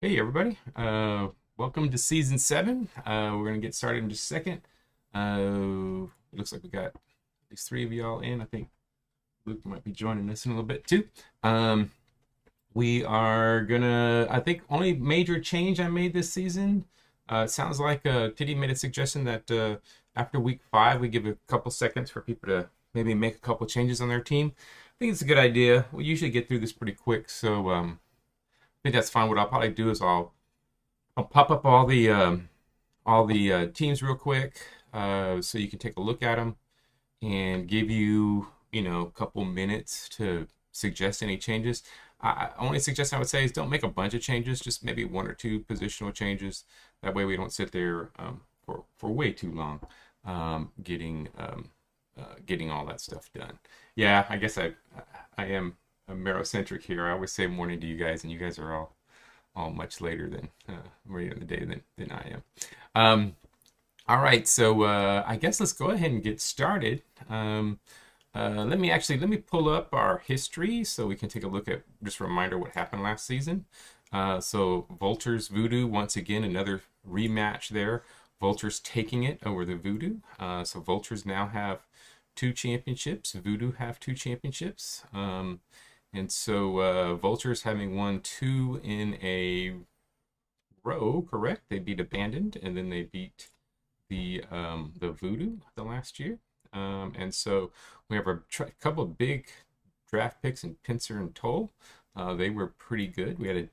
Hey everybody, welcome to season 7. We're gonna get started in just a second. It looks like we got at least 3 of y'all in. I think Luke might be joining us in a little bit too. Um, we are gonna, I think, only major change I made this season. It sounds like Titty made a suggestion that after week 5 we give a couple seconds for people to maybe make a couple changes on their team. I think it's a good idea. We usually get through this pretty quick, so I think that's fine. What I'll probably do is I'll pop up all the teams real quick, so you can take a look at them and give you a couple minutes to suggest any changes. Only suggestion I would say is don't make a bunch of changes, just maybe 1 or 2 positional changes. That way we don't sit there for way too long getting all that stuff done. Yeah, I guess I am Merocentric here. I always say morning to you guys, and you guys are all much later than later in the day than I am. All right, so I guess let's go ahead and get started. Let me pull up our history so we can take a look at just a reminder what happened last season. So Vultures Voodoo, once again another rematch there. Vultures taking it over the Voodoo. So Vultures now have 2 championships. Voodoo have 2 championships. And so Vultures having won 2 in a row, correct? They beat Abandoned, and then they beat the Voodoo the last year. And so we have a couple of big draft picks in Pincer and Toll. They were pretty good. We had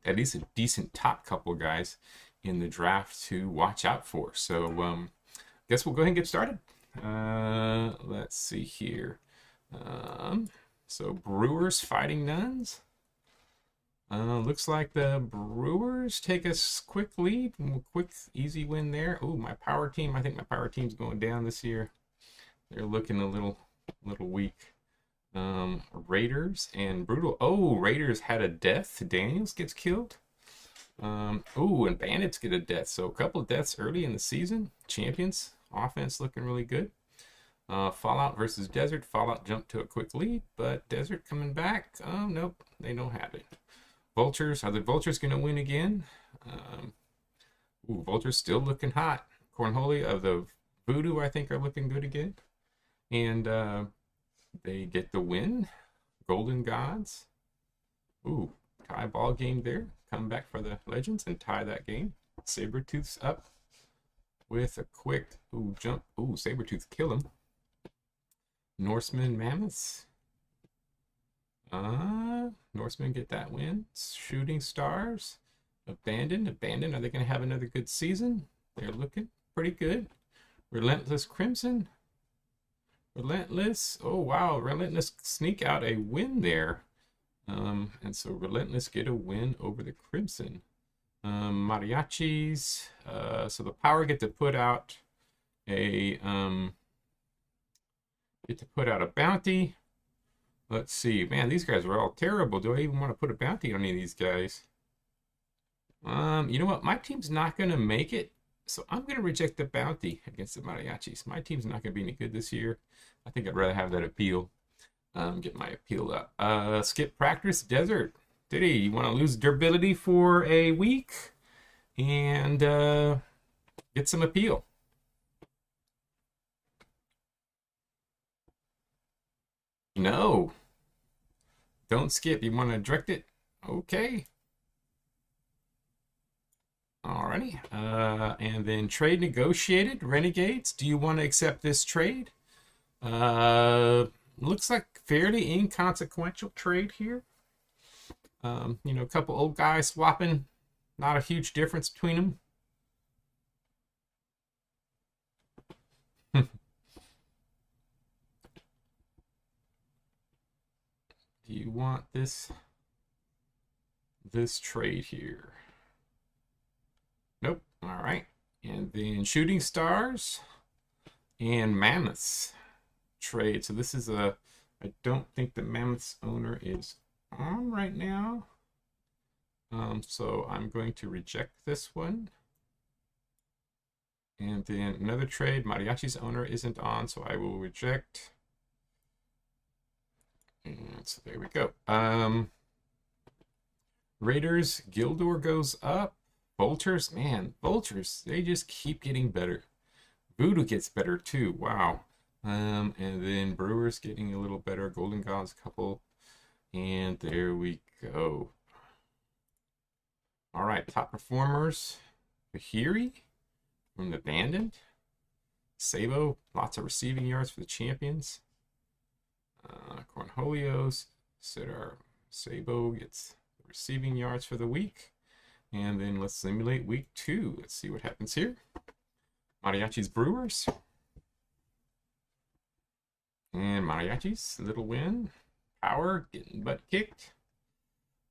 at least a decent top couple guys in the draft to watch out for. So I guess we'll go ahead and get started. Let's see here. So Brewers fighting Nuns. Looks like the Brewers take a quick lead. Quick, easy win there. Oh, my power team. I think my power team's going down this year. They're looking a little weak. Raiders and Brutal. Oh, Raiders had a death. Daniels gets killed. Oh, and Bandits get a death. So a couple of deaths early in the season. Champions. Offense looking really good. Fallout versus Desert. Fallout jumped to a quick lead, but Desert coming back. Oh, nope. They don't have it. Vultures. Are the Vultures going to win again? Vultures still looking hot. Cornhole of the Voodoo, I think, are looking good again. And they get the win. Golden Gods. Ooh, tie ball game there. Come back for the Legends and tie that game. Sabretooth's up with a quick jump. Ooh, Sabretooth kill him. Norsemen Mammoths. Norsemen get that win. Shooting Stars. Abandoned. Are they going to have another good season? They're looking pretty good. Relentless Crimson. Relentless. Oh, wow. Relentless sneak out a win there. And so Relentless get a win over the Crimson. Mariachis. So the Power get to put out a bounty. Let's see. Man, these guys are all terrible. Do I even want to put a bounty on any of these guys? You know what? My team's not going to make it. So I'm going to reject the bounty against the Mariachis. My team's not going to be any good this year. I think I'd rather have that appeal. Get my appeal up. Skip practice. Desert. Diddy, you want to lose durability for a week and get some appeal. No. Don't skip. You want to direct it? Okay. Alrighty. And then trade negotiated. Renegades. Do you want to accept this trade? Looks like fairly inconsequential trade here. A couple old guys swapping. Not a huge difference between them. Do you want this trade here? Nope. All right. And then Shooting Stars and Mammoths trade. So this is I don't think the Mammoths owner is on right now. So I'm going to reject this one. And then another trade, Mariachi's owner isn't on, so I will reject. And so there we go. Raiders, Gildor goes up. Vultures, man, Vultures, they just keep getting better. Voodoo gets better too. Wow. And then Brewers getting a little better. Golden Gods couple. And there we go. All right, top performers. Bahiri from the Abandoned. Sabo, lots of receiving yards for the champions. Cornholios, Sidar Sabo gets receiving yards for the week. And then let's simulate week 2. Let's see what happens here. Mariachi's Brewers. And Mariachi's, little win. Power, getting butt kicked.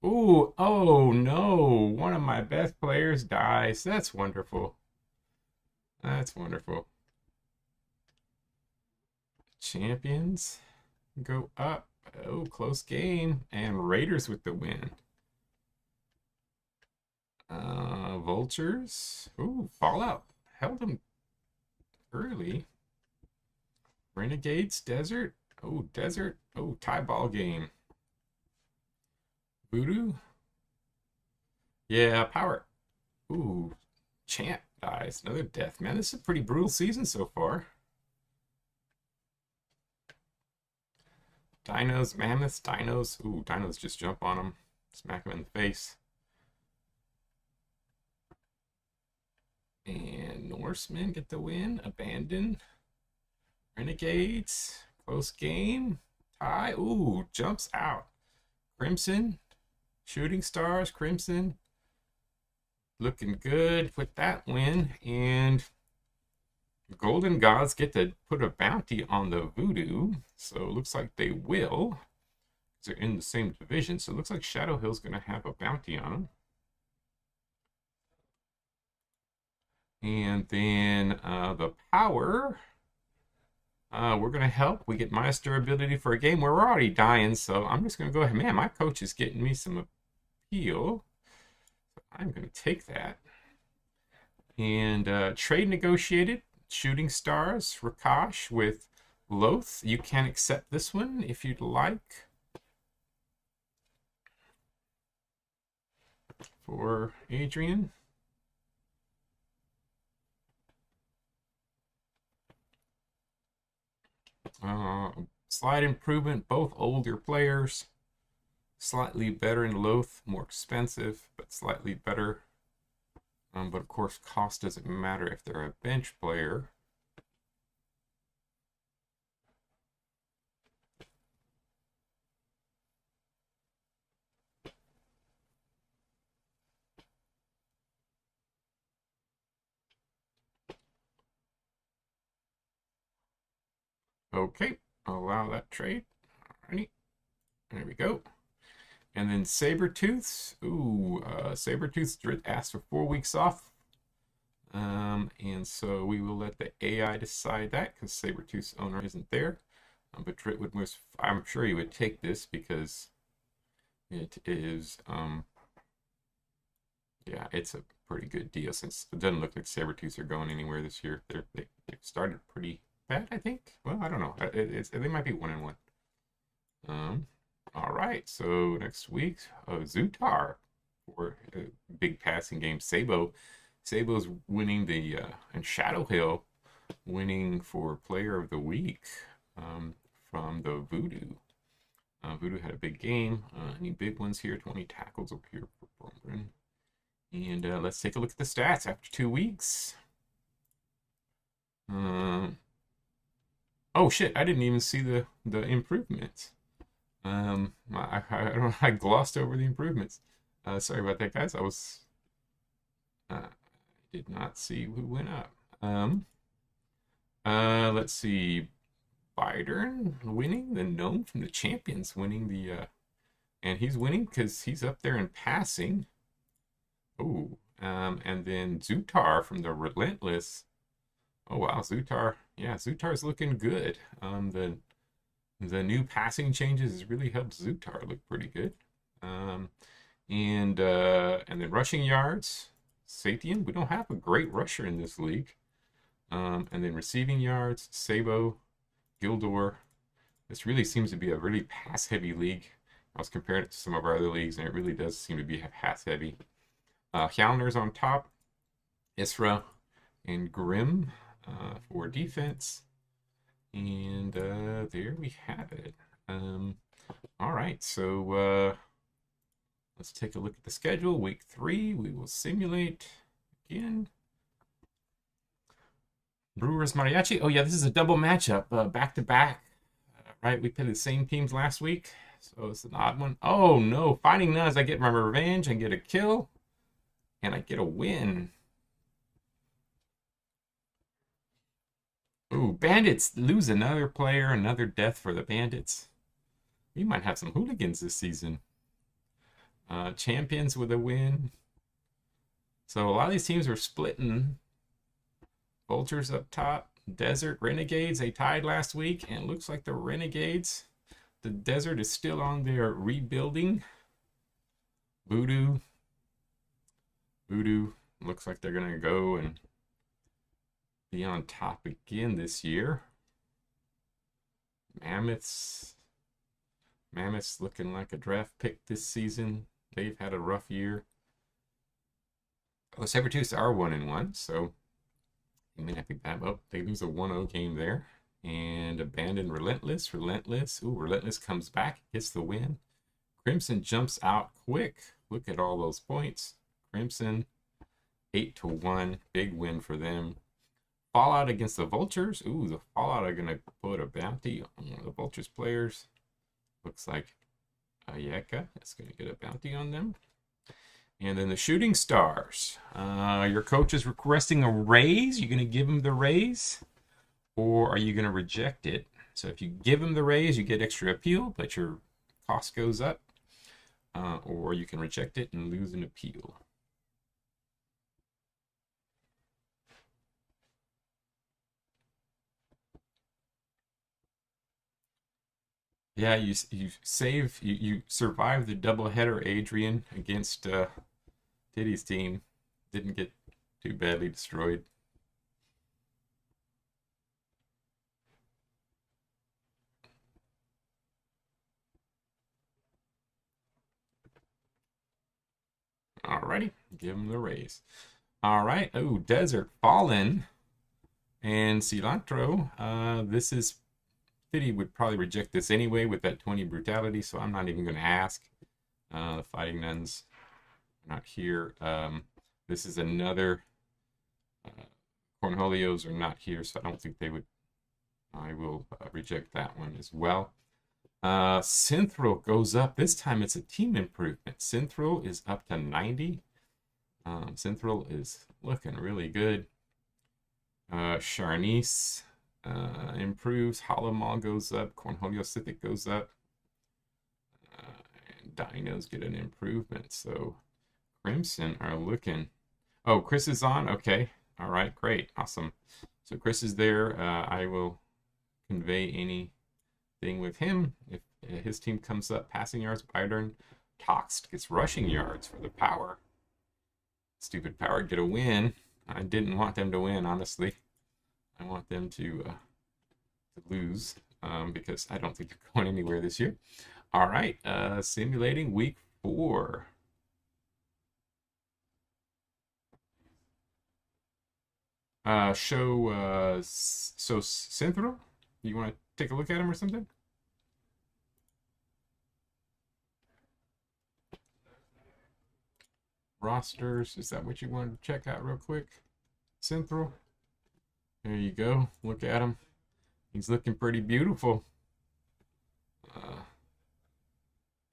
Ooh, oh no, one of my best players dies. That's wonderful. That's wonderful. Champions go up. Oh, close game. And Raiders with the win. Vultures. Ooh, Fallout held them early. Renegades, Desert. Oh, Desert. Oh, tie ball game. Voodoo. Yeah, Power. Ooh, Champ dies. Another death. Man, this is a pretty brutal season so far. Dinos, Mammoths, Dinos. Ooh, Dinos just jump on them. Smack them in the face. And Norsemen get the win. Abandon. Renegades. Close game. Tie. Ooh, jumps out. Crimson. Shooting Stars. Crimson. Looking good with that win. And Golden Gods get to put a bounty on the Voodoo. So it looks like they will. They're in the same division. So it looks like Shadow Hill's going to have a bounty on them. And then the Power, we're going to help. We get minus durability for a game. We're already dying, so I'm just going to go ahead. Man, my coach is getting me some appeal. So I'm going to take that. And trade negotiated. Shooting Stars, Rakash with Loth. You can accept this one if you'd like. For Adrian. Slight improvement, both older players. Slightly better in Loth, more expensive, but slightly better. But of course, cost doesn't matter if they're a bench player. Okay, allow that trade. Alrighty, there we go. And then Sabertooths. Ooh, Sabertooths asked for 4 weeks off. And so we will let the AI decide that because Sabertooth's owner isn't there. But Drit would most, I'm sure he would take this because it is, yeah, it's a pretty good deal since it doesn't look like Sabertooths are going anywhere this year. They started pretty bad, I think. Well, I don't know. They might be 1-1. All right, so next week, Zootar for a big passing game. Sabo's winning the, and Shadow Hill winning for Player of the Week from the Voodoo. Voodoo had a big game. Any big ones here? 20 tackles up here for Bromgren. And let's take a look at the stats after 2 weeks. Oh shit! I didn't even see the improvements. I glossed over the improvements. Sorry about that, guys. I did not see who went up. Let's see. Bidern winning, the gnome from the champions winning the, and he's winning because he's up there in passing. Oh, and then Zootar from the relentless. Oh wow, Zootar. Yeah, Zootar's looking good. The new passing changes has really helped Zootar look pretty good. And then rushing yards, Satien. We don't have a great rusher in this league. And then receiving yards, Sabo, Gildor. This really seems to be a really pass-heavy league. I was comparing it to some of our other leagues, and it really does seem to be pass heavy. Hjalmar's on top, Isra and Grim for defense. And there we have it. All right, so let's take a look at the schedule. Week 3, we will simulate again. Brewers Mariachi. Oh yeah, this is a double matchup, back to back. Right, we played the same teams last week, so it's an odd one. Oh no, Fighting Nuns! I get my revenge and get a kill, and I get a win. Ooh, Bandits lose another player, another death for the Bandits. We might have some hooligans this season. Champions with a win. So a lot of these teams are splitting. Vultures up top. Desert Renegades, they tied last week, and it looks like the Renegades, the Desert is still on their rebuilding. Voodoo looks like they're gonna go and be on top again this year. Mammoths looking like a draft pick this season. They've had a rough year. Oh, Sabertooths are 1-1, so you may not pick that up. They lose a 1-0 game there. And Abandoned Relentless. Ooh, Relentless comes back, gets the win. Crimson jumps out quick. Look at all those points. Crimson, 8-1. Big win for them. Fallout against the Vultures. Ooh, the Fallout are going to put a bounty on one of the Vultures players. Looks like Ayeka is going to get a bounty on them. And then the Shooting Stars. Your coach is requesting a raise. You're going to give him the raise, or are you going to reject it? So if you give him the raise, you get extra appeal, but your cost goes up. Or you can reject it and lose an appeal. Yeah, you survived the doubleheader, Adrian, against Diddy's team. Didn't get too badly destroyed. Alrighty, give him the raise. Alright, oh, Desert Fallen and Cilantro. This is, Diddy would probably reject this anyway with that 20 brutality, so I'm not even going to ask. The Fighting Nuns not here. This is another. Cornholios are not here, so I don't think they would. I will reject that one as well. Synthro goes up. This time it's a team improvement. Synthro is up to 90. Synthro is looking really good. Charnice improves. Hollow goes up. Cornholio Civic goes up. And Dinos get an improvement. So Crimson are looking. Oh, Chris is on. Okay. All right. Great. Awesome. So Chris is there. I will convey anything with him. If his team comes up, passing yards, Byron Toxt gets rushing yards for the Power. Stupid Power get a win. I didn't want them to win, honestly. I want them to lose because I don't think they're going anywhere this year. All right, simulating week 4. So Synthro, you want to take a look at him or something? Rosters, is that what you wanted to check out real quick? Synthro. There you go. Look at him. He's looking pretty beautiful.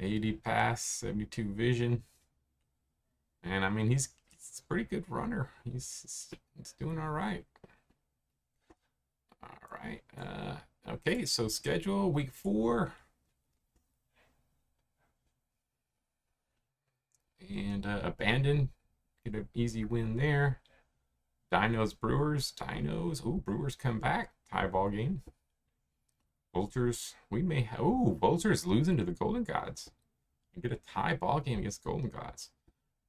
80 pass, 72 vision. And I mean, he's a pretty good runner. He's doing all right. All right. Okay, so schedule week 4. And Abandon, get an easy win there. Dinos, Brewers. Dinos. Oh, Brewers come back. Tie ball game. Vultures. We may have. Oh, Vultures losing to the Golden Gods. And get a tie ball game against Golden Gods.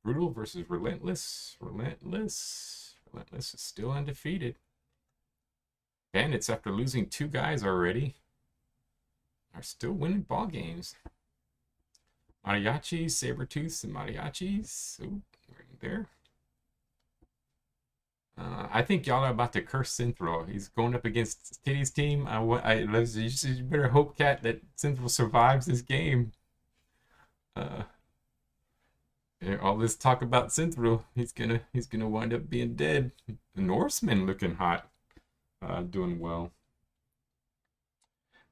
Brutal versus Relentless. Relentless is still undefeated. Bandits, after losing 2 guys already, are still winning ball games. Mariachis, Sabertooths, and Mariachis. Ooh, right there. I think y'all are about to curse Central. He's going up against Titty's team. You better hope, Cat, that Central survives this game. Uh, all this talk about Central, he's gonna wind up being dead. The Norseman looking hot, doing well.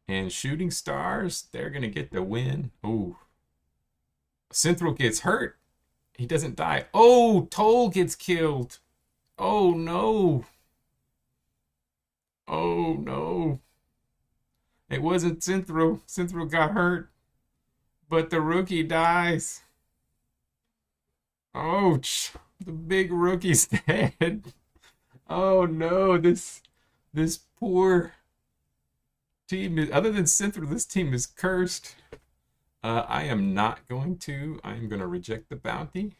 And Shooting Stars, they're gonna get the win. Oh, Central gets hurt. He doesn't die. Oh, Toll gets killed. Oh no. Oh no. It wasn't Central. Central got hurt, but the rookie dies. Ouch. The big rookie's dead. Oh no, this poor team is, other than Central, this team is cursed. I am not going to. I am going to reject the bounty.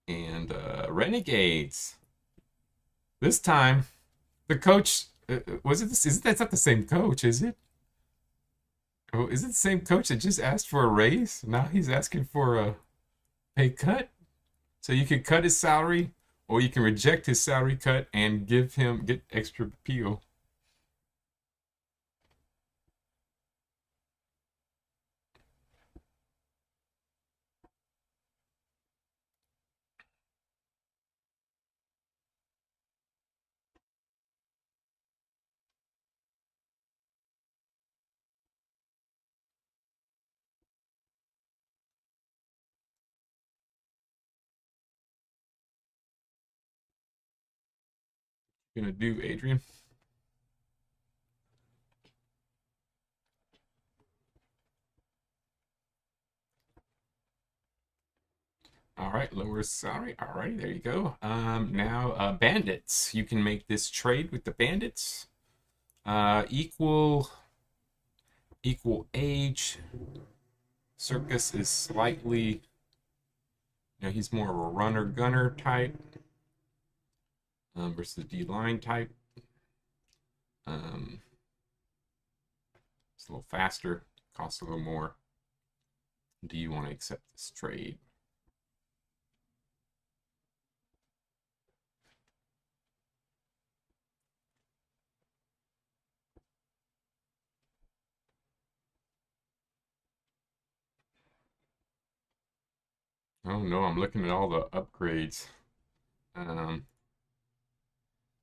And Renegades. This time, the coach was it? That's not the same coach, is it? Oh, is it the same coach that just asked for a raise? Now he's asking for a pay cut. So you can cut his salary, or you can reject his salary cut and get extra appeal. Gonna do, Adrian. All right, lower salary. All right, there you go. Now bandits. You can make this trade with the bandits. Equal age. Circus is slightly, he's more of a runner gunner type versus D line type. It's a little faster, costs a little more. Do you want to accept this trade? Oh no, I'm looking at all the upgrades. Um,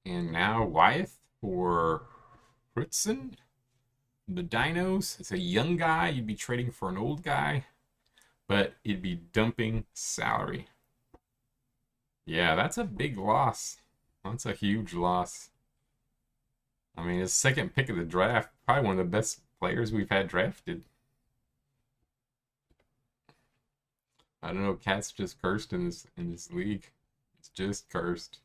and now Wyeth for Fritzen. The Dinos. It's a young guy. You'd be trading for an old guy, but it'd be dumping salary. Yeah, that's a big loss. That's a huge loss. I mean, his second pick of the draft, probably one of the best players we've had drafted. I don't know. Cat's just cursed in this league. It's just cursed.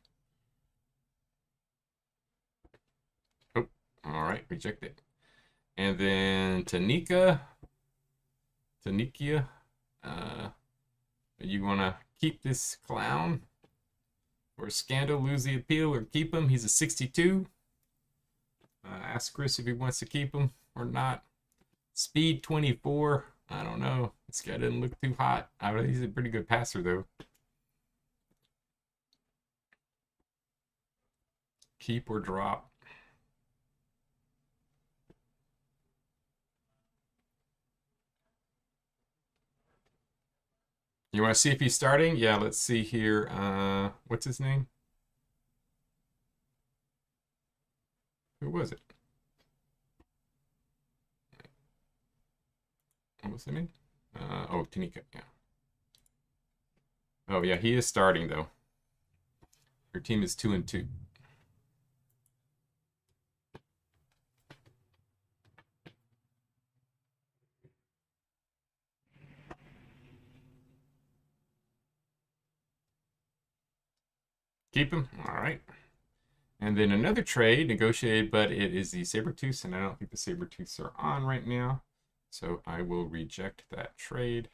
Oh, all right, reject it. And then Tanikia. You want to keep this clown or Scandal, lose the appeal, or keep him? He's a 62. Ask Chris if he wants to keep him or not. Speed 24. I don't know. This guy doesn't look too hot. He's a pretty good passer, though. Keep or drop. You want to see if he's starting? Yeah, let's see here. What's his name? Who was it? What was the name? Oh, Tanika, yeah. Oh, yeah, he is starting, though. Your team is 2-2. Keep him? All right. And then another trade negotiated, but it is the Sabertooths, and I don't think the Sabertooths are on right now. So I will reject that trade.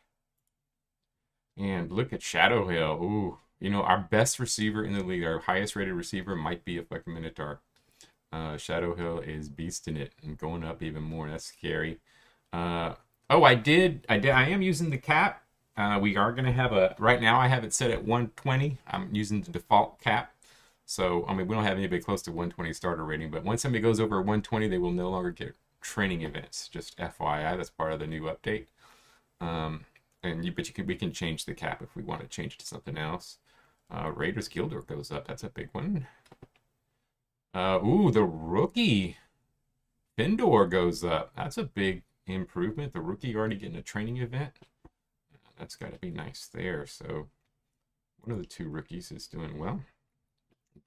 And look at Shadow Hill. Ooh, our best receiver in the league, our highest rated receiver might be a fucking Minotaur. Shadow Hill is beasting it and going up even more. That's scary. Oh, I did. I did. I am using the cap. We are going to have a. Right now, I have it set at 120. I'm using the default cap. So, I mean, we don't have anybody close to 120 starter rating, but once somebody goes over 120, they will no longer get training events. Just FYI, that's part of the new update. Um, but we can change the cap if we want to change it to something else. Raiders Gildor goes up. That's a big one. Ooh, the rookie Findor goes up. That's a big improvement. The rookie already getting a training event. That's got to be nice there. So one of the two rookies is doing well.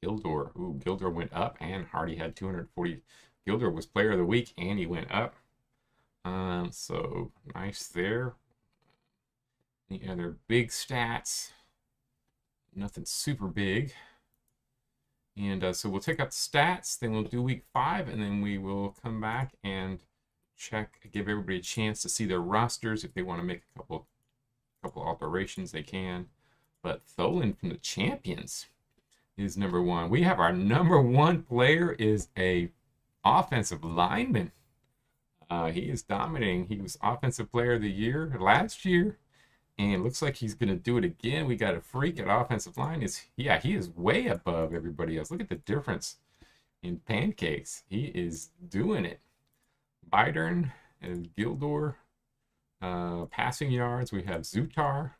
Gildor. Ooh, Gildor went up, and Hardy had 240. Gildor was player of the week, and he went up. So nice there. Any other big stats? Nothing super big. And so we'll take up stats, then we'll do week 5, and then we will come back and check, give everybody a chance to see their rosters. If they want to make a couple alterations, they can. But Tholen from the Champions is number 1. We have our number 1 player is a offensive lineman. He is dominating. He was offensive player of the year last year, and looks like he's going to do it again. We got a freak at offensive line. He is way above everybody else. Look at the difference in pancakes. He is doing it. Bidern and Gildor. Passing yards, we have Zutar.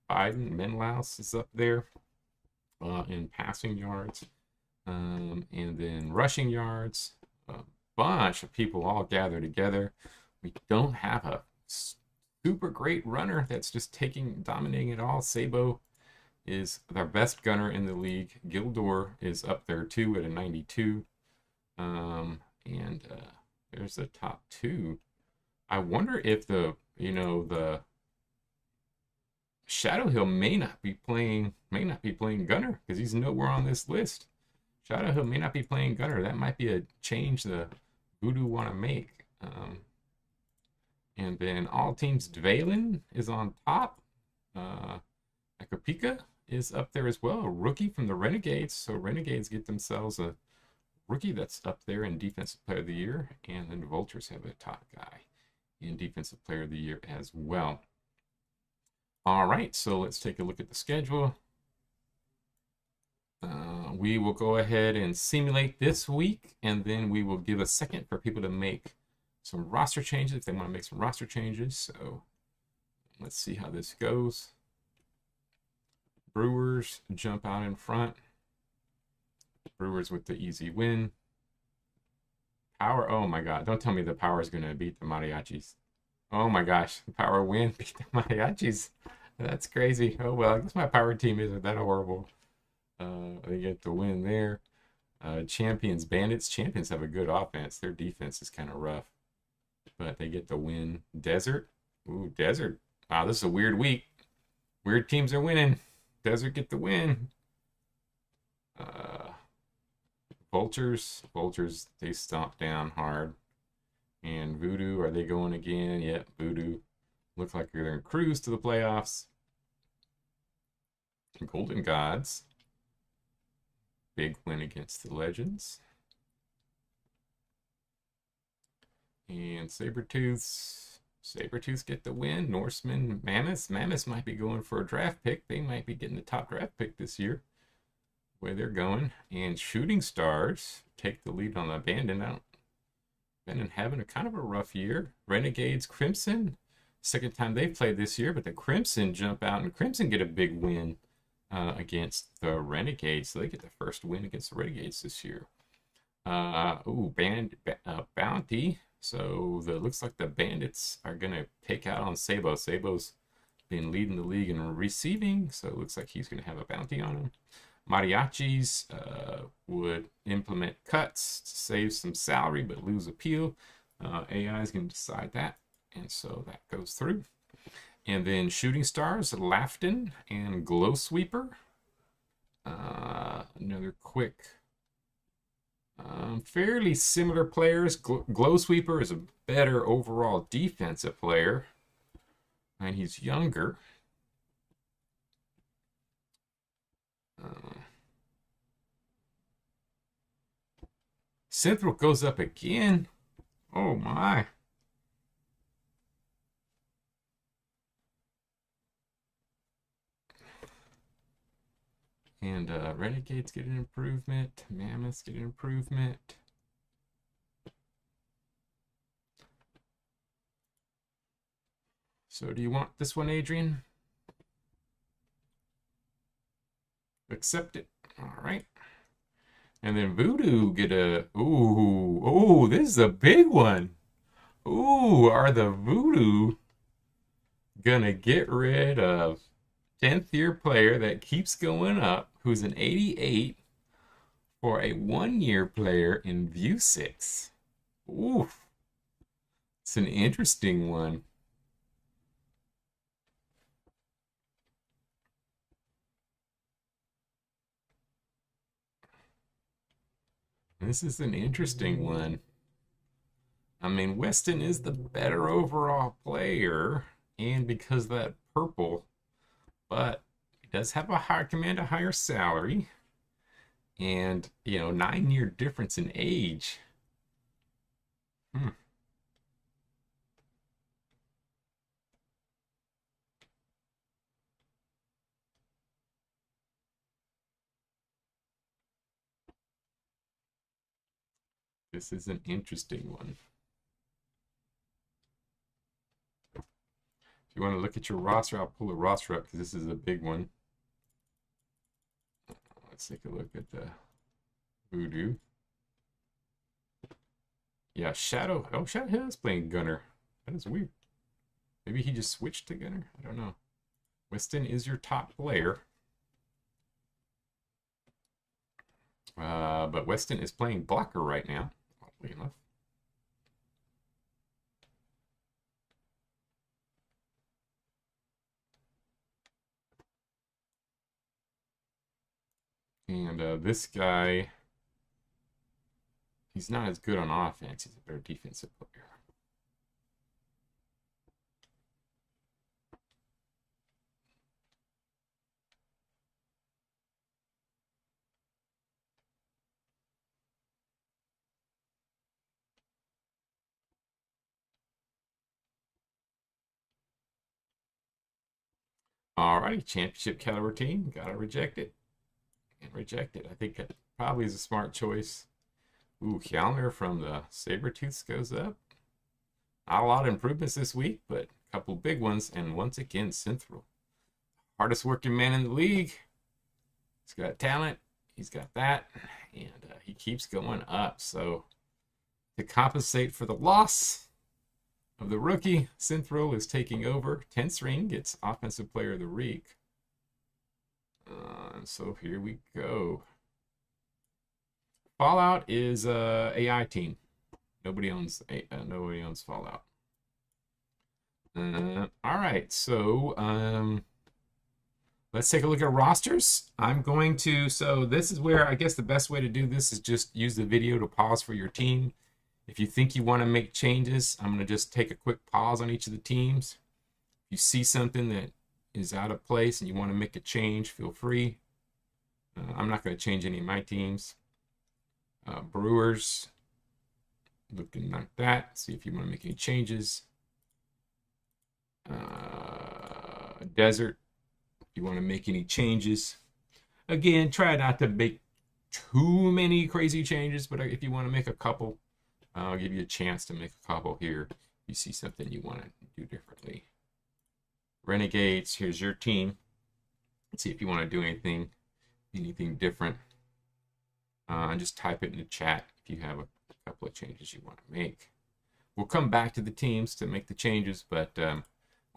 Biden, Menlaus is up there in passing yards. And then rushing yards. A bunch of people all gathered together. We don't have a super great runner that's just dominating it all. Sabo is our best gunner in the league. Gildor is up there too at a 92. There's the top 2. I wonder if the Shadow Hill may not be playing gunner because he's nowhere on this list. Shadow Hill may not be playing gunner. That might be a change the Voodoo want to make. And then all teams, Dvalen is on top. Akapika is up there as well, a rookie from the Renegades. So Renegades get themselves a rookie that's up there in Defensive Player of the Year. And then Vultures have a top guy in Defensive Player of the Year as well. All right, so let's take a look at the schedule. We will go ahead and simulate this week, and then we will give a second for people to make some roster changes if they want to make some roster changes. So let's see how this goes. Brewers jump out in front. Brewers with the easy win. Power, oh my God, don't tell me the Power is going to beat the Mariachis. Oh my gosh, the Power win, beat the Mariachis. That's crazy. Oh well, I guess my Power team isn't that horrible. They get the win there. Champions, Bandits. Champions have a good offense. Their defense is kind of rough, but they get the win. Desert. Ooh, Desert. Wow, this is a weird week. Weird teams are winning. Desert get the win. Vultures. Vultures, they stomp down hard. And Voodoo, are they going again? Yep, Voodoo. Look like they're going to cruise to the playoffs. Golden Gods. Big win against the Legends. And Sabertooths. Sabertooths get the win. Norsemen, Mammoths. Mammoths might be going for a draft pick. They might be getting the top draft pick this year. The way they're going. And Shooting Stars take the lead on the Abandon. Abandon having a kind of a rough year. Renegades, Crimson. Second time they've played this year, but the Crimson jump out, and Crimson get a big win against the Renegades. So they get the first win against the Renegades this year. Bounty. So looks like the Bandits are going to take out on Sabo. Sabo's been leading the league in receiving, so it looks like he's going to have a bounty on him. Mariachis would implement cuts to save some salary but lose appeal. AI is going to decide that, and so that goes through. And then Shooting Stars, Lafton, and Glow Sweeper. Another quick, fairly similar players. Glow Sweeper is a better overall defensive player, and he's younger. Synthrope goes up again. Oh my. And Renegades get an improvement. Mammoths get an improvement. So do you want this one, Adrian? Accept it. All right. And then Voodoo get a... Ooh, this is a big one. Ooh, are the Voodoo gonna get rid of 10th year player that keeps going up, who's an 88 for a 1-year player in View 6? Ooh, it's an interesting one. This is an interesting one. I mean, Weston is the better overall player, and because of that purple, but he does have a higher command, a higher salary, and 9-year difference in age. This is an interesting one. If you want to look at your roster, I'll pull the roster up because this is a big one. Let's take a look at the Voodoo. Yeah, Shadow. Oh, Shadow Hill is playing Gunner. That is weird. Maybe he just switched to Gunner. I don't know. Weston is your top player. But Weston is playing Blocker right now, oddly enough. And this guy, he's not as good on offense. He's a better defensive player. Alrighty, championship caliber team. Gotta reject it. And reject it. I think that probably is a smart choice. Ooh, Kjellner from the Sabertooths goes up. Not a lot of improvements this week, but a couple big ones. And once again, Synthral. Hardest working man in the league. He's got talent. He's got that. And he keeps going up. So to compensate for the loss of the rookie, Synthral is taking over. 10th ring gets Offensive Player of the Week. So here we go. Fallout is a AI team. Nobody owns Fallout. All right, so let's take a look at rosters. So this is where I guess the best way to do this is just use the video to pause for your team. If you think you want to make changes, I'm going to just take a quick pause on each of the teams. If you see something that is out of place and you want to make a change, feel free. I'm not going to change any of my teams. Brewers, looking like that. See if you want to make any changes. Desert, if you want to make any changes. Again, try not to make too many crazy changes, but if you want to make a couple, I'll give you a chance to make a couple here. If you see something you want to do differently. Renegades, here's your team. Let's see if you want to do anything different. And just type it in the chat if you have a couple of changes you want to make. We'll come back to the teams to make the changes, but I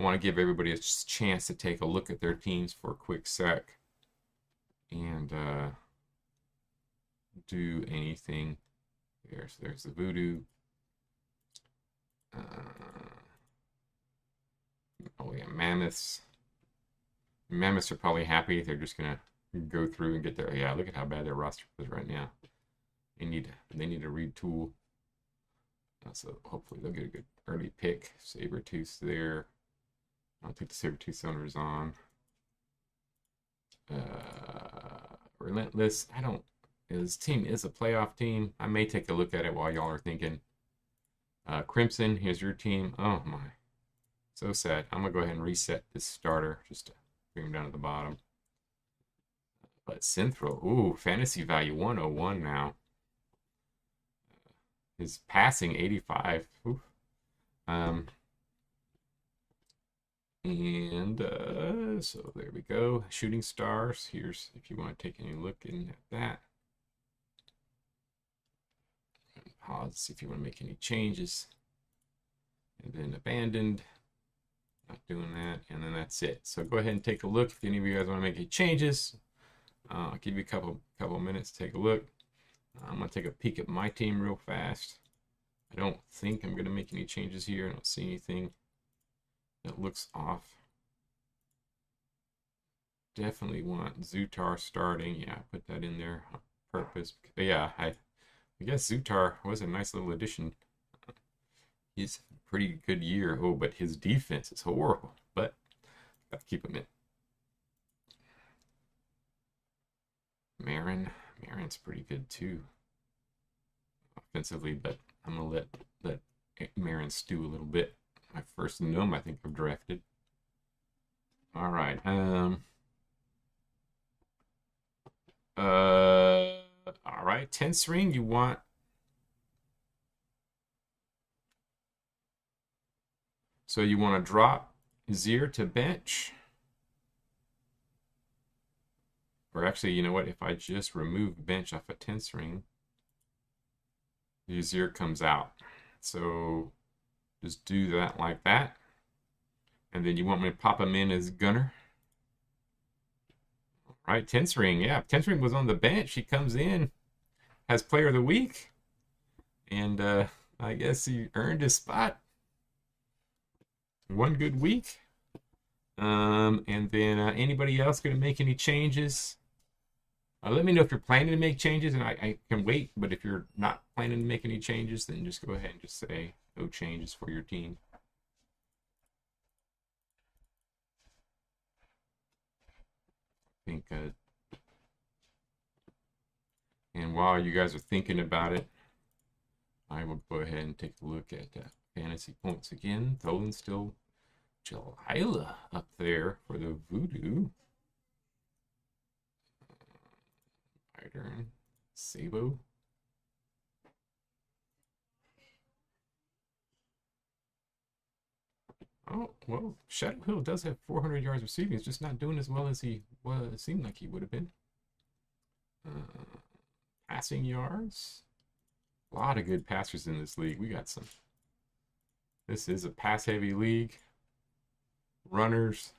want to give everybody a chance to take a look at their teams for a quick sec and do anything. There's the Voodoo. Oh yeah, Mammoths. Mammoths are probably happy. They're just gonna go through and get their... Yeah, look at how bad their roster is right now. They need to retool. So hopefully they'll get a good early pick. Sabertooth there. I'll take the Sabertooth owners on. Relentless. His team is a playoff team. I may take a look at it while y'all are thinking. Crimson, here's your team. Oh my. So sad. I'm going to go ahead and reset this starter just to bring him down to the bottom. But Synthro, ooh, fantasy value 101 now. His passing 85. Ooh. Um, and so there we go. Shooting stars. Here's if you want to take any look in at that. Pause if you want to make any changes. And then abandoned. Not doing that. And then that's it. So go ahead and take a look if any of you guys want to make any changes. I'll give you a couple minutes to take a look. I'm going to take a peek at my team real fast. I don't think I'm going to make any changes here. I don't see anything that looks off. Definitely want Zutar starting. Yeah, I put that in there on purpose. But yeah, I guess Zutar was a nice little addition. He's a pretty good year. Oh, but his defense is horrible. But got to keep him in. Marin's pretty good too. Offensively, but I'm going to let Marin stew a little bit. My first gnome I think I've drafted. All right. All right. Tense ring, you want. So you want to drop Zir to bench. Or actually, you know what? If I just remove bench off a tense ring, the Zir comes out. So just do that like that. And then you want me to pop him in as gunner. All right, tense ring. Yeah, tense ring was on the bench. He comes in, has player of the week. And I guess he earned his spot. One good week. And then anybody else going to make any changes? Let me know if you're planning to make changes, and I can wait. But if you're not planning to make any changes, then just go ahead and just say no changes for your team. I think, and while you guys are thinking about it, I will go ahead and take a look at fantasy points again. Tholin's still Jalila up there for the Voodoo. Sabo. Oh, well, Shadow Hill does have 400 yards receiving. He's just not doing as well as he was. Seemed like he would have been. Passing yards. A lot of good passers in this league. We got some. This is a pass-heavy league. Runners.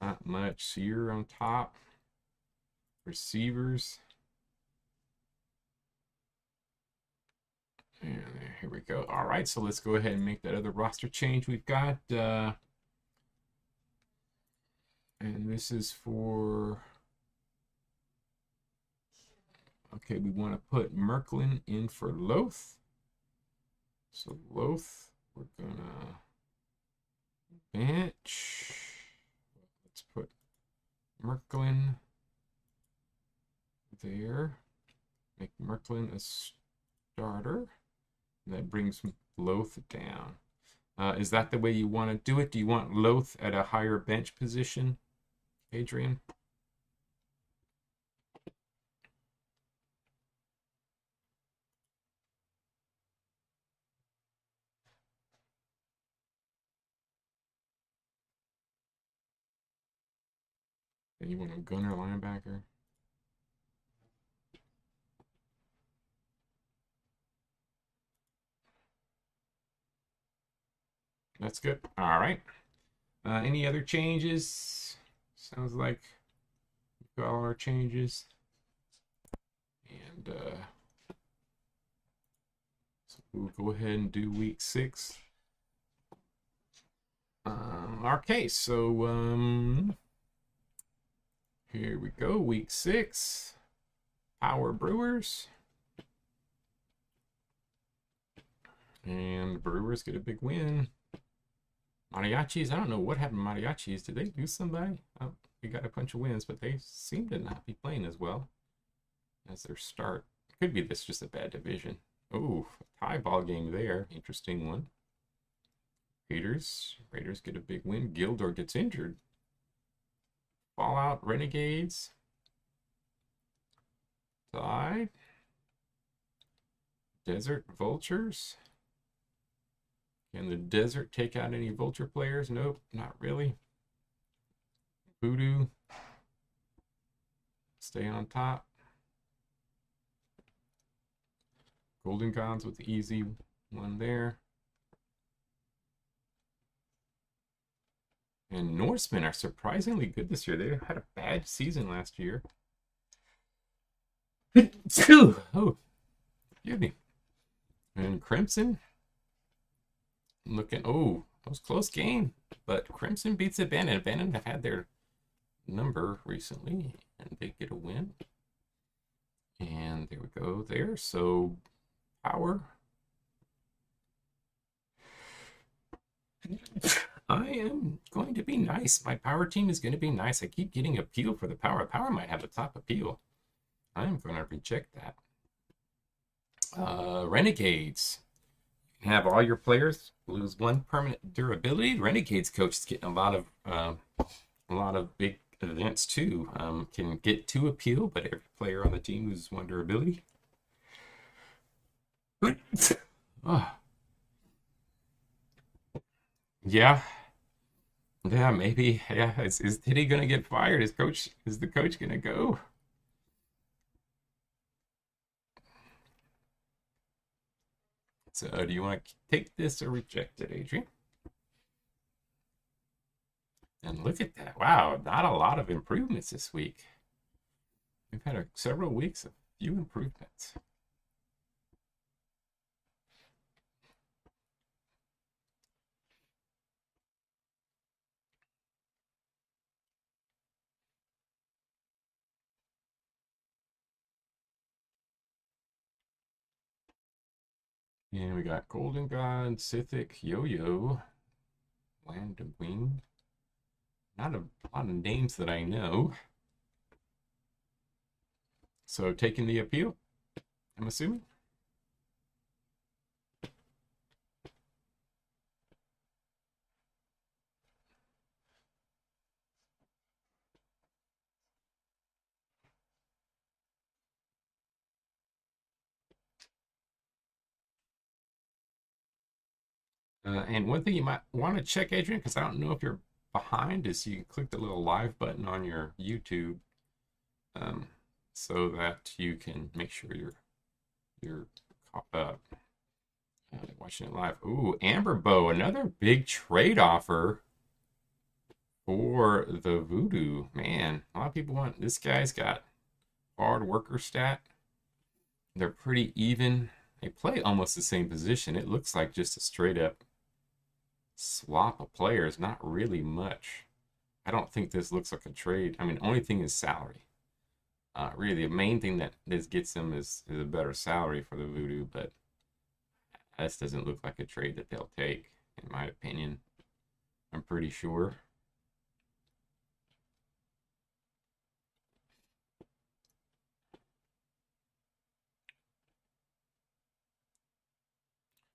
Not much. Sear on top. Receivers. And here we go. All right, so let's go ahead and make that other roster change we've got. And this is for... Okay, we want to put Merklin in for Loth. So Loth, we're going to bench. Let's put Merklin there. Make Merklin a starter. And that brings Loth down. Is that the way you want to do it? Do you want Loth at a higher bench position, Adrian? And you want a gunner linebacker? That's good. All right. Any other changes? Sounds like we've got all our changes. And so we'll go ahead and do week 6. Okay, so here we go. Week 6. Power Brewers. And the Brewers get a big win. Mariachis, I don't know what happened to Mariachis. Did they lose somebody? Oh, we got a bunch of wins, but they seem to not be playing as well as their start. Could be this just a bad division. Oh, tie ball game there. Interesting one. Raiders get a big win. Gildor gets injured. Fallout Renegades. Tide. Desert Vultures. Can the Desert take out any Vulture players? Nope, not really. Voodoo. Stay on top. Golden Gods with the easy one there. And Norsemen are surprisingly good this year. They had a bad season last year. Oh, excuse me. And Crimson. Looking, oh, that was a close game. But Crimson beats Abandon. Abandon have had their number recently, and they get a win. And there we go there. So, power. I am going to be nice. My power team is going to be nice. I keep getting appeal for the power. Power might have a top appeal. I'm going to reject that. Renegades. You can have all your players lose 1 permanent durability. Renegades coach is getting a lot of big events too. Can get 2 appeal, but every player on the team loses 1 durability. Oh. Yeah. Yeah, maybe. Yeah, is Teddy gonna get fired? Is the coach gonna go? So do you want to take this or reject it, Adrian? And look at that. Wow, not a lot of improvements this week. We've had several weeks of few improvements. And we got Golden God, Sithic, Yo-Yo, Land of Wing. Not a lot of names that I know. So taking the appeal, I'm assuming. And one thing you might want to check, Adrian, because I don't know if you're behind, is you can click the little live button on your YouTube, so that you can make sure you're watching it live. Ooh, Amber Bow, another big trade offer for the Voodoo. Man, a lot of people want this. Guy's got hard worker stat. They're pretty even. They play almost the same position. It looks like just a straight up swap of players, not really much. I don't think this looks like a trade. I mean, only thing is salary. Really, the main thing that this gets them is a better salary for the Voodoo, but this doesn't look like a trade that they'll take, in my opinion. I'm pretty sure.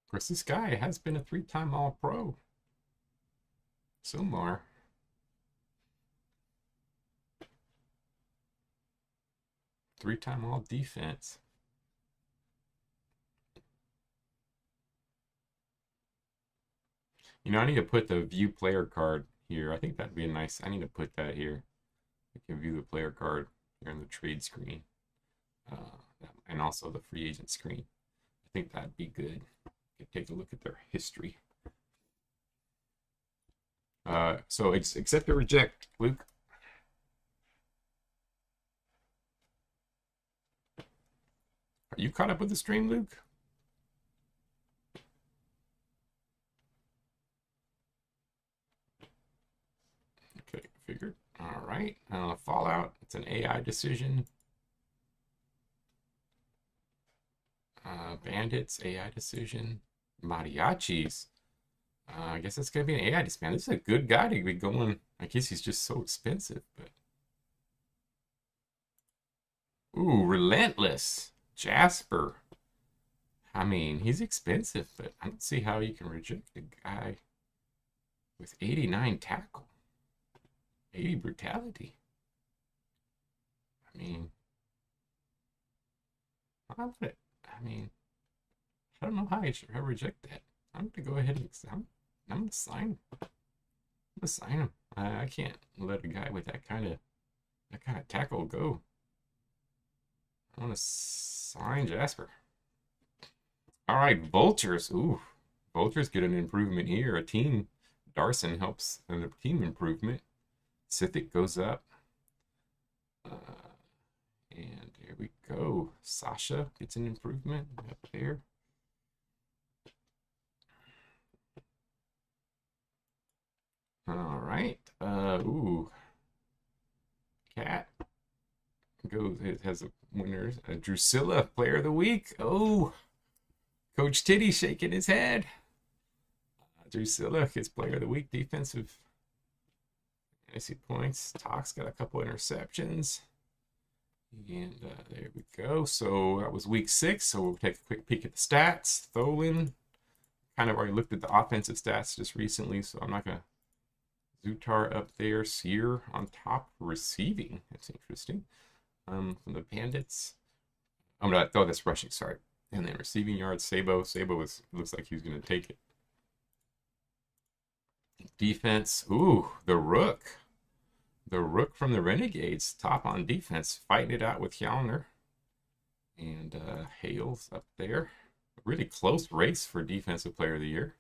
Of course, this guy has been a 3-time All-Pro. Silmar. Three-time All-Defense. You know, I need to put the view player card here. I think that'd be a nice. I need to put that here. I can view the player card here on the trade screen, and also the free agent screen. I think that'd be good. You can take a look at their history. So accept or reject, Luke. Are you caught up with the stream, Luke? Okay, figured. All right. Fallout. It's an AI decision. Bandits, AI decision. Mariachis. I guess it's gonna be an AI decision. Man, this is a good guy to be going. I guess he's just so expensive, but. Ooh, Relentless. Jasper. I mean, he's expensive, but I don't see how you can reject a guy with 89 tackle, 80 brutality. I mean, I would, I mean, I don't know how I reject that. I'm gonna go ahead and I'm gonna sign. I'm gonna sign him. I can't let a guy with that kind of tackle go. I want to sign Jasper. All right, Vultures. Ooh, Vultures get an improvement here. A team. Darson helps in a team improvement. Sithic goes up. Uh, and here we go. Sasha gets an improvement up there. All right. Ooh. Cat goes. It has a winner. Drusilla, Player of the Week. Oh, Coach Titty shaking his head. Drusilla gets Player of the Week. Defensive. I see points. Tox got a couple interceptions. And there we go. So that was week 6. So we'll take a quick peek at the stats. Tholin. Kind of already looked at the offensive stats just recently, so I'm not going to. Zutar up there. Sear on top. Receiving. That's interesting. From the Bandits. Oh, no, that's rushing. Sorry. And then receiving yards. Sabo. Sabo looks like he's going to take it. Defense. Ooh, the Rook. The Rook from the Renegades, top on defense, fighting it out with Hjalner. And Hale's up there. A really close race for Defensive Player of the Year.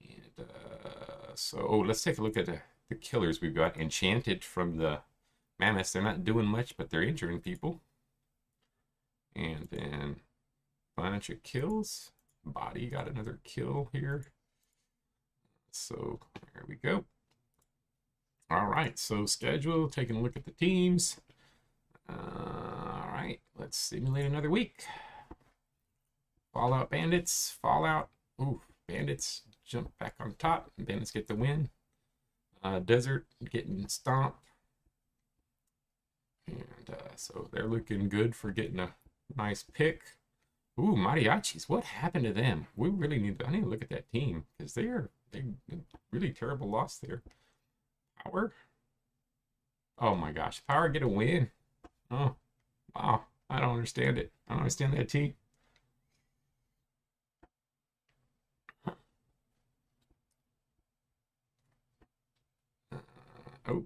And let's take a look at the killers we've got. Enchanted from the Mammoths. They're not doing much, but they're injuring people. And then a bunch of kills. Body got another kill here. So there we go. All right, so schedule, taking a look at the teams. All right, let's simulate another week. Fallout Bandits, Fallout. Ooh, Bandits jump back on top. Bandits get the win. Desert getting stomped. And so they're looking good for getting a nice pick. Ooh, Mariachis, what happened to them? I need to look at that team because they really terrible loss there. Power? Oh my gosh. Power get a win? Oh, wow. I don't understand it. I don't understand that team. Oh,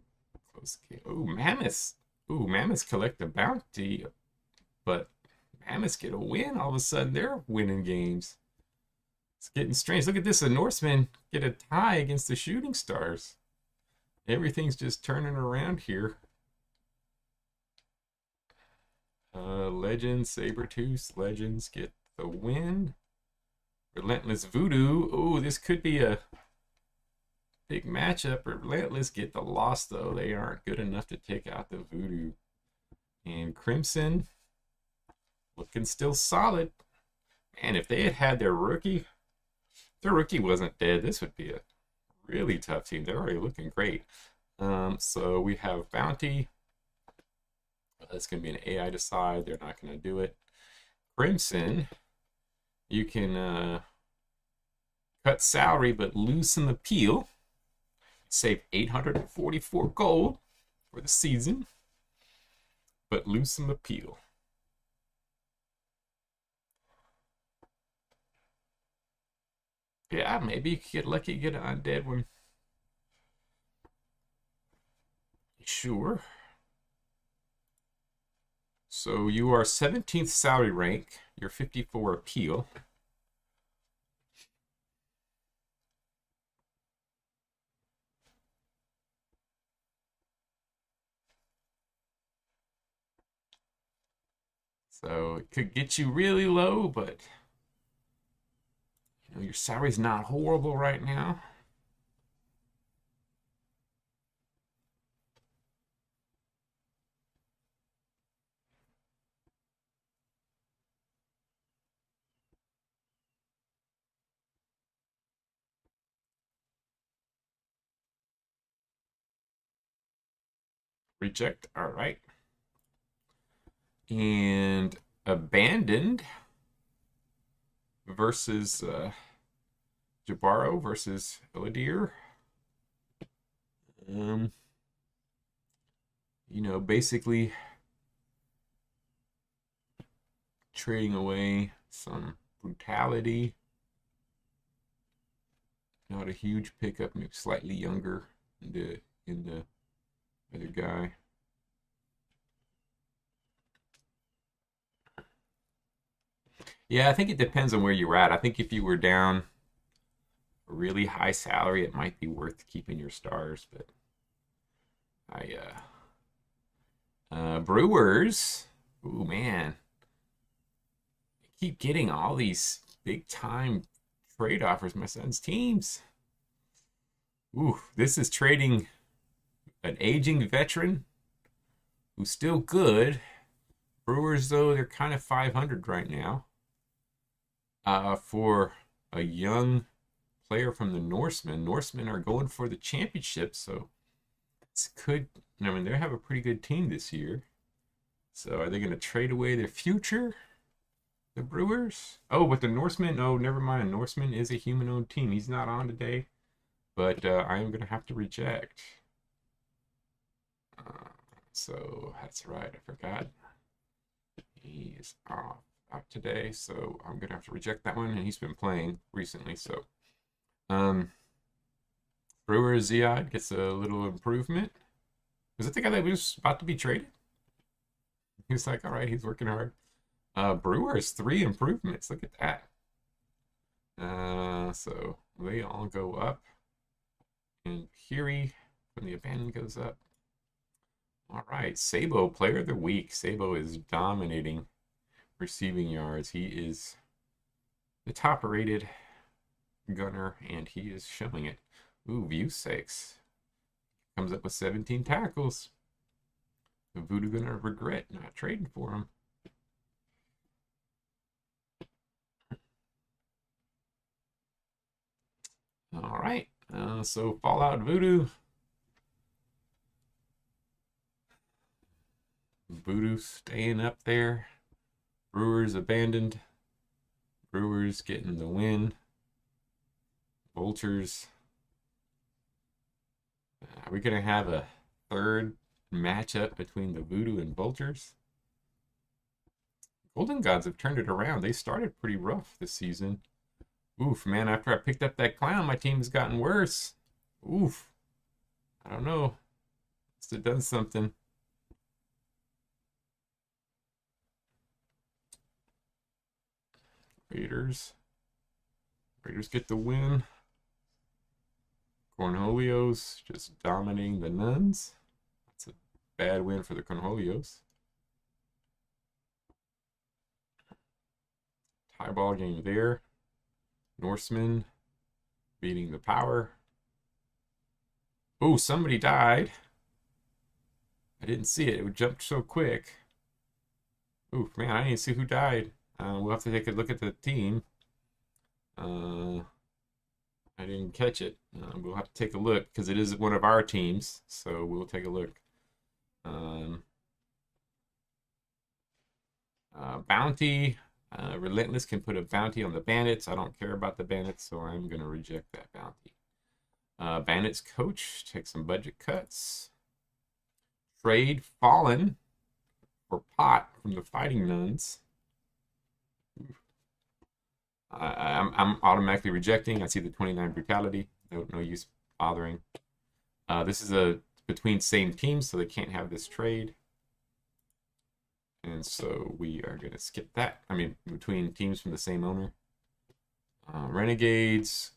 close game. Oh, Mammoths. Ooh, Mammoths collect the bounty, but Mammoths get a win. All of a sudden, they're winning games. It's getting strange. Look at this. The Norsemen get a tie against the Shooting Stars. Everything's just turning around here. Legends, Sabertooth, Legends get the win. Relentless Voodoo. Oh, this could be a big matchup. Relentless get the loss, though. They aren't good enough to take out the Voodoo. And Crimson looking still solid. Man, if they had their rookie, if their rookie wasn't dead, this would be a really tough team. They're already looking great. So we have Bounty. That's going to be an AI decide. They're not going to do it. Crimson, you can cut salary but loosen the peel. Save 844 gold for the season, but loosen the peel. Yeah, maybe you could get lucky, get an undead one. Sure. So you are 17th salary rank. You're 54 appeal. So it could get you really low, but you know, your salary's not horrible right now. Reject. All right. And Abandoned versus Jabaro versus Iladir. You know, basically trading away some brutality. Not a huge pickup, maybe slightly younger in the other guy. Yeah, I think it depends on where you're at. I think if you were down a really high salary, it might be worth keeping your stars. But I Brewers. Ooh man, I keep getting all these big time trade offers. My son's teams. Ooh, this is trading an aging veteran who's still good. Brewers though they're kind of 500 right now. For a young player from the Norsemen. Norsemen are going for the championship, so it's could. I mean, they have a pretty good team this year. So are they going to trade away their future? The Brewers? Oh, but the Norsemen? Oh, never mind. Norseman is a human-owned team. He's not on today, but I am going to have to reject. So that's right. I forgot. He is out today, so I'm gonna have to reject that one. And he's been playing recently, so Brewer Ziad gets a little improvement. Was it the guy that was about to be traded? He was like, all right, he's working hard. Brewer has 3 improvements. Look at that. So they all go up, and Hiri from the abandoned goes up. All right, Sabo, player of the week. Sabo is dominating receiving yards. He is the top rated gunner, and he is showing it. Ooh, View 6 comes up with 17 tackles. The Voodoo gonna regret not trading for him. All right, so Fallout Voodoo. Voodoo staying up there. Brewers abandoned. Brewers getting the win. Vultures. Are we going to have a third matchup between the Voodoo and Vultures? Golden Gods have turned it around. They started pretty rough this season. Oof, man, after I picked up that clown, my team's gotten worse. Oof. I don't know. Must have done something. Raiders. Raiders get the win. Cornholios just dominating the Nuns. That's a bad win for the Cornholios. Tie ball game there. Norseman beating the Power. Oh, somebody died. I didn't see it. It jumped so quick. Oof, man, I didn't see who died. We'll have to take a look at the team. I didn't catch it. We'll have to take a look because it is one of our teams. So we'll take a look. Bounty. Relentless can put a bounty on the Bandits. I don't care about the Bandits, so I'm going to reject that bounty. Bandits coach, take some budget cuts. Trade Fallen for Pot from the Fighting Nuns. I'm automatically rejecting. I see the 29 brutality. No use bothering. This is a between same teams, so they can't have this trade. And so we are going to skip that. I mean, between teams from the same owner. Renegades.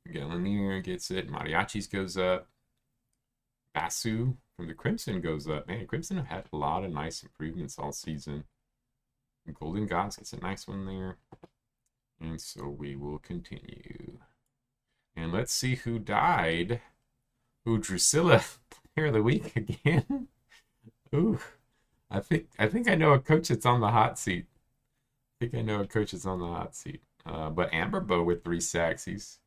Galanier gets it. Mariachis goes up. Basu from the Crimson goes up. Man, Crimson have had a lot of nice improvements all season. Golden Gods gets a nice one there. And so we will continue. And let's see who died. Ooh, Drusilla, player of the week again. Ooh, I think I know a coach that's on the hot seat. But Amberbo with 3 sacks. He's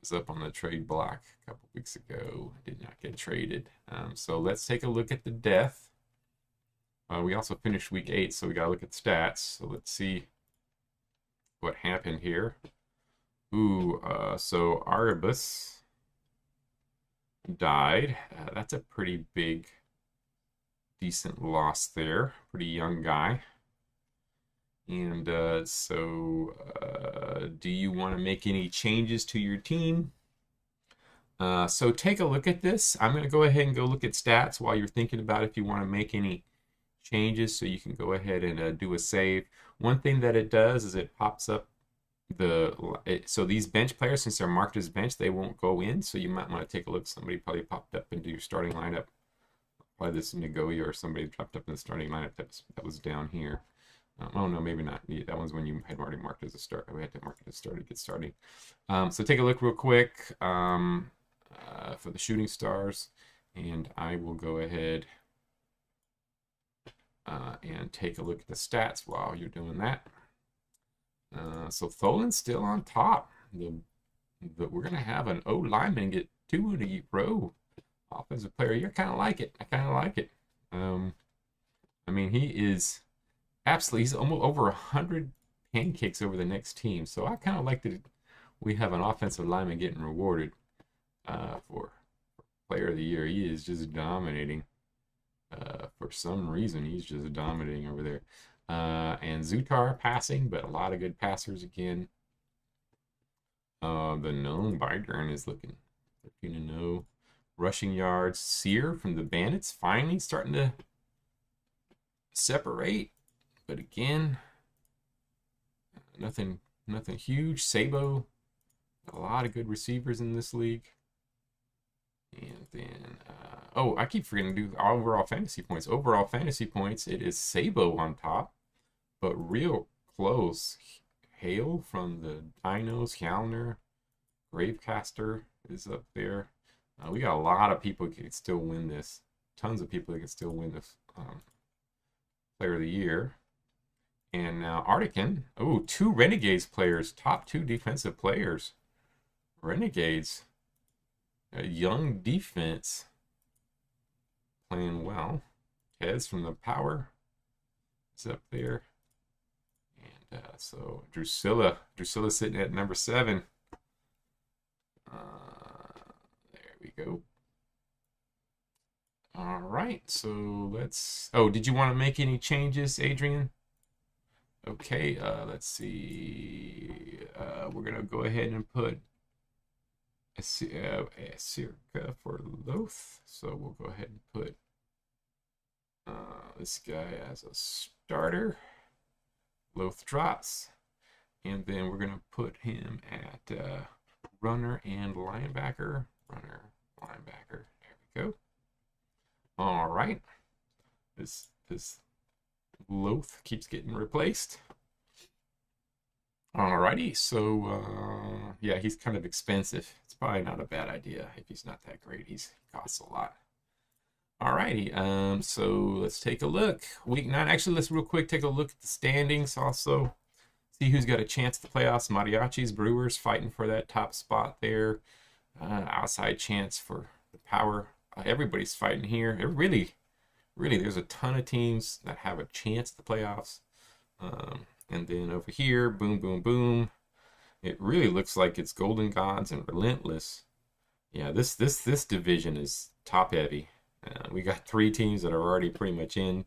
was up on the trade block a couple weeks ago. Did not get traded. So let's take a look at the death. We also finished week 8, so we got to look at stats. So let's see what happened here. Ooh, so Aribus died. That's a pretty big, decent loss there. Pretty young guy. And do you want to make any changes to your team? So take a look at this. I'm going to go ahead and go look at stats while you're thinking about if you want to make any changes, so you can go ahead and do a save. One thing that it does is it pops up so these bench players, since they're marked as bench, they won't go in. So you might want to take a look. Somebody probably popped up into your starting lineup. Probably this Nagoya or somebody popped up in the starting lineup that was down here. Oh no, maybe not. That one's when you had already marked as a start. We had to mark it as start to get started. So take a look real quick for the shooting stars, and I will go ahead and take a look at the stats while you're doing that. So Tholen's still on top. We're going to have an O lineman get 2 in a row. Offensive player, you kind of like it. I kind of like it. I mean, he is absolutely, he's almost over 100 pancakes over the next team. So I kind of like that we have an offensive lineman getting rewarded for player of the year. He is just dominating. For some reason, he's just dominating over there. And Zutar passing, but a lot of good passers again. The known Bygern is looking 13-0. Rushing yards. Sear from the Bandits finally starting to separate. But again, nothing huge. Sabo, a lot of good receivers in this league. And then, I keep forgetting to do overall fantasy points. Overall fantasy points, it is Sabo on top, but real close. Hale from the Dinos, Hjalner, Gravecaster is up there. We got a lot of people who can still win this. Tons of people that can still win this Player of the Year. And now Artican. Oh, 2 Renegades players. Top 2 defensive players. Renegades. A young defense. Playing well. Tez from the Power is up there. And so Drusilla sitting at number 7. There we go. All right, so let's. Oh, did you want to make any changes, Adrian? Okay, let's see. We're gonna go ahead and put a Circa for Loth. So we'll go ahead and put this guy as a starter. Loth drops, and then we're gonna put him at runner and linebacker. Runner, linebacker. There we go. All right. This Loth keeps getting replaced. Alrighty, so yeah, he's kind of expensive. It's probably not a bad idea if he's not that great. He costs a lot. Alrighty, so let's take a look. Week 9. Actually, let's real quick take a look at the standings also. See who's got a chance at the playoffs. Mariachis, Brewers fighting for that top spot there. Outside chance for the Power. Everybody's fighting here. It really, there's a ton of teams that have a chance at the playoffs. And then over here, boom, boom, boom. It really looks like it's Golden Gods and Relentless. Yeah, this division is top heavy. We got 3 teams that are already pretty much in,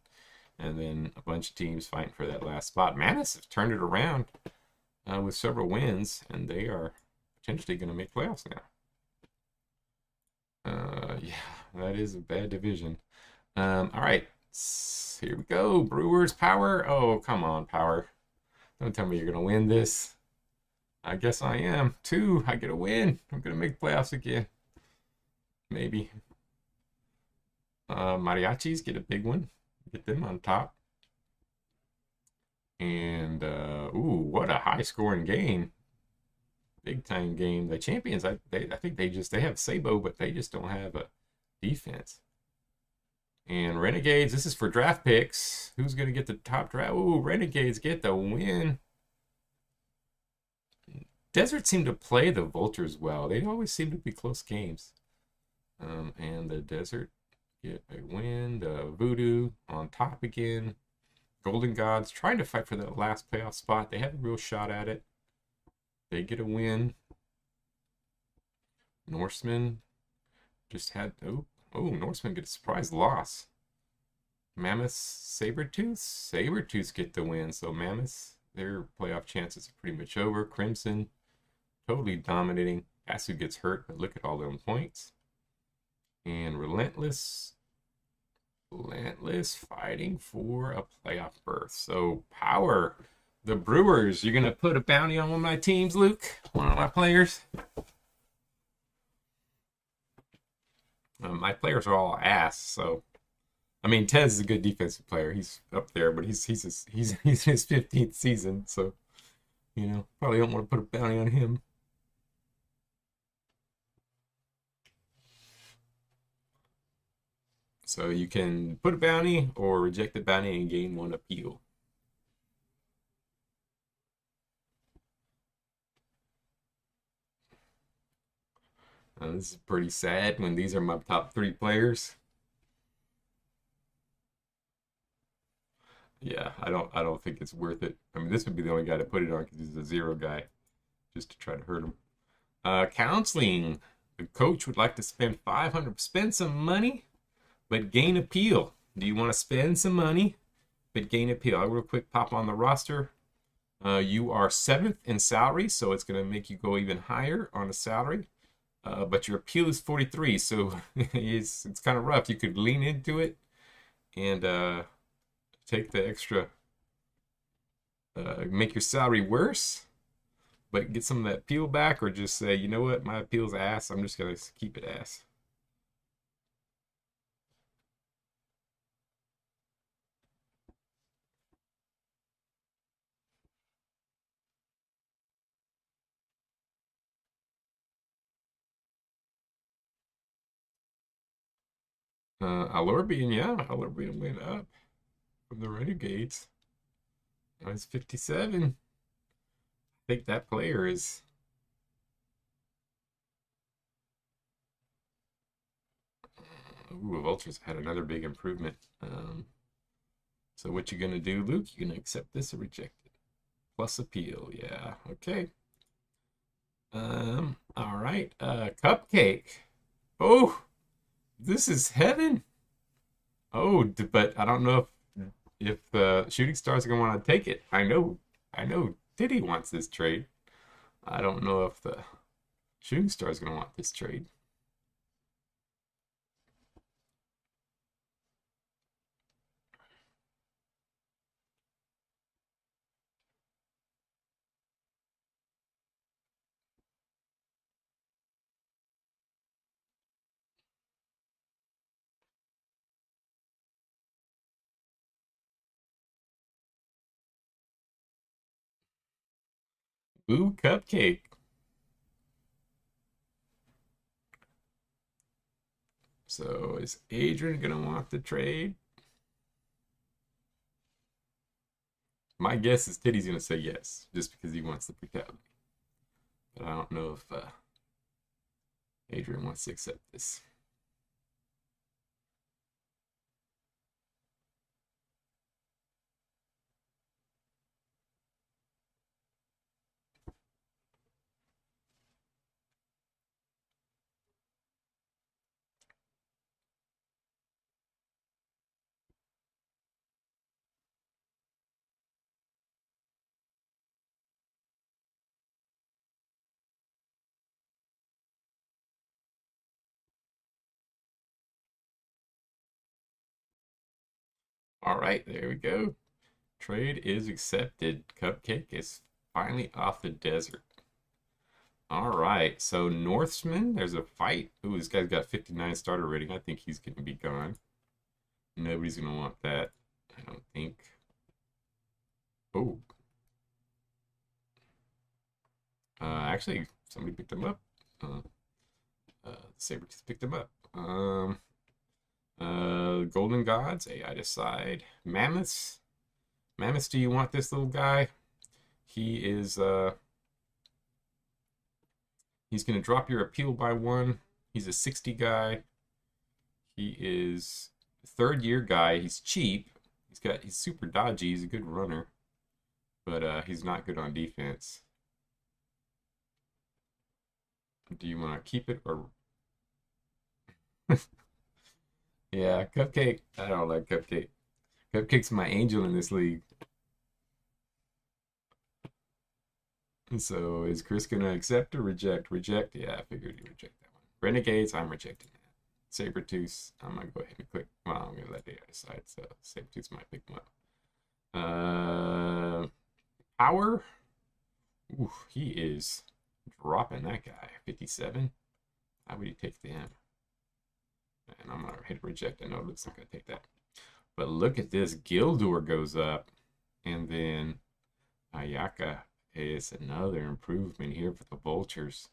and then a bunch of teams fighting for that last spot. Manus have turned it around with several wins, and they are potentially going to make playoffs now. Yeah, that is a bad division. All right, here we go. Brewers, Power. Oh, come on, Power. Don't tell me you're going to win this. I guess I am. 2, I get a win. I'm going to make playoffs again. Maybe. Mariachis get a big one. Get them on top. And, ooh, what a high-scoring game. Big-time game. The champions, I think they have Sabo, but they just don't have a defense. And Renegades, this is for draft picks. Who's going to get the top draft? Ooh, Renegades get the win. Desert seem to play the Vultures well. They always seem to be close games. And the Desert get a win. The Voodoo on top again. Golden Gods trying to fight for that last playoff spot. They have a real shot at it. They get a win. Norseman just had... Oh, Norseman get a surprise loss. Mammoths, Sabretooths get the win. So Mammoths, their playoff chances are pretty much over. Crimson, totally dominating. Asu gets hurt, but look at all them points. And Relentless fighting for a playoff berth. So Power, the Brewers, you're gonna put a bounty on one of my teams, Luke? One of my players? My players are all ass, so I mean, Tez is a good defensive player. He's up there, but he's in his 15th season, so probably don't want to put a bounty on him. So you can put a bounty or reject the bounty and gain one appeal. This is pretty sad when these are my top 3 players. Yeah, I don't think it's worth it. I mean, this would be the only guy to put it on because he's a 0 guy, just to try to hurt him. Counseling. The coach would like to spend 500, spend some money, but gain appeal. Do you want to spend some money, but gain appeal? I'll real quick pop on the roster. You are 7th in salary, so it's going to make you go even higher on the salary. But your appeal is 43, so it's kind of rough. You could lean into it and take the extra, make your salary worse, but get some of that appeal back, or just say, you know what, my appeal's ass. I'm just gonna keep it ass. Alorbian, yeah, Alorbian went up from the Renegades. Now he's 57. I think that player is. Ooh, Vultures had another big improvement. So what you gonna do, Luke? You gonna accept this or reject it? Plus appeal, yeah. Okay. All right. Cupcake. Oh, this is heaven. Oh, but I don't know if the Shooting Stars are gonna want to take it. I know Diddy wants this trade. I don't know if the Shooting Stars are gonna want this trade. Ooh, Cupcake. So is Adrian gonna want the trade? My guess is Titty's gonna say yes, just because he wants the brutality. But I don't know if Adrian wants to accept this. All right, there we go. Trade is accepted. Cupcake is finally off the desert. All right, so Northman, there's a fight. Ooh, this guy's got 59 starter rating. I think he's going to be gone. Nobody's going to want that, I don't think. Oh. Actually, somebody picked him up. Sabretooth picked him up. Golden Gods, AI decide. Mammoths. Mammoths, do you want this little guy? He is, he's going to drop your appeal by 1. He's a 60 guy. He is a 3rd-year guy. He's cheap. He's super dodgy. He's a good runner, but he's not good on defense. Do you want to keep it or? Yeah, Cupcake. I don't like Cupcake. Cupcake's my angel in this league. And so is Chris gonna accept or reject? Reject? Yeah, I figured he'd reject that one. Renegades, I'm rejecting that. Sabertooth, I'm gonna go ahead and click. Well, I'm gonna let the other side, so Sabertooth's my big one. Power. Ooh, he is dropping that guy. 57. How would he take them? And I'm gonna hit reject. I know it looks like I take that. But look at this. Gildur goes up. And then Ayaka is another improvement here for the Vultures.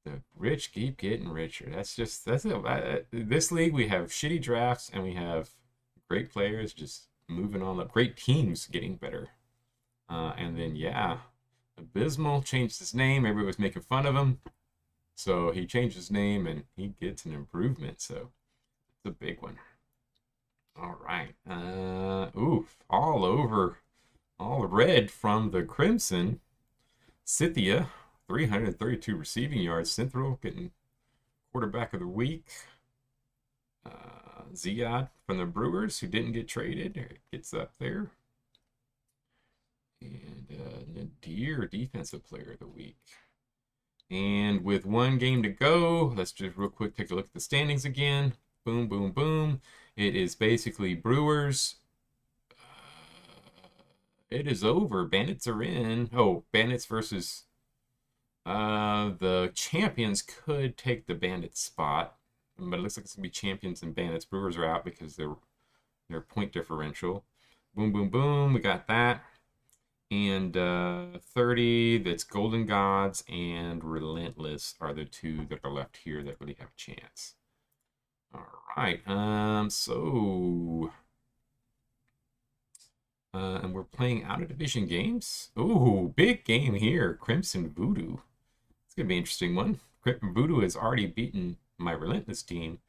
The rich keep getting richer. That's it. This league, we have shitty drafts and we have great players just moving on up. Great teams getting better. And then, yeah, Abysmal changed his name. Everybody was making fun of him. So he changed his name and he gets an improvement. So it's a big one. All right. Oof. All over. All red from the Crimson. Scythia, 332 receiving yards. Synthral getting quarterback of the week. Ziad from the Brewers, who didn't get traded, gets up there. And Nadir, defensive player of the week. And with one game to go, let's just real quick take a look at the standings again. Boom, boom, boom. It is basically Brewers. It is over. Bandits are in. Oh, Bandits versus the Champions could take the Bandits spot. But it looks like it's going to be Champions and Bandits. Brewers are out because they're point differential. Boom, boom, boom. We got that. And 30, that's Golden Gods and Relentless are the two that are left here that really have a chance. All right. And we're playing out of division games. Ooh, big game here. Crimson Voodoo. It's going to be an interesting one. Voodoo has already beaten my Relentless team.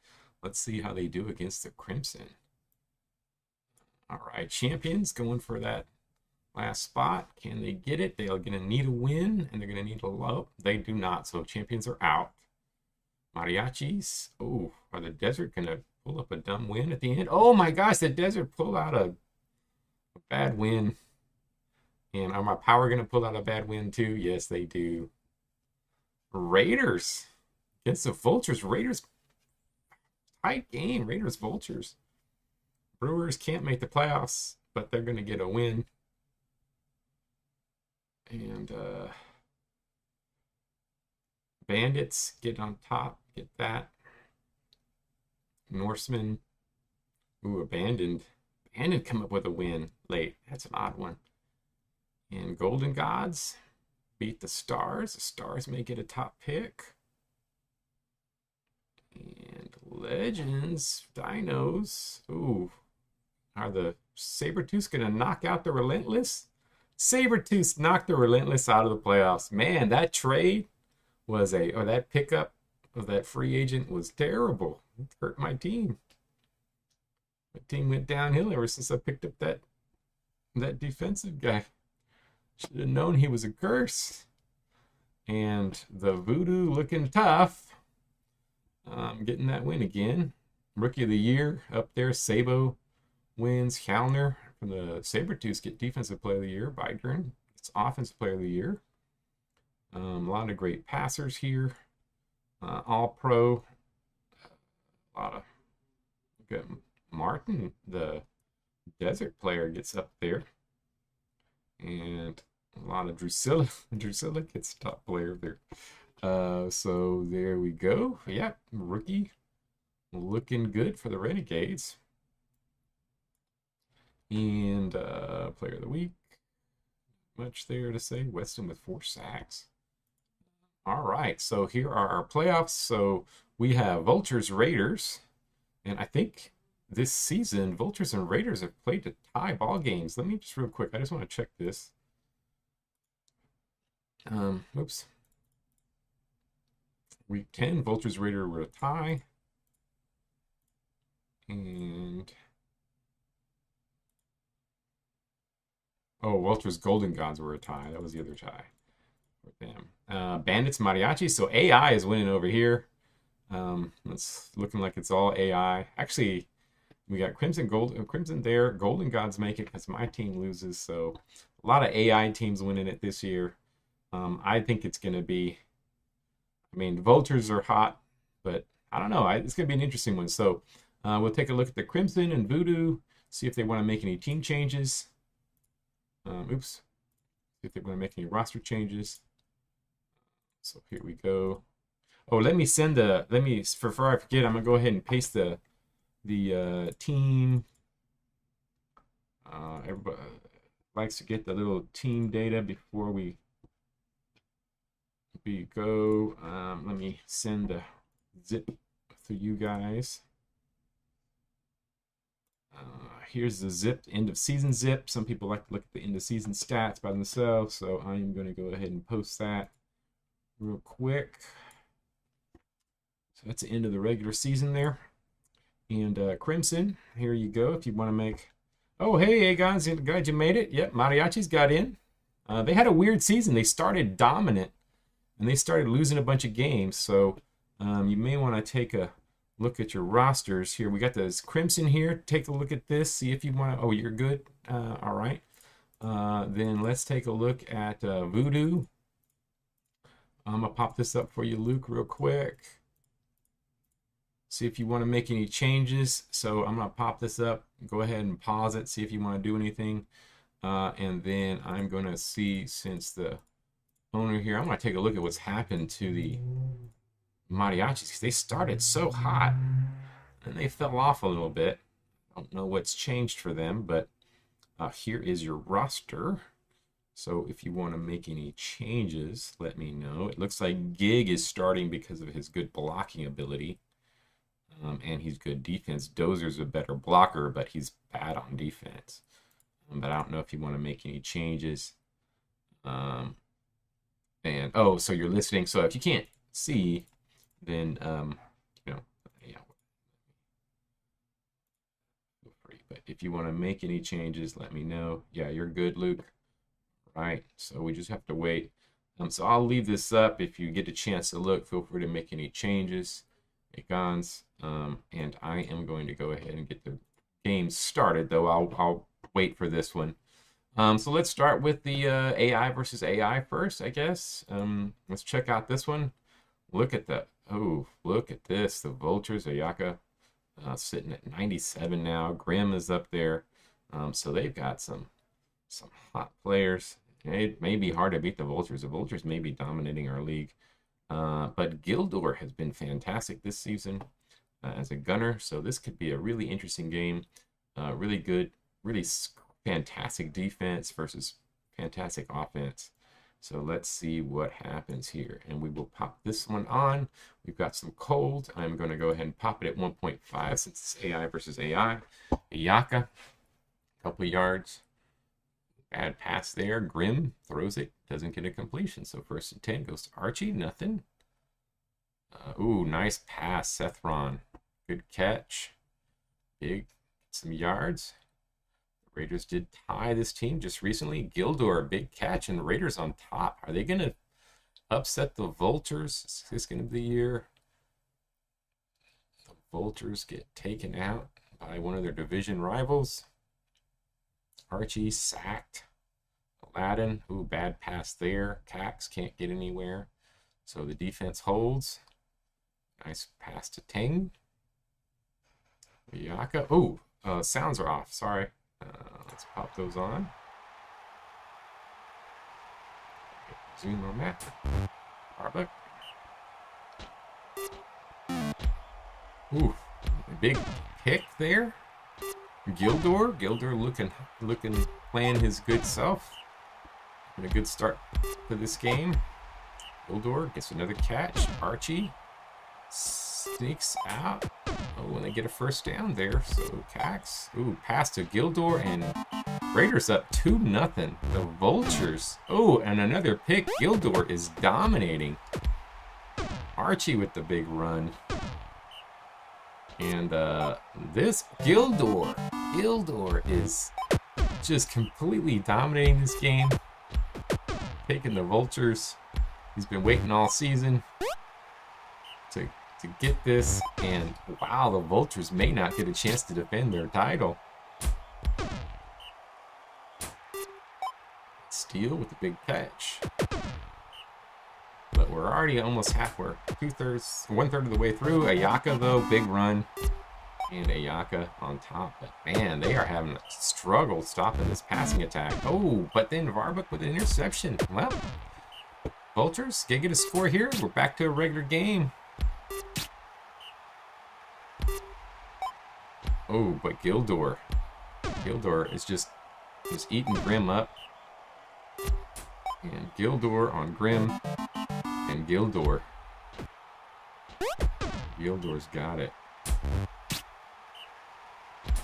Let's see how they do against the Crimson. All right, Champions going for that last spot. Can they get it? They're going to need a win, and they're going to need a low. They do not, so Champions are out. Mariachis. Oh, are the Desert going to pull up a dumb win at the end? Oh my gosh, the Desert pulled out a bad win. And are my Power going to pull out a bad win too? Yes, they do. Raiders against the Vultures. Raiders, tight game. Raiders, Vultures. Brewers can't make the playoffs, but they're going to get a win. And Bandits get on top. Get that. Norsemen. Ooh, Abandoned. Abandoned come up with a win late. That's an odd one. And Golden Gods beat the Stars. The Stars may get a top pick. And Legends, Dinos. Ooh, are the Sabertooths going to knock out the Relentless? Sabertooths knocked the Relentless out of the playoffs. Man, that trade was or that pickup of that free agent was terrible. It hurt my team. My team went downhill ever since I picked up that defensive guy. Should have known he was a curse. And the Voodoo looking tough. Getting that win again. Rookie of the Year up there. Sabo wins. Hallner from the Sabertooths get Defensive Player of the Year. Bygren gets Offensive Player of the Year. A lot of great passers here. All Pro. A lot of good. Martin, the Desert player, gets up there. And a lot of Drusilla. Drusilla gets top player there. So there we go. Yep, rookie looking good for the Renegades. And player of the week. Much there to say. Weston with 4 sacks. All right, so here are our playoffs. So we have Vultures, Raiders, and I think this season Vultures and Raiders have played to tie ball games. Let me just real quick. I just want to check this. Oops. Week 10, Vultures Raider were a tie. And Vultures Golden Gods were a tie. That was the other tie with them. Bandits Mariachi. So AI is winning over here. It's looking like it's all AI. Actually, We got Crimson there. Golden Gods make it because my team loses. So a lot of AI teams winning it this year. I think it's going to be, I mean, the Vultures are hot, but I don't know. It's going to be an interesting one. So we'll take a look at the Crimson and Voodoo, see if they want to make any team changes. See if they want to make any roster changes. So here we go. Oh, let me before I forget, I'm going to go ahead and paste the team. Everybody likes to get the little team data before we go. Let me send the zip to you guys. Here's the zip, end of season zip. Some people like to look at the end of season stats by themselves, so I'm going to go ahead and post that real quick. So that's the end of the regular season there. And Crimson, here you go. If you want to make, oh hey guys, glad you made it. Yep, Mariachi's got in. They had a weird season. They started dominant, and they started losing a bunch of games. So you may want to take a look at your rosters here. We got this Crimson here. Take a look at this. See if you want to. Oh, you're good. All right. Then let's take a look at Voodoo. I'm gonna pop this up for you, Luke, real quick. See if you want to make any changes. So I'm gonna pop this up. Go ahead and pause it. See if you want to do anything. And then I'm gonna see, since the owner here, I'm gonna take a look at what's happened to the Mariachis, because they started so hot and they fell off a little bit. I don't know what's changed for them, but here is your roster. So if you want to make any changes, let me know. It looks like Gig is starting because of his good blocking ability, and he's good defense. Dozer's a better blocker, but he's bad on defense. But I don't know if you want to make any changes. And oh, so you're listening. So if you can't see, then you know, yeah, feel free. But if you want to make any changes, let me know. Yeah, you're good, Luke. Right, so we just have to wait. So I'll leave this up. If you get a chance to look, feel free to make any changes, icons. And I am going to go ahead and get the game started, though I'll wait for this one. So let's start with the AI versus AI first, I guess. Let's check out this one. Look at the, oh, look at this. The Vultures, Ayaka, sitting at 97 now. Grim is up there. So they've got some hot players. It may be hard to beat the Vultures. The Vultures may be dominating our league. But Gildor has been fantastic this season as a gunner. So this could be a really interesting game. Really good, really fantastic defense versus fantastic offense. So let's see what happens here. And we will pop this one on. We've got some cold. I'm going to go ahead and pop it at 1.5 since it's AI versus AI. Ayaka, couple yards. Bad pass there. Grim throws it. Doesn't get a completion. So 1st and 10 goes to Archie. Nothing. Ooh, nice pass. Sethron. Good catch. Big. Some yards. The Raiders did tie this team just recently. Gildor, big catch, and the Raiders on top. Are they going to upset the Vultures? Is this going to be the year the Vultures get taken out by one of their division rivals? Archie sacked. Aladdin, ooh, bad pass there. Cax can't get anywhere. So the defense holds. Nice pass to Ting. Yaka, ooh, sounds are off, sorry. Let's pop those on. Zoom on that. Harbuck. Ooh, a big pick there. Gildor looking, playing his good self. And a good start to this game. Gildor gets another catch. Archie sneaks out. Oh, and they get a first down there. So Cax, ooh, pass to Gildor, and Raiders up 2-0. The Vultures, oh, and another pick. Gildor is dominating. Archie with the big run. And this Gildor is just completely dominating this game. Taking the Vultures. He's been waiting all season to to get this. And wow, the Vultures may not get a chance to defend their title. Steal with the big catch. But we're already almost halfway, 2/3, 1/3 of the way through. Ayaka, though, big run. And Ayaka on top. But man, they are having a struggle stopping this passing attack. Oh, but then Varbuk with an interception. Well, Vultures, get a score here. We're back to a regular game. Oh, but Gildor is just eating Grim up. And Gildor on Grim. And Gildor's got it.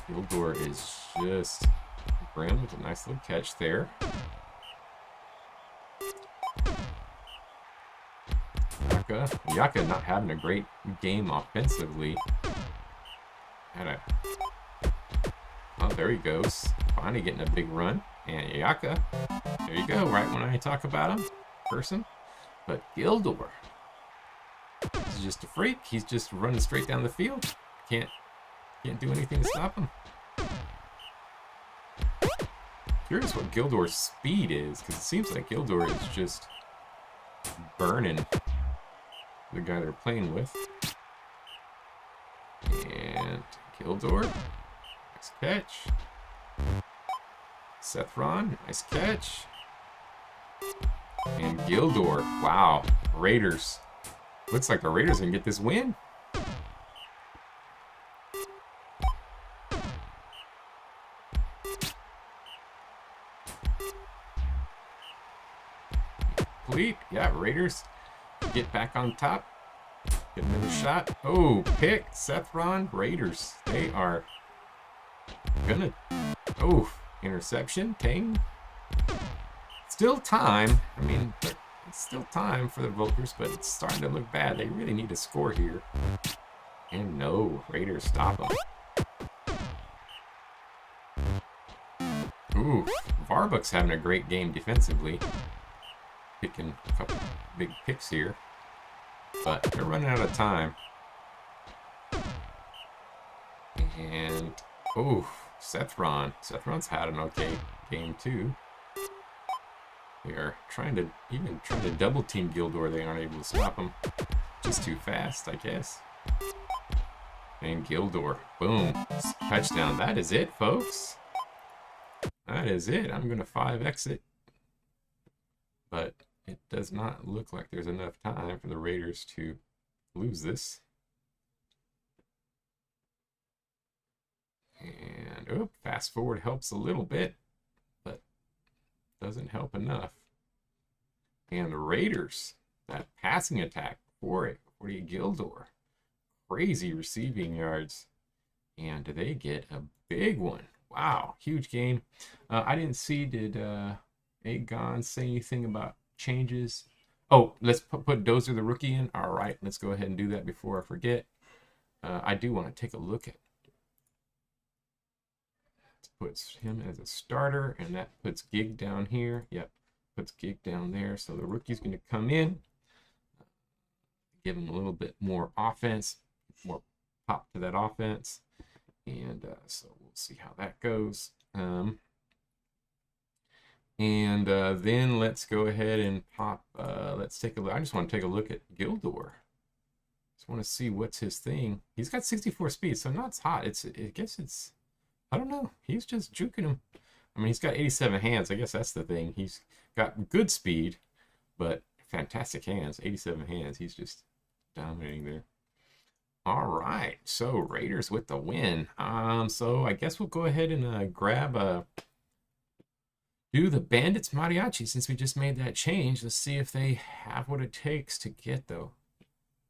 Gildor is just Grim with a nice little catch there. Yaka not having a great game offensively. Oh, there he goes. Finally getting a big run. And Yaka, there you go, right when I talk about him, person. But Gildor, he's just a freak. He's just running straight down the field. Can't do anything to stop him. Curious what Gildor's speed is, because it seems like Gildor is just burning the guy they're playing with. And Gildor, nice catch. Sethron, nice catch. And Gildor, wow, Raiders. Looks like the Raiders can get this win. Complete, yeah, Raiders get back on top. Get another shot. Oh, pick, Sethron, Raiders. They are gonna, oh, interception, Tang. Still time. I mean, it's still time for the Vultures, but it's starting to look bad. They really need to score here. And no, Raiders stop them. Ooh, Varbuk's having a great game defensively. Picking a couple big picks here. But they're running out of time. And, ooh, Sethron. Sethron's had an okay game too. They are trying to double team Gildor. They aren't able to stop him. Just too fast, I guess. And Gildor, boom, touchdown. That is it, folks. That is it. I'm gonna 5x it, but it does not look like there's enough time for the Raiders to lose this. And oh, fast forward helps a little bit, but doesn't help enough. And the Raiders, that passing attack for it, 40 Gildor. Crazy receiving yards. And they get a big one. Wow, huge game. I didn't see, did Aegon say anything about changes? Oh, let's put Dozer the rookie in. All right, let's go ahead and do that before I forget. I do want to take a look at puts him as a starter, and that puts Gig down here. Yep, puts Gig down there. So the rookie's going to come in, give him a little bit more offense, more pop to that offense, and so we'll see how that goes. And then let's go ahead and pop. Let's take a look. I just want to take a look at Gildor. Just want to see what's his thing. He's got 64 speed, so not hot. I guess it's. I don't know. He's just juking him. I mean, he's got 87 hands. I guess that's the thing. He's got good speed, but fantastic hands. 87 hands. He's just dominating there. All right. So Raiders with the win. So I guess we'll go ahead and do the Bandits Mariachi since we just made that change. Let's see if they have what it takes to get the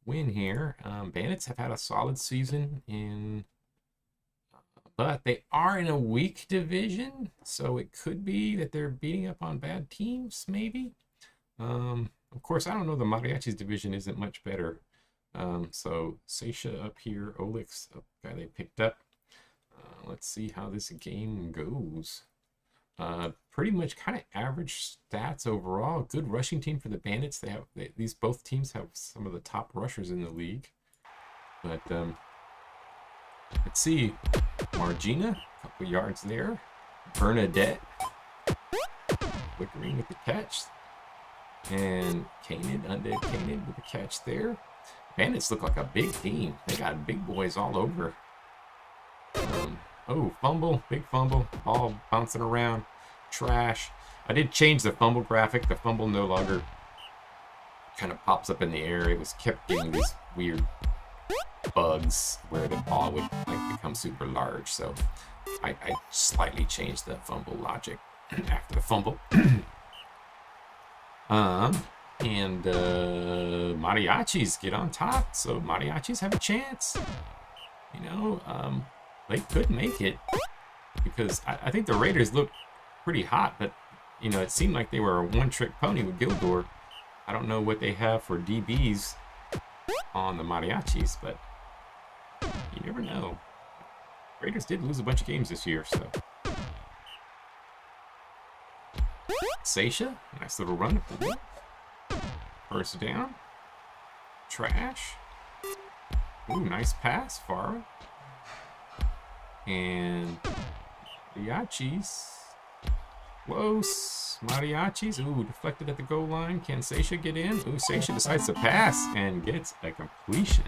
win here. Bandits have had a solid season but they are in a weak division, so it could be that they're beating up on bad teams, maybe. Of course, I don't know. The Mariachis division isn't much better. So Seisha up here, Olix, the guy they picked up. Let's see how this game goes. Pretty much kind of average stats overall. Good rushing team for the Bandits. Both teams have some of the top rushers in the league. But let's see. Margina, a couple yards there. Bernadette, flickering with the catch. And Kanan, undead Kanan with the catch there. Bandits look like a big team. They got big boys all over. Oh, fumble, big fumble. Ball bouncing around. Trash. I did change the fumble graphic. The fumble no longer kind of pops up in the air. It was kept getting these weird bugs where the ball would like become super large. So I slightly changed the fumble logic after the fumble. And Mariachis get on top, so Mariachis have a chance. You know, they could make it because I think the Raiders looked pretty hot, but you know, it seemed like they were a one-trick pony with Gildor. I don't know what they have for DBs on the Mariachis, but you never know. Raiders did lose a bunch of games this year, so. Seisha, nice little run up the wheel. First down. Trash. Ooh, nice pass, Farah. And Mariachis. Whoa, Mariachis. Ooh, deflected at the goal line. Can Seisha get in? Ooh, Seisha decides to pass and gets a completion.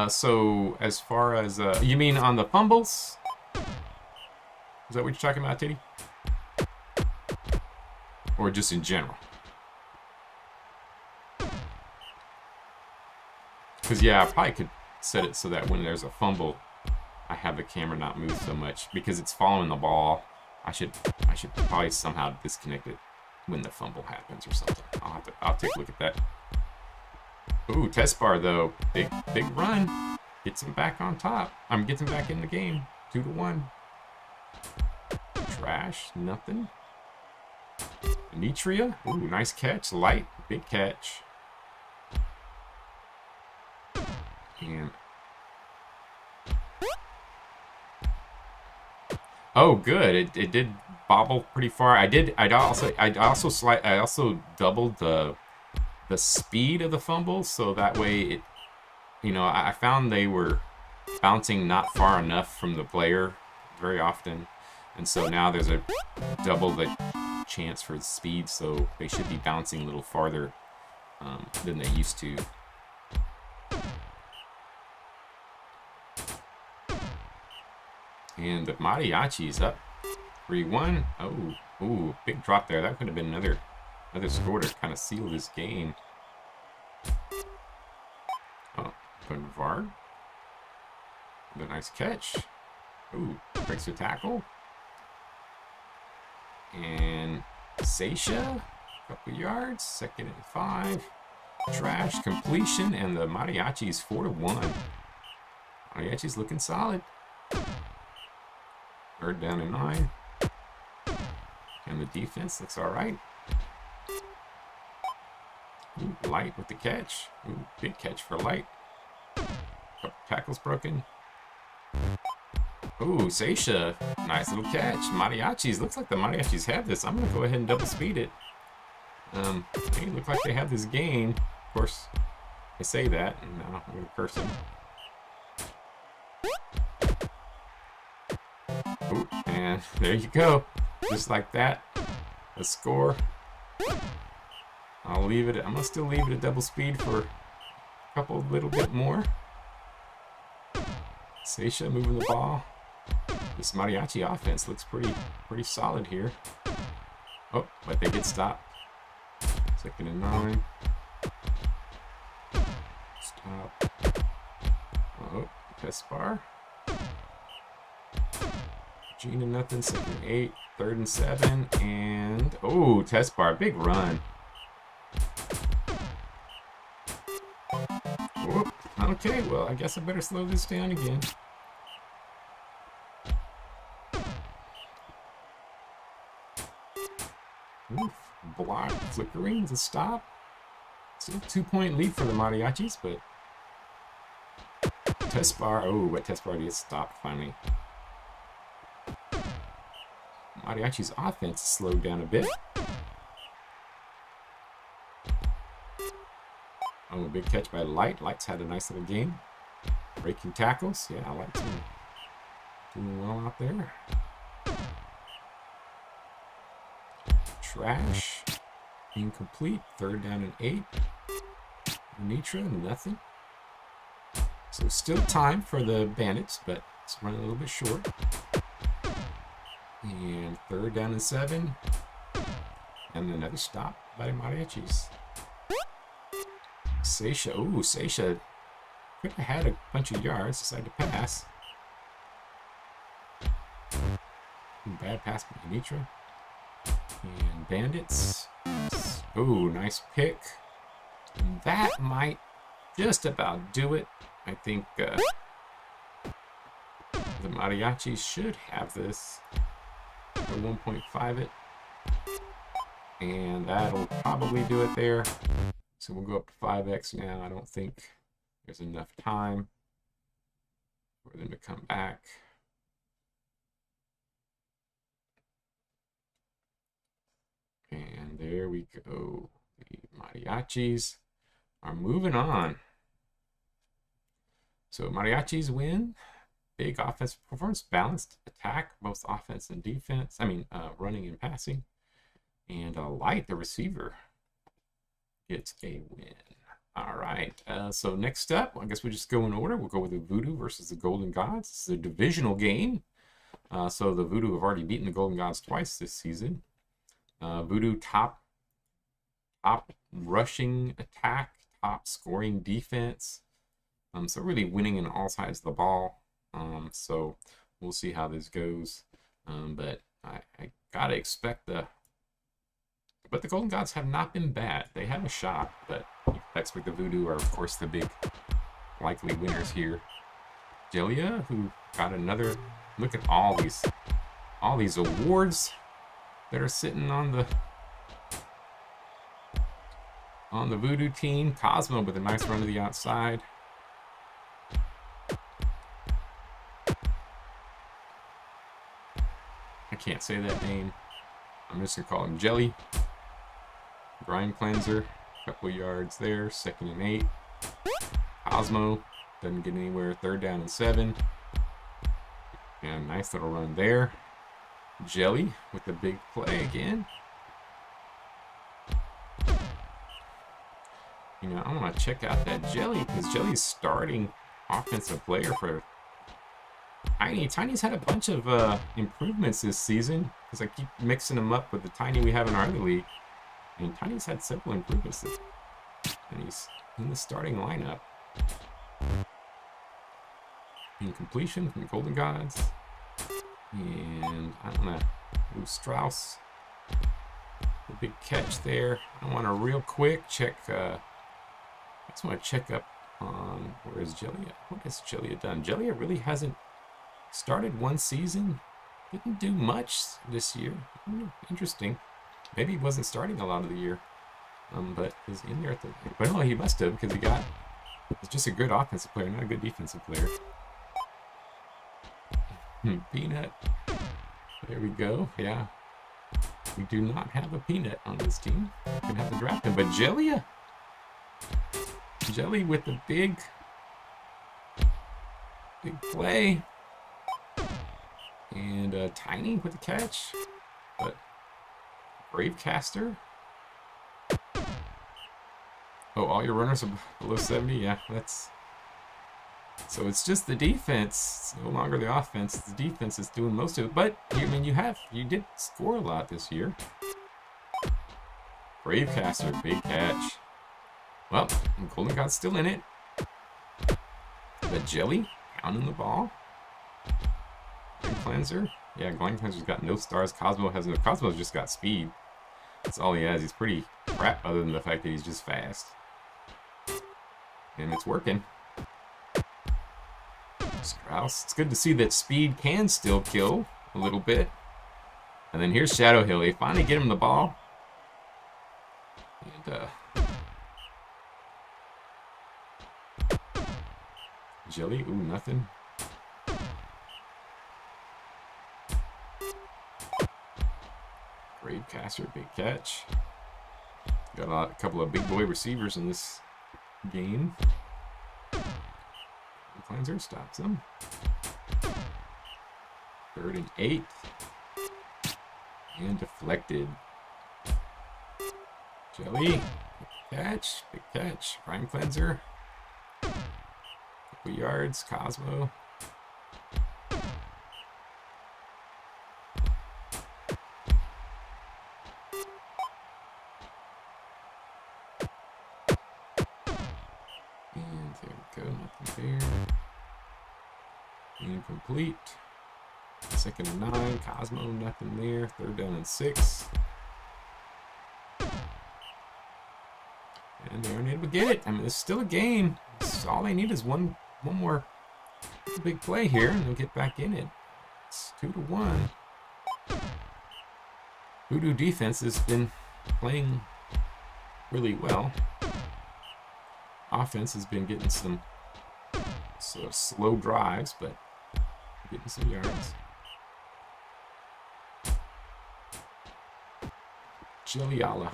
So as far as you mean on the fumbles? Is that what you're talking about, Teddy? Or just in general? Because yeah, I probably could set it so that when there's a fumble, I have the camera not move so much because it's following the ball. I should probably somehow disconnect it when the fumble happens or something. I'll take a look at that. Ooh, test bar though, big run, gets him back on top. Gets him back in the game, 2-1. Trash, nothing. Nitria, ooh, nice catch, light, big catch. And oh, good, it did bobble pretty far. I also doubled the speed of the fumble, so that way it, you know, I found they were bouncing not far enough from the player very often, and so now there's a double the chance for speed, so they should be bouncing a little farther than they used to. And the Mariachi's up 3-1. Oh, ooh, big drop there. That could have been another score to kind of seal this game. Oh, Varg. A nice catch. Ooh, breaks the tackle. And Seisha, a couple yards, 2nd and 5. Trash, completion, and the Mariachi's 4-1. Mariachi's looking solid. 3rd down and 9. And the defense looks all right. Ooh, Light with the catch. Ooh, big catch for Light. Couple tackles broken. Ooh, Seisha. Nice little catch. Mariachis. Looks like the Mariachis have this. I'm going to go ahead and double speed it. They look like they have this game. Of course, I say that, and now I'm going to curse them. Ooh, and there you go. Just like that. A score. I'll leave it. I'm going to still leave it at double speed for a couple little bit more. Seisha moving the ball. This Mariachi offense looks pretty solid here. Oh, but they get stopped. 2nd and 9. Stop. Oh, test bar. Gina nothing. 2nd and 8. 3rd and 7. And oh, test bar. Big run. Whoop. Okay, well, I guess I better slow this down again. Oof. Block, flickering, the stop. Still 2-point lead for the Mariachis, but test bar. Oh, but test bar gets stopped finally. Mariachi's offense slowed down a bit. Oh, a big catch by Light. Light's had a nice little game. Breaking tackles. Yeah, Light's doing well out there. Trash. Incomplete. 3rd down and 8. Nitra, nothing. So still time for the Bandits, but it's running a little bit short. And 3rd down and 7. And another stop by Mariachis. Seisha. Ooh, Seisha could have had a bunch of yards. Decided to pass. Bad pass by Nitra. And Bandits. Ooh, nice pick. And that might just about do it. I think the Mariachis should have this. For 1.5 it. And that'll probably do it there. So we'll go up to 5x now. I don't think there's enough time for them to come back. And there we go. The Mariachis are moving on. So Mariachis win. Big offensive performance, balanced attack, both offense and defense. Running and passing. And Light, the receiver, gets a win. All right. So next up, I guess we just go in order. We'll go with the Voodoo versus the Golden Gods. It's a divisional game. So the Voodoo have already beaten the Golden Gods twice this season. Voodoo top rushing attack, top scoring defense. So really winning in all sides of the ball. So we'll see how this goes. But I gotta expect But the Golden Gods have not been bad. They have a shot, but I expect the Voodoo are, of course, the big likely winners here. Jelia, who got another look at all these awards that are sitting on the Voodoo team. Cosmo with a nice run to the outside. I can't say that name. I'm just gonna call him Jelly. Brine Cleanser, couple yards there, 2nd and 8. Cosmo doesn't get anywhere, 3rd down and 7. And nice little run there. Jelly with the big play again. You know, I want to check out that Jelly because Jelly's starting offensive player for Tiny. Tiny's had a bunch of improvements this season because I keep mixing them up with the Tiny we have in our other league. And Tiny's had several improvements, and he's in the starting lineup. Incompletion from the Golden Gods. And I don't know, Strauss. The big catch there. I want to real quick check. I just want to check up on where is Jelia. What has Jelia done? Jelia really hasn't started one season. Didn't do much this year. Interesting. Maybe he wasn't starting a lot of the year, but he's in there at the. Well, he must have because he's just a good offensive player, not a good defensive player. Peanut. There we go. Yeah. We do not have a Peanut on this team. We're going to have to draft him. But Jelia. Jelly with the big play. And Tiny with the catch. But Gravecaster. Oh, all your runners are below 70? Yeah, that's... So it's just the defense. It's no longer the offense. The defense is doing most of it. But, you did score a lot this year. Gravecaster, big catch. Well, Golden God's still in it. The Jelly, pounding the ball. Glide Cleanser. Yeah, Glide Cleanser's got no stars. Cosmo's just got speed. That's all he has. He's pretty crap other than the fact that he's just fast. And it's working. Strauss. It's good to see that speed can still kill a little bit. And then here's Shadow Hill. They finally get him the ball. And, Jelly, ooh, nothing. Gravecaster, big catch. Got a couple of big boy receivers in this gain. Cleanser stops him. 3rd and 8. And deflected. Jelly. Big catch. Prime cleanser. Couple yards. Cosmo. And there we go. Nothing there. Incomplete. 2nd and 9. Cosmo. Nothing there. 3rd down and 6. And they're unable to get it. I mean, it's still a game. All they need is one more big play here, and they'll get back in it. It's 2-1. Voodoo defense has been playing really well. Offense has been getting some sort of slow drives, but getting some yards. Jellyala.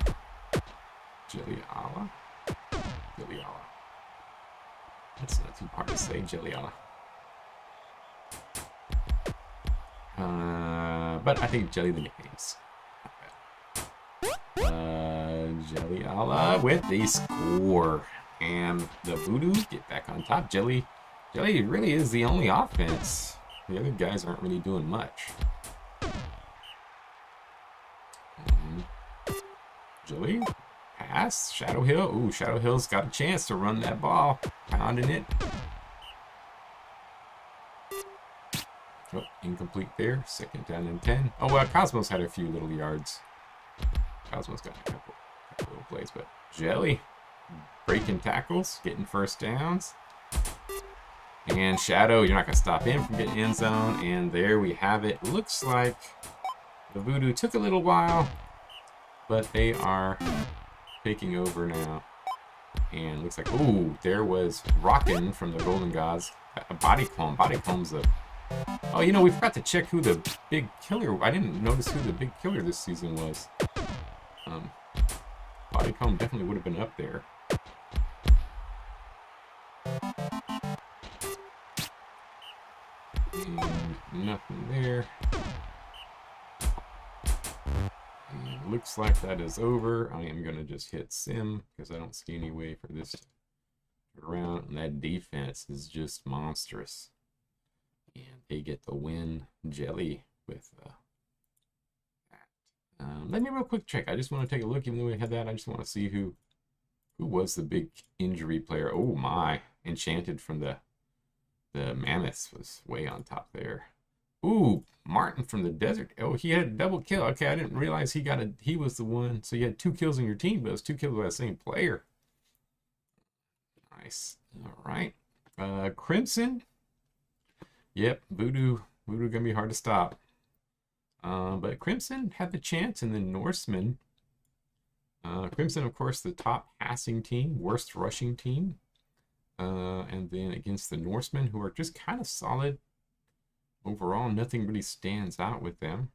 That's not too hard to say, Jellyala. But I think Jelly the nicknames. Jellyala with the score. And the Voodoo get back on top. Jelly really is the only offense. The other guys aren't really doing much. Jelly. Pass. Shadow Hill. Ooh, Shadow Hill's got a chance to run that ball. Pounding it. Oh, incomplete there. 2nd down and 10. Oh, well, Cosmos had a few little yards. Cosmos got a couple little plays, but Jelly breaking tackles, getting 1st downs. And Shadow, you're not going to stop him from getting end zone. And there we have it. Looks like the Voodoo took a little while, but they are taking over now. And looks like, ooh, there was Rockin' from the Golden Gods. A body comb. Body comb's a... Oh, you know, we forgot to check who the big killer... I didn't notice who the big killer this season was. Body comb definitely would have been up there. And nothing there. And looks like that is over. I am going to just hit sim because I don't see any way for this to turn around. And that defense is just monstrous. And they get the win. Jelly with that. Let me real quick check. I just want to take a look. Even though we had that, I just want to see who was the big injury player. Oh my. Enchanted from the Mammoths was way on top there. Ooh, Martin from the Desert. Oh, he had a double kill. Okay, I didn't realize he was the one. So you had 2 kills on your team, but it was 2 kills by the same player. Nice. All right. Crimson. Yep, Voodoo gonna be hard to stop. But Crimson had the chance, and then Norseman. Crimson, of course, the top passing team, worst rushing team. And then against the Norsemen, who are just kind of solid. Overall, nothing really stands out with them.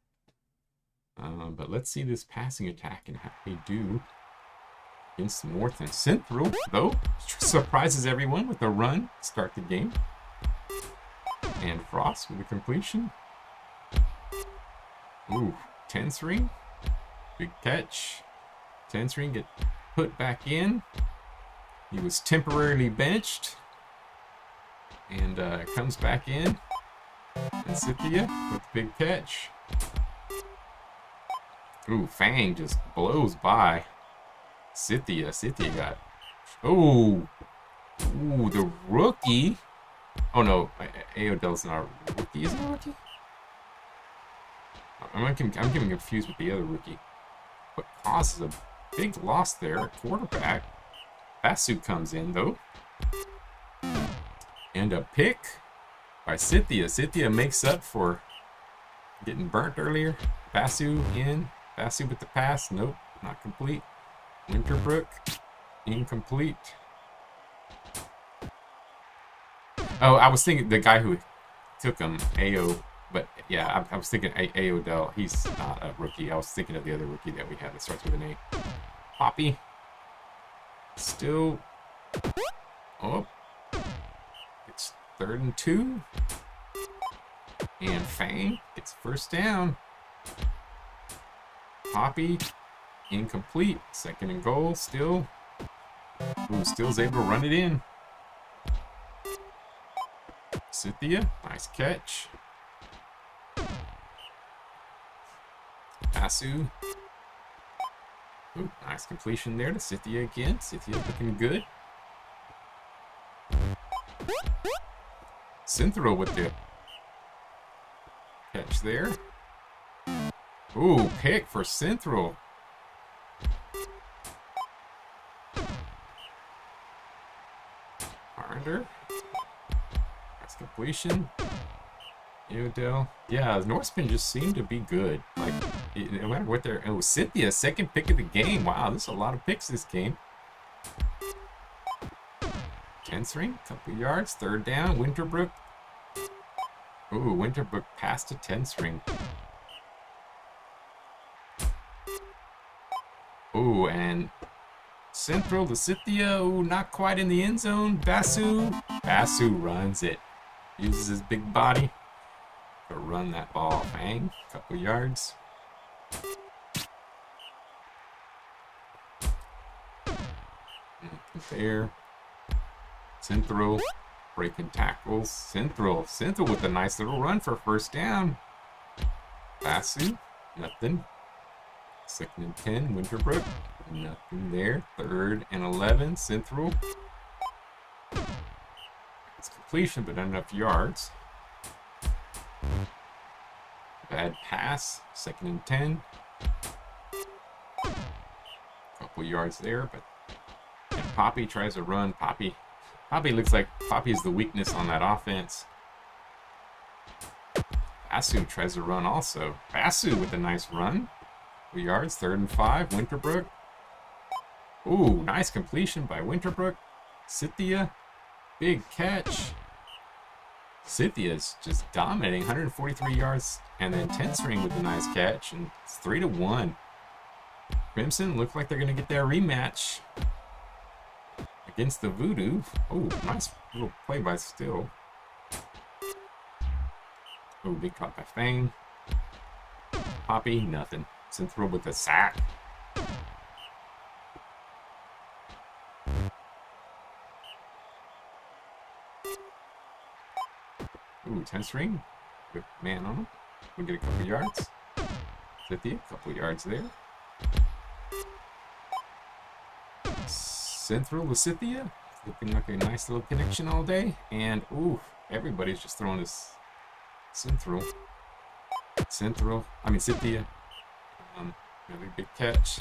But let's see this passing attack and how they do against North and Central, though. Surprises everyone with a run to start the game. And Frost with a completion. Ooh, 10-3. Big catch. 10-3 get put back in. He was temporarily benched. And comes back in. And Cynthia with the big catch. Ooh, Fang just blows by Cynthia. Cynthia got... Ooh, the rookie. Oh no, Aodell's not a rookie. Is he a rookie? I'm getting confused with the other rookie. But causes a big loss there at quarterback. Basu comes in though. And a pick by Cynthia. Cynthia makes up for getting burnt earlier. Basu in. Basu with the pass. Nope, not complete. Winterbrook, incomplete. Oh, I was thinking the guy who took him, Ao. But yeah, I was thinking Aodell. He's not a rookie. I was thinking of the other rookie that we had that starts with an A. Poppy. Still Oh, it's 3rd and 2. And Fang gets first down. Poppy, incomplete. 2nd and goal, still. Ooh, still's able to run it in. Cynthia, nice catch. Basu. Ooh, nice completion there to Cynthia again. Cynthia looking good. Synthro with the catch there. Ooh, pick for Synthro. Arnder. Nice completion. Eodell. Yeah, Norseman just seemed to be good. Like, no matter what they're... Oh, Cynthia, 2nd pick of the game. Wow, there's a lot of picks this game. 10th ring, couple yards, 3rd down. Winterbrook. Ooh, Winterbrook passed to 10th ring. Ooh, and Central to Cynthia. Ooh, not quite in the end zone. Basu. Basu runs it. Uses his big body to run that ball. Bang, couple yards. There. Central breaking tackles. Central with a nice little run for first down. Basu, nothing. 2nd and 10, Winterbrook, nothing there. 3rd and 11, Central. It's completion, but not enough yards. Bad pass, 2nd and 10. Couple yards there, but and Poppy tries to run. Poppy looks like Poppy is the weakness on that offense. Basu tries to run also. Basu with a nice run. 2 yards, 3rd and 5, Winterbrook. Ooh, nice completion by Winterbrook. Cynthia, big catch. Cynthia's just dominating, 143 yards, and then 10th ring with a nice catch, and it's 3-1. Crimson look like they're going to get their rematch against the Voodoo. Oh, nice little play by Still. Oh, big caught by Fang. Poppy, nothing. Synthro with a sack. Ooh, 10th ring. Good man on him. We'll get a couple yards. Cynthia, a couple yards there. Synthro with Cynthia. Looking like a nice little connection all day. And, ooh, everybody's just throwing this Synthro. Cynthia. Really big catch.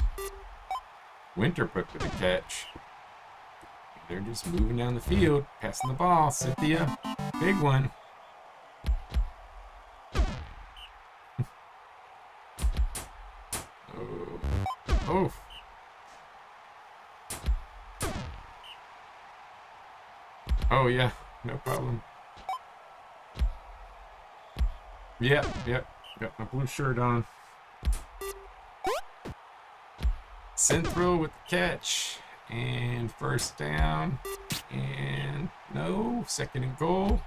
Winterbrook with a catch. They're just moving down the field, passing the ball. Cynthia, big one. Oh. Oh yeah, no problem. Yep, my blue shirt on. Synthro with the catch. And first down. And no, 2nd and goal.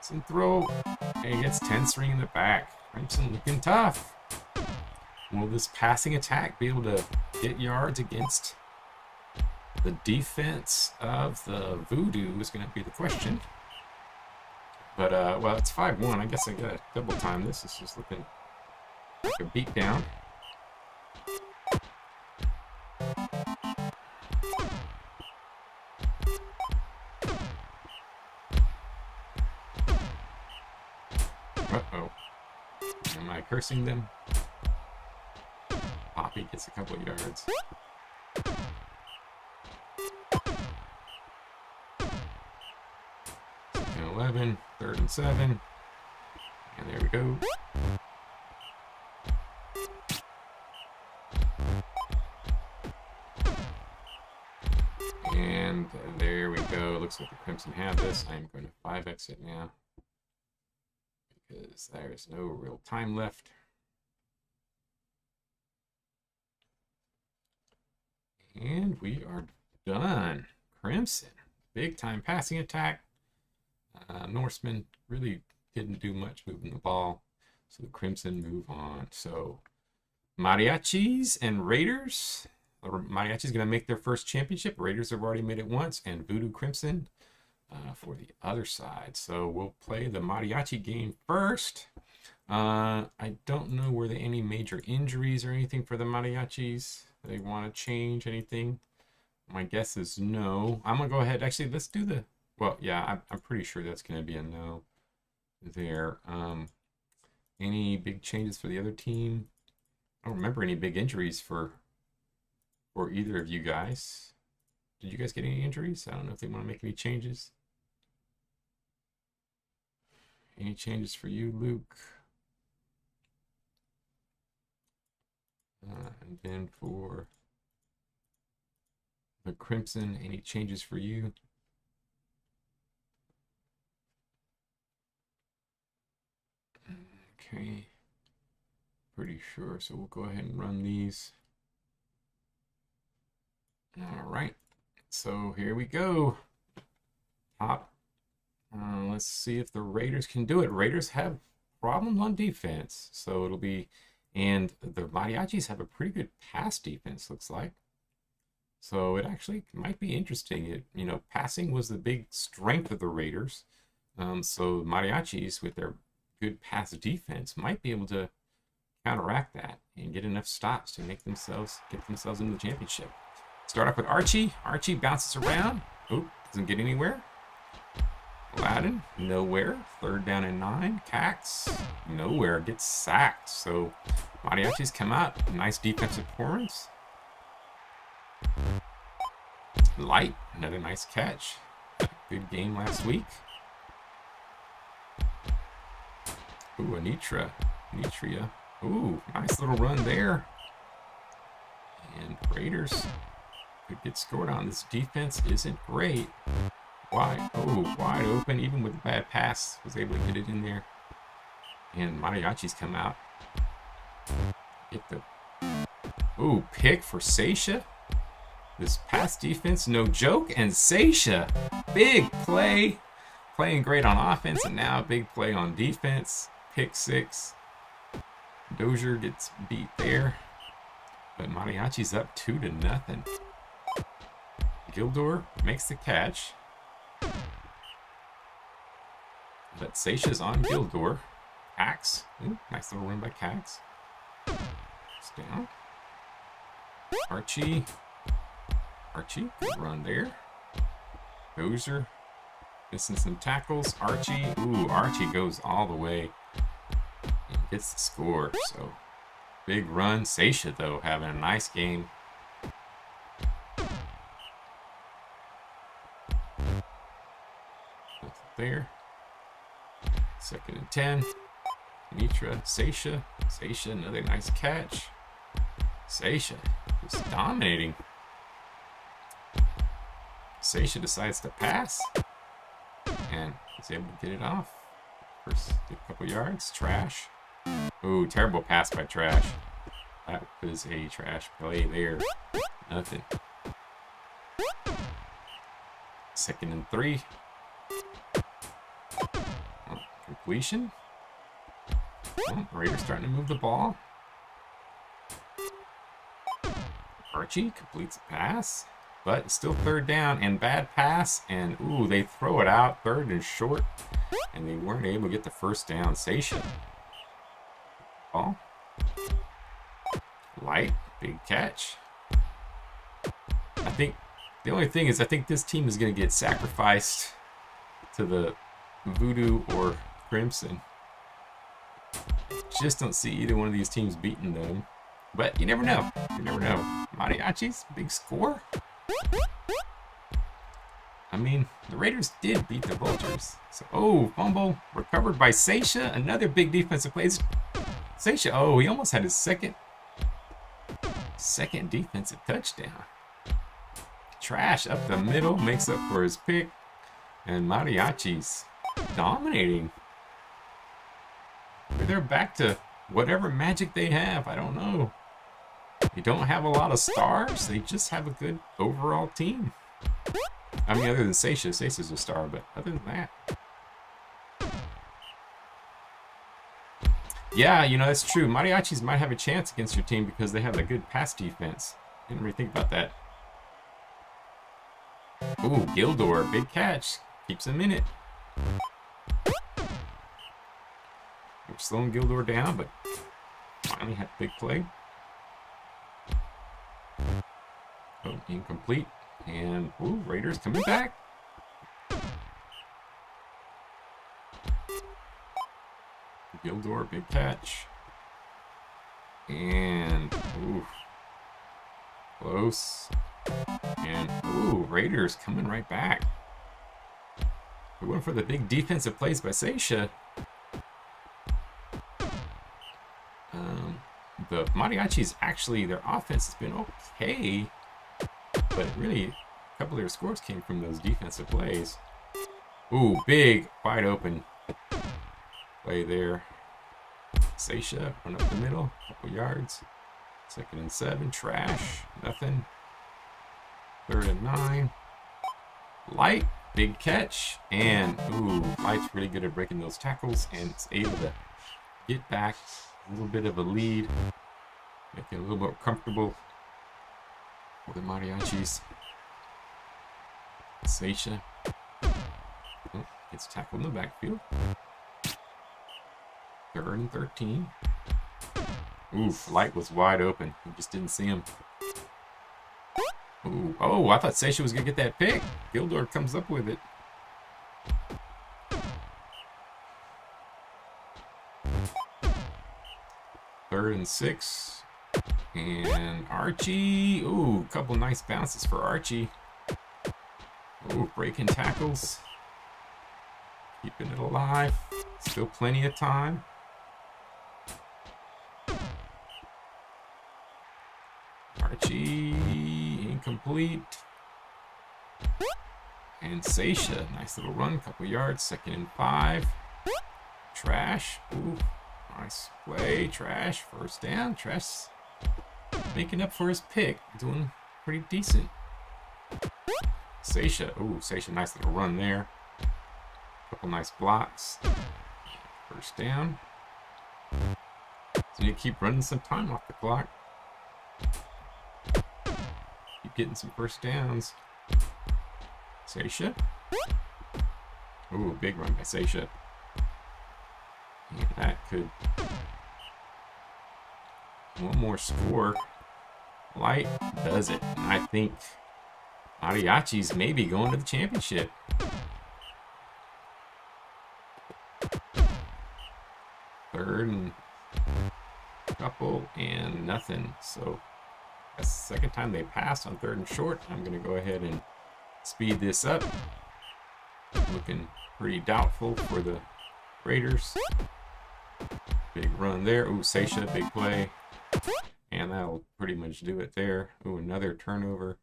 Synthro. And he gets 10th ring in the back. Crimson looking tough. Will this passing attack be able to get yards against the defense of the Voodoo is going to be the question. But, well, it's 5-1. I guess I got to double time this. This is looking like a beat down. Uh-oh. Am I cursing them? Poppy gets a couple yards. 11, 3rd and 7. And there we go. And there we go. Looks like the Crimson have this. I'm going to 5x it now, because there's no real time left. And we are done. Crimson. Big time passing attack. Norseman really didn't do much moving the ball. So the Crimson move on. So Mariachis and Raiders. Mariachis going to make their first championship. Raiders have already made it once. And Voodoo Crimson for the other side. So we'll play the Mariachi game first. I don't know were there any major injuries or anything for the Mariachis. They want to change anything? My guess is no. I'm going to go ahead. Actually, let's do the... Well, yeah, I'm pretty sure that's going to be a no there. Any big changes for the other team? I don't remember any big injuries for either of you guys. Did you guys get any injuries? I don't know if they want to make any changes. Any changes for you, Luke? And then for the Crimson, any changes for you? Okay, pretty sure. So we'll go ahead and run these. All right, so here we go. Top. Let's see if the Raiders can do it. Raiders have problems on defense, so it'll be, and the Mariachis have a pretty good pass defense, looks like. So it actually might be interesting. Passing was the big strength of the Raiders. So Mariachis, with their good pass defense, might be able to counteract that and get enough stops to get themselves into the championship. Start off with Archie. Archie bounces around. Oop, doesn't get anywhere. Aladdin, nowhere. 3rd down and 9. Cax, nowhere. Gets sacked. So Mariachis come out. Nice defensive performance. Light, another nice catch. Good game last week. Ooh, Nitria. Ooh, nice little run there. And Raiders could get scored on. This defense isn't great. Wide open, even with a bad pass, was able to get it in there. And Mariachis come out. Get the pick for Seisha. This pass defense, no joke. And Seisha, big play. Playing great on offense, and now a big play on defense. Pick 6. Dozier gets beat there. But Mariachi's up 2-0. Gildor makes the catch. But Seisha's on Gildor. Cax. Ooh, nice little run by Cax. It's down. Archie, good run there. Dozier missing some tackles. Archie goes all the way and gets the score. So big run. Seisha, though, having a nice game. There. 2nd and 10. Mitra, Seisha, another nice catch. Seisha is dominating. Seisha decides to pass and is able to get it off. First couple yards. Trash. Ooh, terrible pass by Trash. That was a trash play there. Nothing. 2nd and 3. Completion. Raiders starting to move the ball. Archie completes a pass, but still 3rd down and bad pass. And ooh, they throw it out 3rd and short, and they weren't able to get the 1st down. Seisha. Ball. Light, big catch. I think the only thing is I think this team is going to get sacrificed to the Voodoo or Crimson. Just don't see either one of these teams beating them. But you never know. Mariachis, big score. I mean, the Raiders did beat the Vultures. So, fumble recovered by Seisha. Another big defensive play. Seisha, he almost had his second defensive touchdown. Trash up the middle, makes up for his pick. And Mariachis dominating. Maybe they're back to whatever magic they have. I don't know. They don't have a lot of stars. They just have a good overall team. I mean, other than Seisha. Seisha's a star, but other than that. Yeah, you know, that's true. Mariachis might have a chance against your team because they have a good pass defense. Didn't really think about that. Ooh, Gildor, big catch. Keeps him in it. We're slowing Gildor down, but finally had a big play. Oh, incomplete. And, ooh, Raiders coming back. Gildor, big catch. And, ooh, close. And, ooh, Raiders coming right back. We went for the big defensive plays by Seisha. The Mariachis, actually, their offense has been okay. But really, a couple of their scores came from those defensive plays. Ooh, big, wide open play there. Seisha, run up the middle, couple yards. 2nd and 7, trash, nothing. 3rd and 9. Light, big catch. And, ooh, Light's really good at breaking those tackles and it's able to get back a little bit of a lead. Make it a little more comfortable for the Mariachis. Seisha. Oh, gets tackled in the backfield. 3rd and 13. Oof, Light was wide open. We just didn't see him. Ooh, oh, I thought Seisha was going to get that pick. Gildor comes up with it. Third and 6. And Archie. Ooh, a couple nice bounces for Archie. Ooh, breaking tackles. Keeping it alive. Still plenty of time. Archie, incomplete. And Seisha, nice little run, couple yards, 2nd and 5. Trash, ooh, nice play, Trash, 1st down, Trash making up for his pick, doing pretty decent. Seisha, ooh, Seisha, nice little run there. Couple nice blocks. 1st down. So you keep running some time off the clock. Keep getting some 1st downs. Seisha. Ooh, big run by Seisha. And that could... one more score. Light does it. And I think Mariachis may be going to the championship. Third and couple and nothing. So that's the 2nd time they passed on 3rd and short. I'm going to go ahead and speed this up. Looking pretty doubtful for the Raiders. Big run there. Ooh, Seisha, big play. And that'll pretty much do it there. Ooh, another turnover.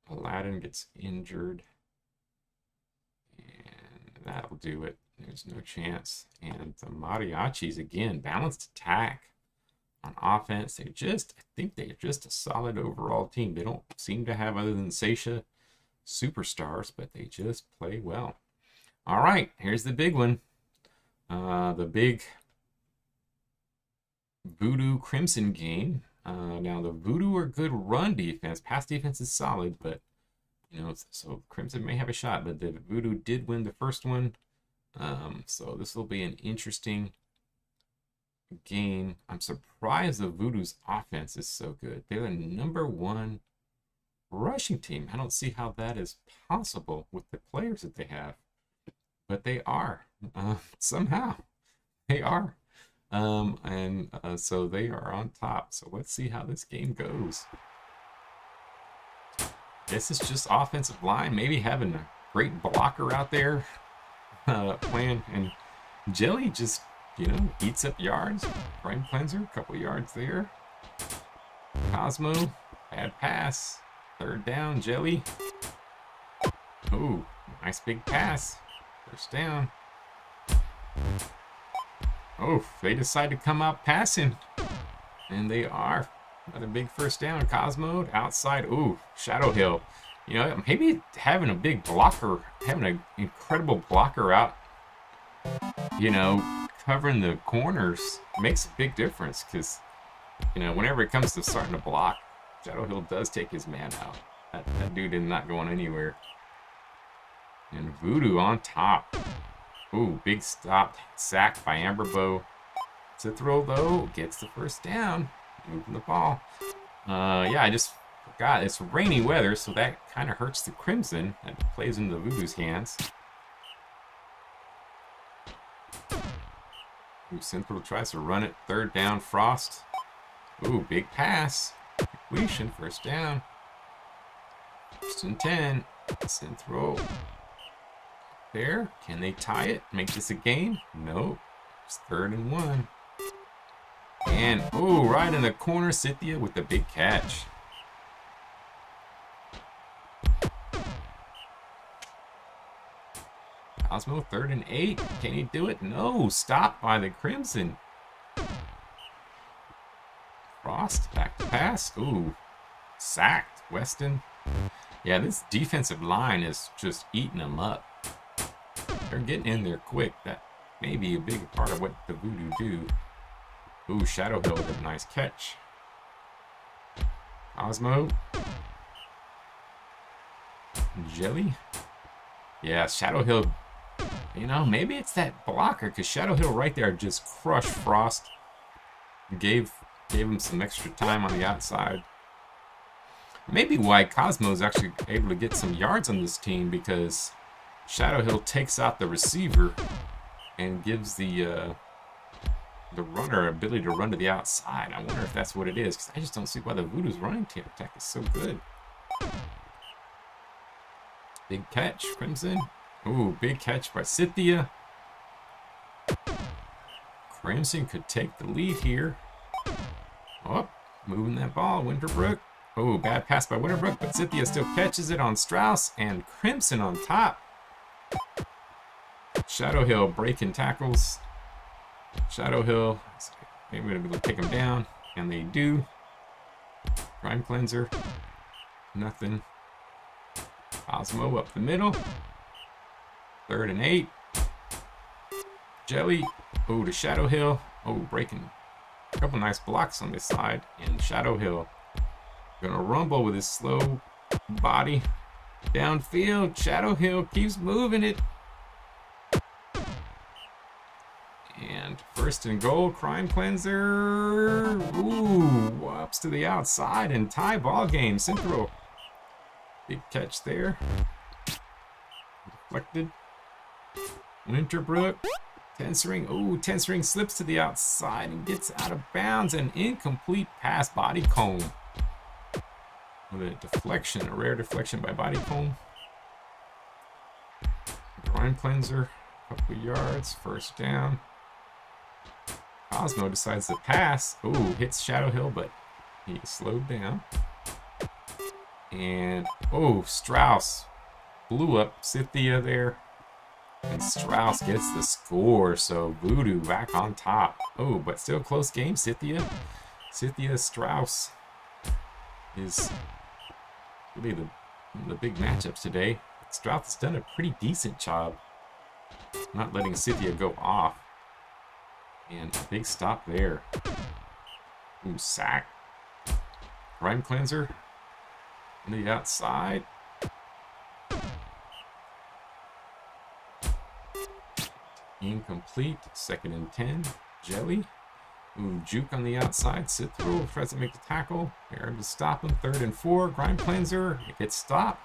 Aladdin gets injured. And that'll do it. There's no chance. And the Mariachis, again, balanced attack on offense. I think they're just a solid overall team. They don't seem to have, other than Seisha, superstars, but they just play well. All right, here's the big one. The big Voodoo Crimson game. Now, the Voodoo are good run defense. Pass defense is solid, but, you know, so Crimson may have a shot, but the Voodoo did win the first one. So this will be an interesting game. I'm surprised the Voodoo's offense is so good. They're the #1 rushing team. I don't see how that is possible with the players that they have, but they are. Somehow they are. So they are on top. So let's see how this game goes. This is just offensive line, maybe having a great blocker out there playing, and Jelly just, you know, eats up yards. Brain cleanser, a couple yards there. Cosmo, bad pass. 3rd down, Jelly. Ooh, nice big pass. 1st down. Oh, they decide to come out passing. And they are Another big first down. Cosmo outside. Ooh, Shadow Hill. You know, maybe having a big blocker, having an incredible blocker out, you know, covering the corners makes a big difference because, you know, whenever it comes to starting to block, Shadow Hill does take his man out. That dude is not going anywhere. And Voodoo on top. Ooh, big stop. Sack by Amberbow. To throw, though. Gets the first down. Moving the ball. Yeah, I just forgot. It's rainy weather, so that kind of hurts the Crimson. That plays into Voodoo's hands. Ooh, Central tries to run it. Third down, Frost. Ooh, big pass. Completion, first down. First and 10. Central. There. Can they tie it? Make this a game? Nope. It's 3rd and 1. And, ooh, right in the corner, Cynthia with the big catch. Cosmo, 3rd and 8. Can he do it? No. Stopped by the Crimson. Frost, back to pass. Ooh. Sacked. Weston. Yeah, this defensive line is just eating them up. They're getting in there quick. That may be a big part of what the Voodoo do. Ooh, Shadow Hill with a nice catch. Cosmo. Jelly. Yeah, Shadow Hill. You know, maybe it's that blocker because Shadow Hill right there just crushed Frost. Gave him some extra time on the outside. Maybe why Cosmo's actually able to get some yards on this team because Shadow Hill takes out the receiver and gives the runner ability to run to the outside. I wonder if that's what it is because I just don't see why the Voodoo's running attack is so good. Big catch, Crimson. Ooh, big catch by Cynthia. Crimson could take the lead here. Oh, moving that ball, Winterbrook. Oh, bad pass by Winterbrook, but Cynthia still catches it on Strauss and Crimson on top. Shadow Hill breaking tackles. Shadow Hill, maybe we're going to take him down, and they do. Crime Cleanser, nothing. Cosmo up the middle. 3rd and 8. Jelly, oh, to Shadow Hill. Oh, breaking a couple nice blocks on this side, and Shadow Hill gonna rumble with his slow body downfield. Shadow Hill keeps moving it. And 1st and goal, Crime Cleanser. Ooh, ups to the outside and tie ball game. Central. Big catch there. Deflected. Winterbrook. Tensering. Ooh, Tensering slips to the outside and gets out of bounds. An incomplete pass. Body comb. With a deflection, a rare deflection by Body comb. Crime Cleanser. Couple yards. 1st down. Cosmo decides to pass. Ooh, hits Shadow Hill, but he slowed down. And, oh, Strauss blew up Cynthia there. And Strauss gets the score, so Voodoo back on top. Oh, but still close game, Cynthia. Cynthia Strauss is really the big matchups today. Strauss has done a pretty decent job not letting Cynthia go off. And a big stop there. Ooh, sack. Crime Cleanser. On the outside. Incomplete. 2nd and 10. Jelly. Ooh, juke on the outside. Cithrul tries to make the tackle. Aaron to stop him. 3rd and 4. Crime Cleanser. It gets stopped.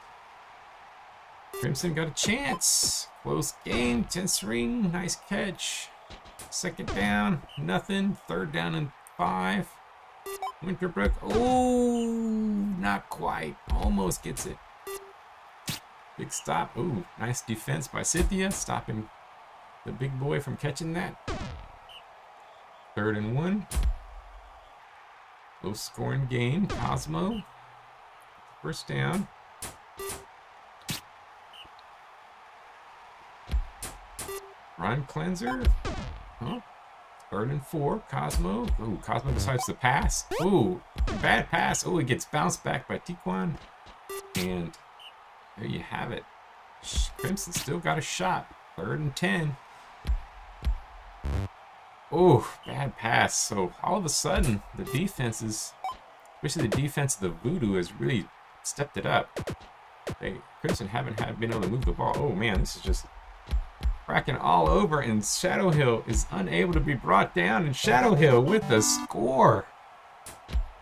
Crimson got a chance. Close game. Tensering. Nice catch. 2nd down, nothing. 3rd down and 5. Winterbrook, oh, not quite. Almost gets it. Big stop. Ooh, nice defense by Cynthia, stopping the big boy from catching that. 3rd and 1. Low scoring game. Cosmo, 1st down. Crime Cleanser. Huh? Third and 4. Cosmo. Ooh, Cosmo decides to pass. Ooh, bad pass. Oh, it gets bounced back by Tiquan. And there you have it. Crimson still got a shot. Third and 10. Oh, bad pass. So all of a sudden, the defenses, especially the defense of the Voodoo, has really stepped it up. Crimson haven't been able to move the ball. Oh man, this is just cracking all over, and Shadow Hill is unable to be brought down, and Shadow Hill with the score.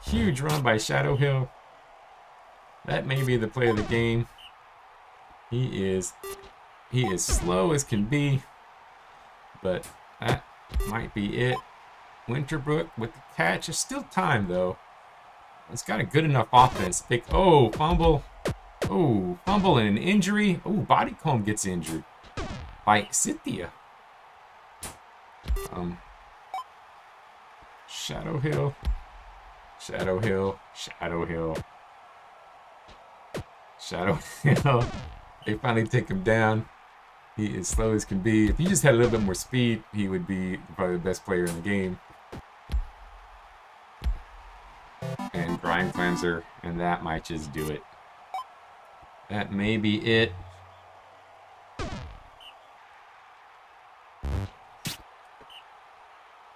Huge run by Shadow Hill. That may be the play of the game. He is slow as can be, but that might be it. Winterbrook with the catch. There's still time though. It's got a good enough offense. Oh, fumble. Oh, fumble and an injury. Oh, Bodycomb gets injured by Cynthia. Shadow Hill. Shadow Hill. Shadow Hill. Shadow Hill. They finally take him down. He is slow as can be. If he just had a little bit more speed, he would be probably the best player in the game. And Grime Cleanser, and that might just do it. That may be it.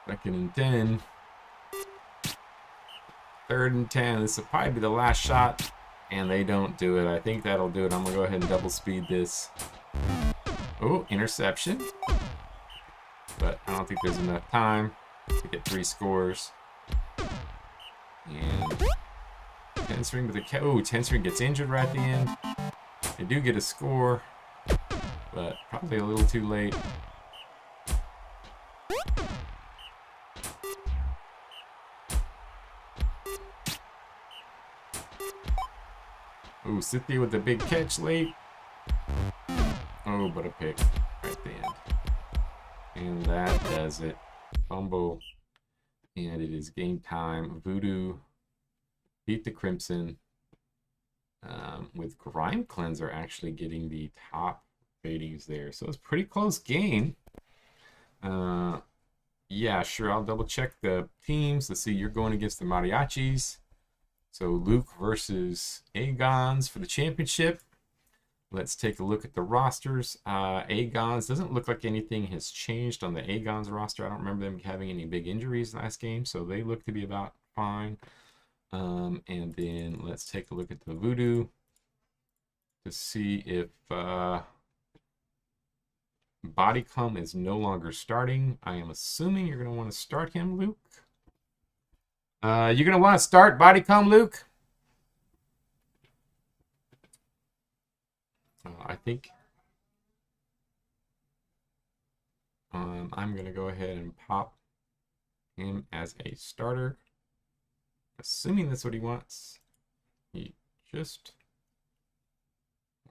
Second and 10. Third and 10. This will probably be the last shot. And they don't do it. I think that'll do it. I'm going to go ahead and double speed this. Oh, interception. But I don't think there's enough time to get 3 scores. And Tenstring with a Tenstring gets injured right at the end. They do get a score, but probably a little too late. Oh, Cynthia with the big catch late. Oh, but a pick right at the end. And that does it. Fumble. And it is game time. Voodoo beat the Crimson with Grime Cleanser actually getting the top ratings there. So it's a pretty close game. Yeah, sure. I'll double check the teams. Let's see. You're going against the Mariachis. So Luke versus Agons for the championship. Let's take a look at the rosters. Agons, doesn't look like anything has changed on the Agons roster. I don't remember them having any big injuries last game, so they look to be about fine. And then let's take a look at the Voodoo to see if Bodycomb is no longer starting. I am assuming you're going to want to start him, Luke. You're going to want to start Bodycomb, Luke? I think I'm going to go ahead and pop him as a starter. Assuming that's what he wants. He just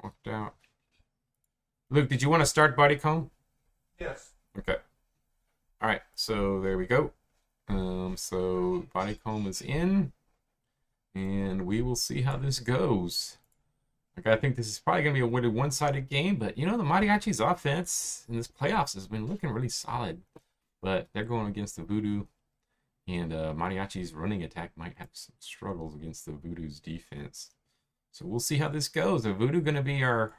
walked out. Luke, did you want to start Bodycomb? Yes. Okay. All right, so there we go. So Bodycomb is in, and we will see how this goes. Like, I think this is probably going to be a one-sided game, but you know, the Mariachi's offense in this playoffs has been looking really solid. But they're going against the Voodoo, and Mariachi's running attack might have some struggles against the Voodoo's defense. So we'll see how this goes. The Voodoo going to be our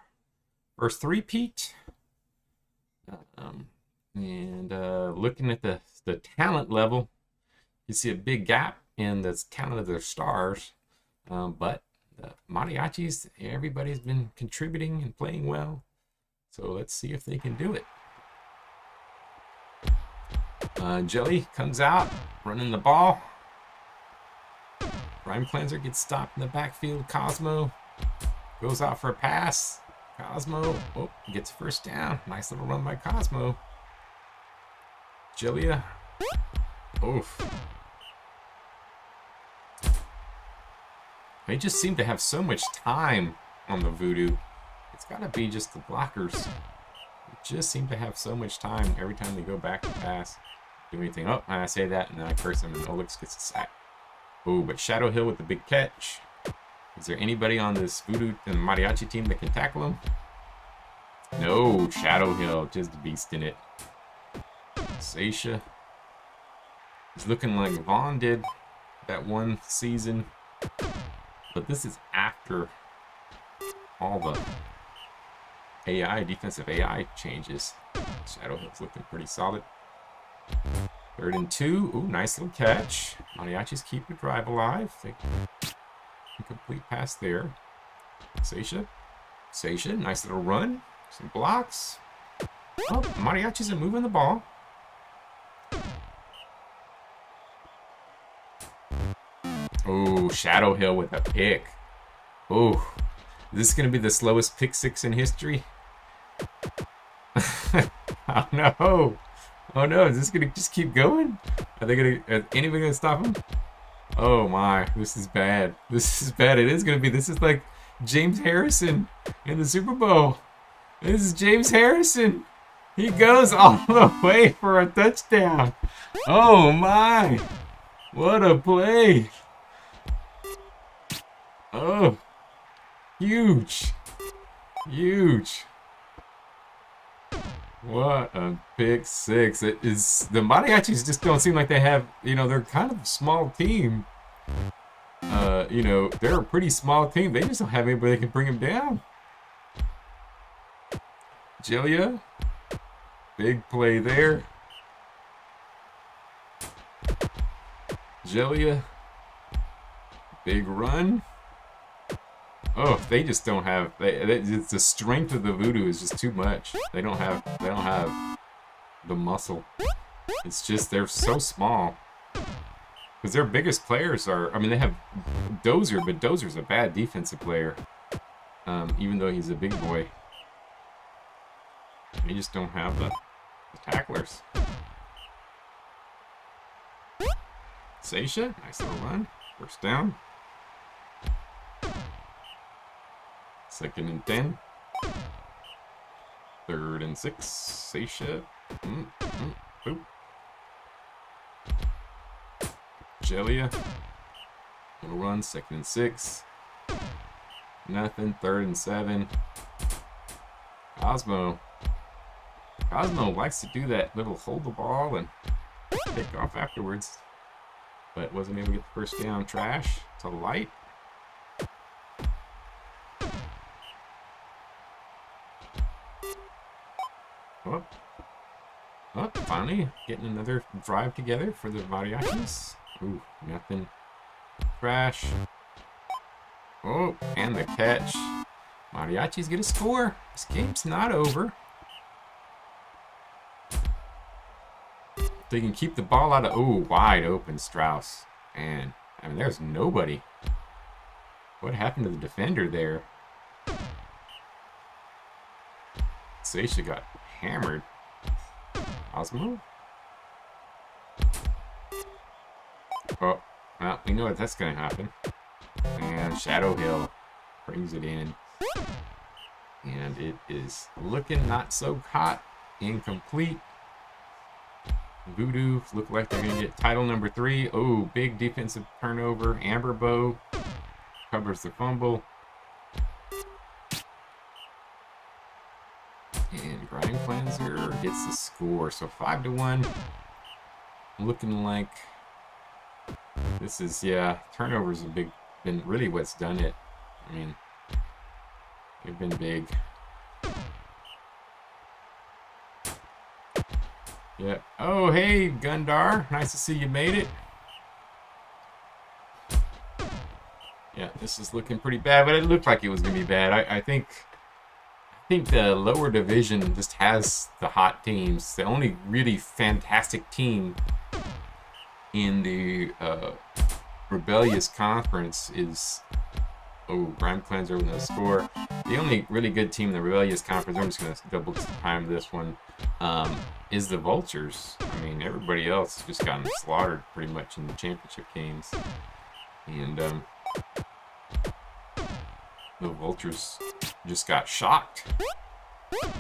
first three-peat. And looking at the talent level, you see a big gap in the talent of their stars. But the Mariachis, everybody's been contributing and playing well. So let's see if they can do it. Jelly comes out, running the ball. Grime Cleanser gets stopped in the backfield. Cosmo goes out for a pass. Cosmo, gets first down. Nice little run by Cosmo. Jillia. Oof. They just seem to have so much time on the Voodoo. It's got to be just the blockers. They just seem to have so much time every time they go back to pass. Do anything. Oh, and I say that, and then I curse him, and Olix gets a sack. Oh, but Shadow Hill with the big catch. Is there anybody on this Voodoo and Mariachi team that can tackle him? No, Shadow Hill, just beasting it. Seisha It's looking like Vaughn did that one season. But this is after all the AI, defensive AI changes. Shadow Hill's looking pretty solid. 3rd and 2. Ooh, nice little catch. Mariachis keep the drive alive. They complete pass there. Seisha, nice little run. Some blocks. Oh, Mariachis are moving the ball. Oh, Shadow Hill with a pick. Oh, is this going to be the slowest pick 6 in history? Oh no. Oh no, is this going to just keep going? Are they going to, anybody going to stop him? Oh my, this is bad. This is bad. It is going to be, this is like James Harrison in the Super Bowl. This is James Harrison. He goes all the way for a touchdown. Oh my. What a play. Oh. Huge. Huge. What a pick 6. It is, the Mariachis just don't seem like they have, you know, they're kind of a small team. You know, they're a pretty small team. They just don't have anybody that can bring them down. Jelia. Big play there. Jelia. Big run. Oh, they just don't have. It's the strength of the Voodoo is just too much. They don't have the muscle. It's just they're so small. Because their biggest players are. I mean, they have Dozier, but Dozier's a bad defensive player. Even though he's a big boy, they just don't have the tacklers. Seisha, nice little run. 1st down. 2nd and 10. 3rd and 6. Seisha. Boop. Jelia. Little run. 2nd and 6. Nothing. 3rd and 7. Cosmo. Cosmo likes to do that little hold the ball and take off afterwards. But wasn't able to get the 1st down. Trash to light. Oh, finally getting another drive together for the Mariachis. Ooh, nothing. Crash. Oh, and the catch. Mariachis get a score. This game's not over. They can keep the ball out of... Ooh, wide open Strauss. And, I mean, there's nobody. What happened to the defender there? Seisha got hammered. Osmo? Oh, well, we know that's going to happen. And Shadow Hill brings it in. And it is looking not so hot. Incomplete. Voodoo look like they're going to get title number 3. Oh, big defensive turnover. Amber Bow covers the fumble. And Brian Flanzer gets the score. So 5-1. Looking like this is, yeah, turnovers have been really what's done it. I mean, they've been big. Yeah. Oh, hey, Gundar. Nice to see you made it. Yeah, this is looking pretty bad, but it looked like it was going to be bad. I think the lower division just has the hot teams. The only really fantastic team in the Rebellious Conference is... Oh, Brian Cleanser with a score. The only really good team in the Rebellious Conference, I'm just going to double time this one, is the Vultures. I mean, everybody else has just gotten slaughtered pretty much in the championship games. And the Vultures just got shocked.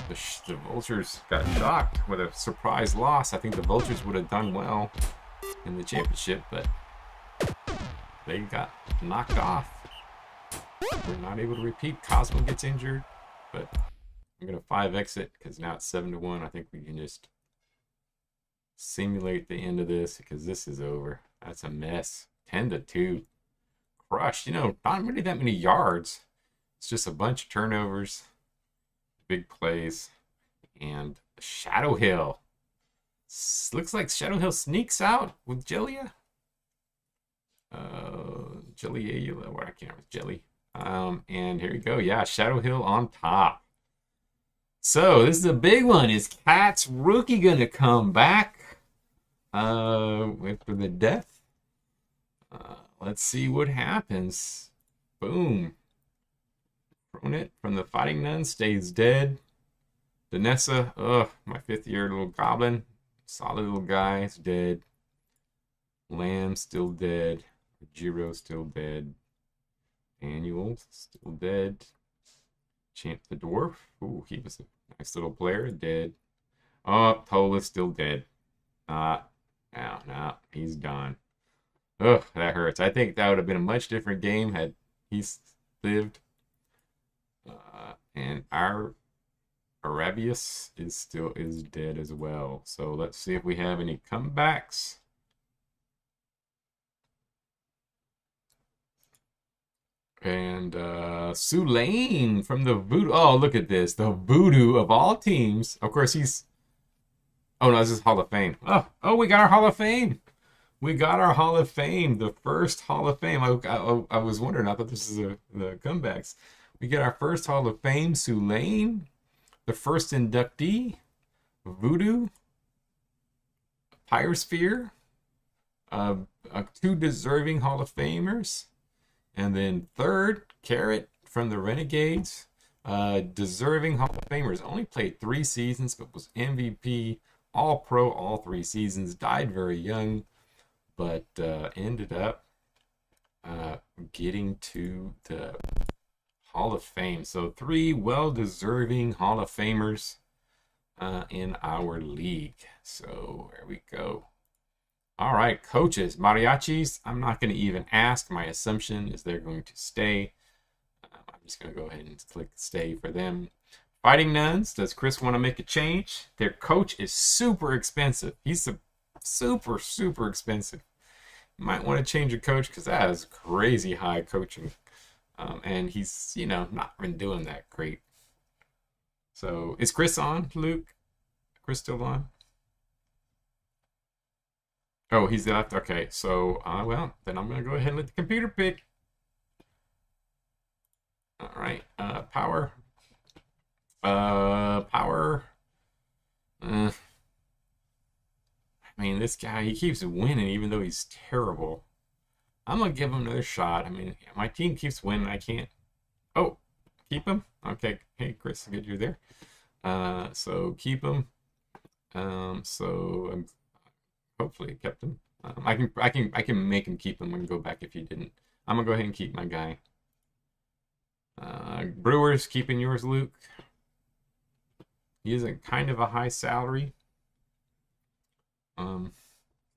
The Vultures got shocked with a surprise loss. I think the Vultures would have done well in the championship, but they got knocked off. We're not able to repeat. Cosmo gets injured, but I'm going to 5 exit because now it's 7-1. I think we can just simulate the end of this because this is over. That's a mess. 10-2. Crushed. You know, not really that many yards. It's just a bunch of turnovers, big plays, and Shadow Hill. Looks like Shadow Hill sneaks out with Jellia. Jelly, what I can't remember, Jelly. And here we go. Yeah, Shadow Hill on top. So this is a big one. Is Cat's rookie gonna come back? After the death. Let's see what happens. Boom. Thrown it from the Fighting Nun, stays dead. Danessa, my 5th year little goblin. Solid little guy, is dead. Lamb still dead. Jiro still dead. Daniel still dead. Champ the Dwarf. Ooh, he was a nice little player, dead. Oh, Tola's still dead. No, he's gone. Ugh, that hurts. I think that would have been a much different game had he lived. And our Arabius is dead as well. So let's see if we have any comebacks. And Sulain from the Voodoo. Oh, look at this. The Voodoo of all teams. Of course, he's... Oh, no, this is Hall of Fame. Oh, we got our Hall of Fame. We got our Hall of Fame. The first Hall of Fame. I was wondering. I thought this is the comebacks. We get our first Hall of Fame. Sulain. The first inductee. Voodoo. Pyrosphere. 2 deserving Hall of Famers. And then third, Carrot from the Renegades. Deserving Hall of Famers. Only played 3 seasons, but was MVP, All-Pro all 3 seasons. Died very young, but ended up getting to the Hall of Fame. So 3 well-deserving Hall of Famers in our league. So there we go. All right, coaches, mariachis. I'm not going to even ask. My assumption is they're going to stay. I'm just going to go ahead and click stay for them. Fighting Nuns. Does Chris want to make a change? Their coach is super expensive. He's super, super expensive. You might want to change your coach because that is crazy high coaching. And he's, not been doing that great. So is Chris on, Luke? Chris still on? Oh, he's left. Okay, so, well, then I'm going to go ahead and let the computer pick. All right, power. Power. I mean, this guy, he keeps winning even though he's terrible. I'm going to give him another shot. I mean, my team keeps winning. I can't. Oh, keep him? Okay. Hey, Chris, good you're there. So keep him. Hopefully kept him. I can make him keep him and go back if you didn't. I'm gonna go ahead and keep my guy. Brewers, keeping yours, Luke. He is kind of a high salary. Got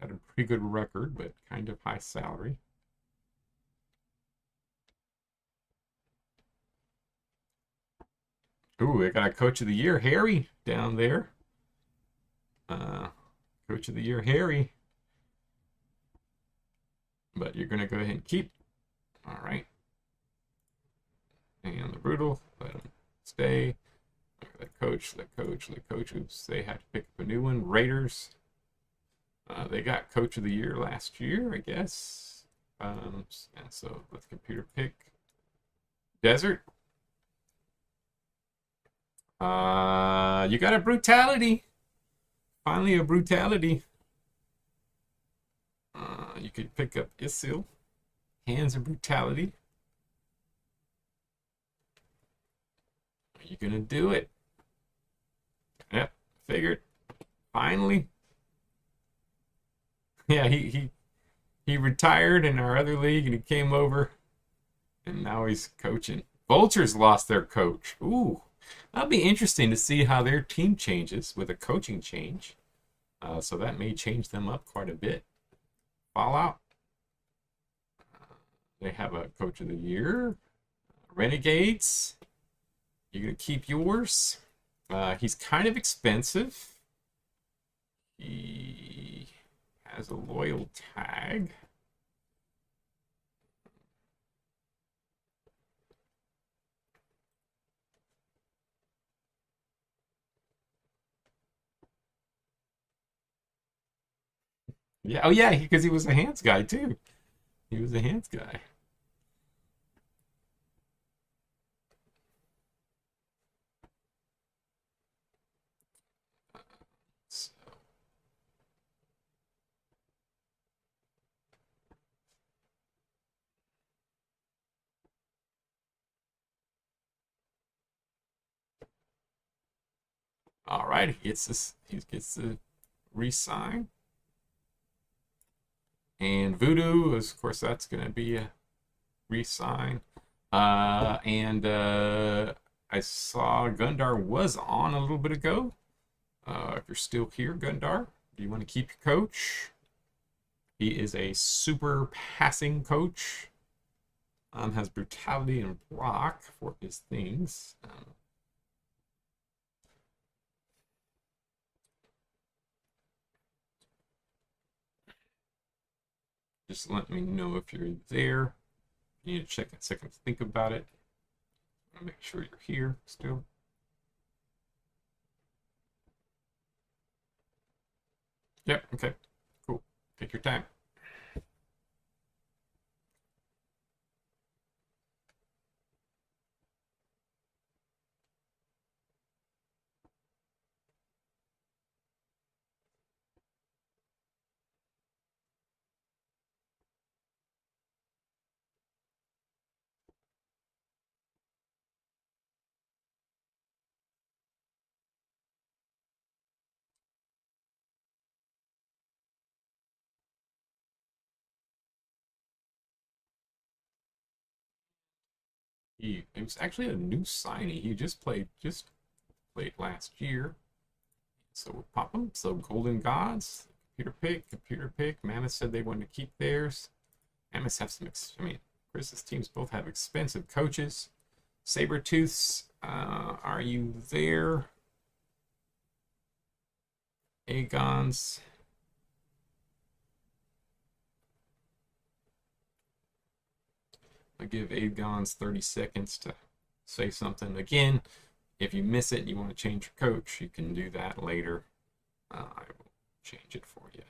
a pretty good record, but kind of high salary. Ooh, I got a Coach of the Year, Harry, down there. Coach of the Year, Harry. But you're going to go ahead and keep. All right. And the Brutal, let him stay. The coach. Oops, they had to pick up a new one. Raiders. They got Coach of the Year last year, I guess. And so let the computer pick. Desert. You got a Brutality. Finally, a Brutality. You could pick up Isil. Hands of Brutality. Are you gonna do it? Yep, figured. Finally. Yeah, he retired in our other league and he came over and now he's coaching. Vultures lost their coach. Ooh. That'll be interesting to see how their team changes with a coaching change. So that may change them up quite a bit. Fallout. They have a Coach of the Year. Renegades. You're going to keep yours. He's kind of expensive. as a loyal tag. Yeah. Oh, yeah. Because he was a hands guy too. He was a hands guy. So, all right. He gets this. He gets the re-sign. And Voodoo, of course, that's going to be a re-sign. And I saw Gundar was on a little bit ago. If you're still here, Gundar, do you want to keep your coach? He is a super passing coach. Has brutality and block for his things. Just let me know if you're there. You need to check a second to think about it. Make sure you're here still. Yep, okay. Cool. Take your time. It was actually a new signing. He just played last year. So we'll pop them. So Golden Gods, computer pick. Mammoth said they wanted to keep theirs. Mammoths have some. I mean, Chris's teams both have expensive coaches. Sabertooths, are you there? Aegon's. I'll give Aegon's 30 seconds to say something. Again, if you miss it and you want to change your coach, you can do that later. I will change it for you.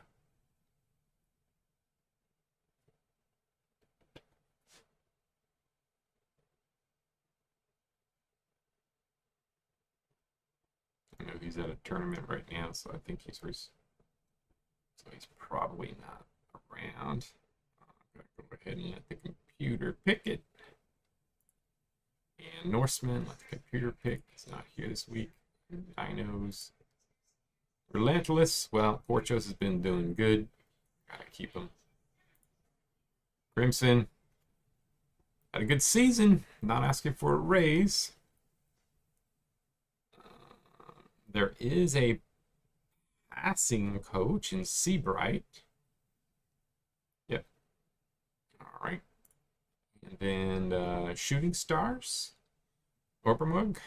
I know he's at a tournament right now, so I think he's probably not around. I'm gonna go ahead and let the computer pick it. And Norseman, let the computer pick. He's not here this week. Dinos. Relentless. Well, Porchos has been doing good. Gotta keep him. Crimson. Had a good season. Not asking for a raise. There is a passing coach in Seabright. Yep. All right. And then Shooting Stars. Obermug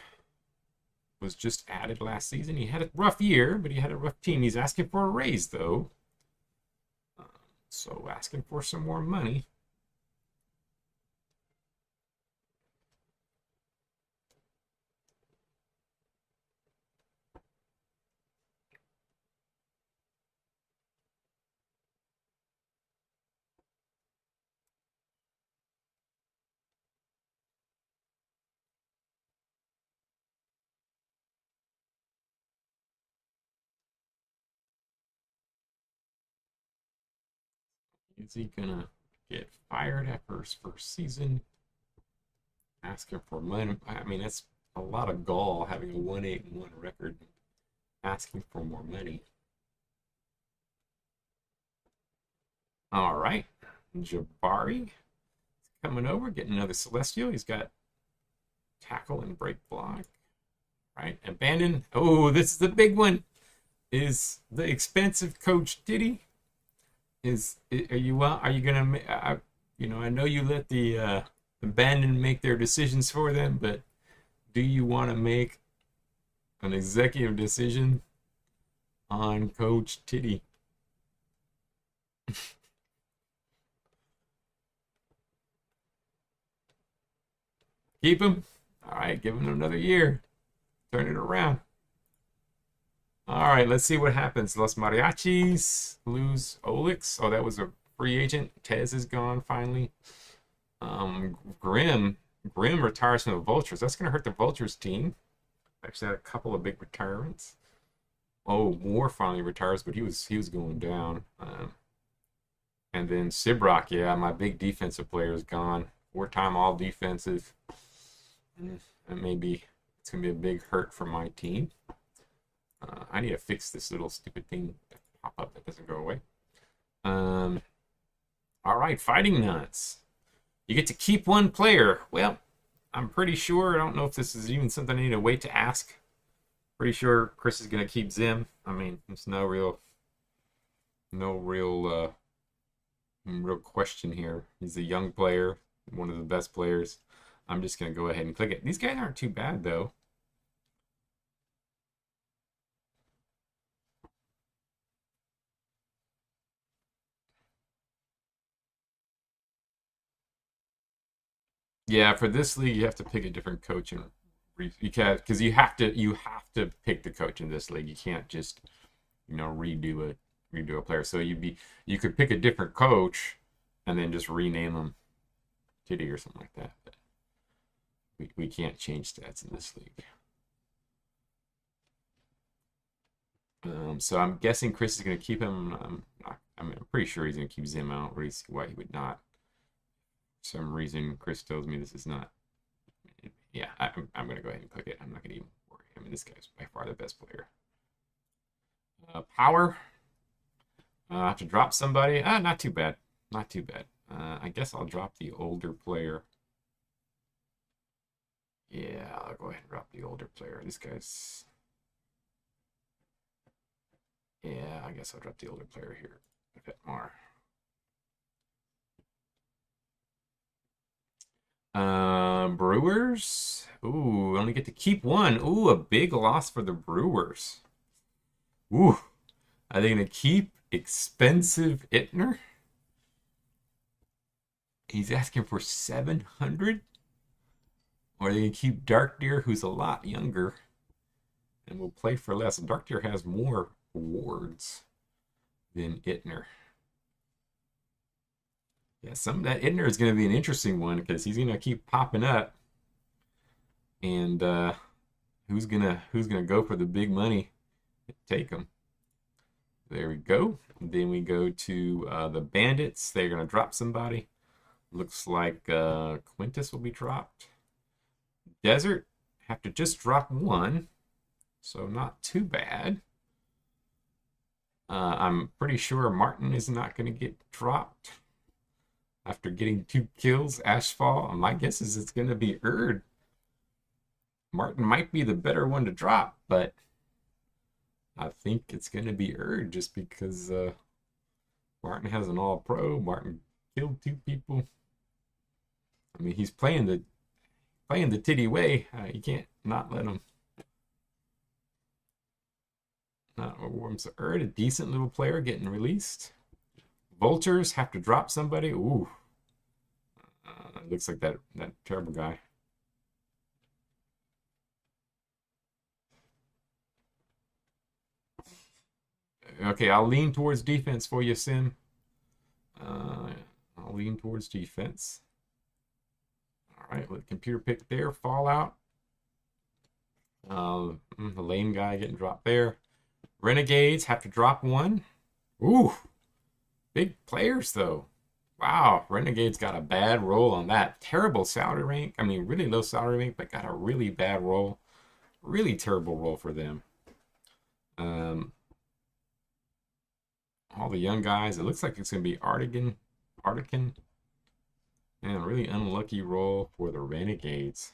was just added last season. He had a rough year, but he had a rough team. He's asking for a raise, though. So asking for some more money. Is he gonna get fired after his first season? Asking for money. I mean, that's a lot of gall having a 1-8-1 record. Asking for more money. All right. Jabari coming over, getting another Celestial. He's got tackle and break block. Right. Abandon. Oh, this is the big one. Is the expensive Coach Diddy? Are you gonna? I know you let the abandon make their decisions for them, but do you want to make an executive decision on Coach Titty? Keep him. All right, give him another year. Turn it around. All right, let's see what happens. Los Mariachis lose Olix. Oh, that was a free agent. Tez is gone finally. Grim. Grim retires from the Vultures. That's going to hurt the Vultures team. Actually had a couple of big retirements. Oh, Moore finally retires, but he was going down. And then Sibrock, yeah, my big defensive player is gone. 4-time all defensive. And maybe it's going to be a big hurt for my team. I need to fix this little stupid thing that pop up that doesn't go away. All right, Fighting Nuts. You get to keep one player. Well, I'm pretty sure. I don't know if this is even something I need to wait to ask. Pretty sure Chris is going to keep Zim. I mean, there's no real question here. He's a young player, one of the best players. I'm just going to go ahead and click it. These guys aren't too bad, though. Yeah, for this league, you have to pick a different coach, and you can't, because you have to pick the coach in this league. You can't just redo a player. So you could pick a different coach and then just rename them Titty or something like that. But we can't change stats in this league. So I'm guessing Chris is going to keep him. I'm pretty sure he's going to keep Zim. I don't really see why he would not. For some reason, Chris tells me this is not. Yeah, I'm going to go ahead and click it. I'm not going to even worry. I mean, this guy's by far the best player. Power. I have to drop somebody. Not too bad. Not too bad. I guess I'll drop the older player. Yeah, I'll go ahead and drop the older player. This guy's... Yeah, I guess I'll drop the older player here. A bit more. Brewers. Ooh, only get to keep one. Ooh, a big loss for the Brewers. Ooh, are they going to keep expensive Ittner? He's asking for 700. Or are they going to keep Dark Deer, who's a lot younger, and will play for less? Dark Deer has more awards than Ittner. Yeah, some of that Ittner is going to be an interesting one because he's going to keep popping up. And who's gonna go for the big money? Take him. There we go. Then we go to the Bandits. They're gonna drop somebody. Looks like Quintus will be dropped. Desert have to just drop one, so not too bad. I'm pretty sure Martin is not going to get dropped after getting 2 kills. Ashfall. My guess is it's going to be Erd. Martin might be the better one to drop, but I think it's going to be Erd just because Martin has an all-pro. Martin killed 2 people. I mean, he's playing the titty way. You can't not let him. So Erd, a decent little player getting released. Vultures have to drop somebody. Ooh. Looks like that terrible guy. Okay, I'll lean towards defense for you, Sim. I'll lean towards defense. All right, let the computer pick there. Fallout. The lane guy getting dropped there. Renegades have to drop one. Ooh, big players though. Wow, Renegades got a bad roll on that. Terrible salary rank. I mean, really low salary rank, but got a really bad roll. Really terrible roll for them. All the young guys. It looks like it's going to be Artigan. And a really unlucky roll for the Renegades.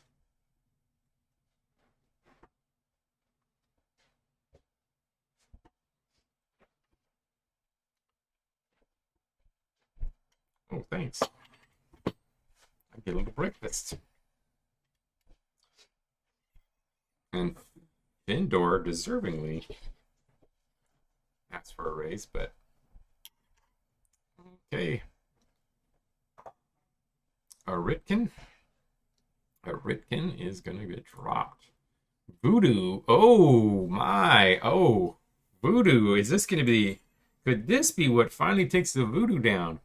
Oh, thanks. I get a little breakfast. And Findor deservingly asked for a raise, but Okay. A Ritkin. A Ritkin is going to get dropped. Voodoo. Oh, my. Oh, Voodoo. Is this going to be... Could this be what finally takes the Voodoo down?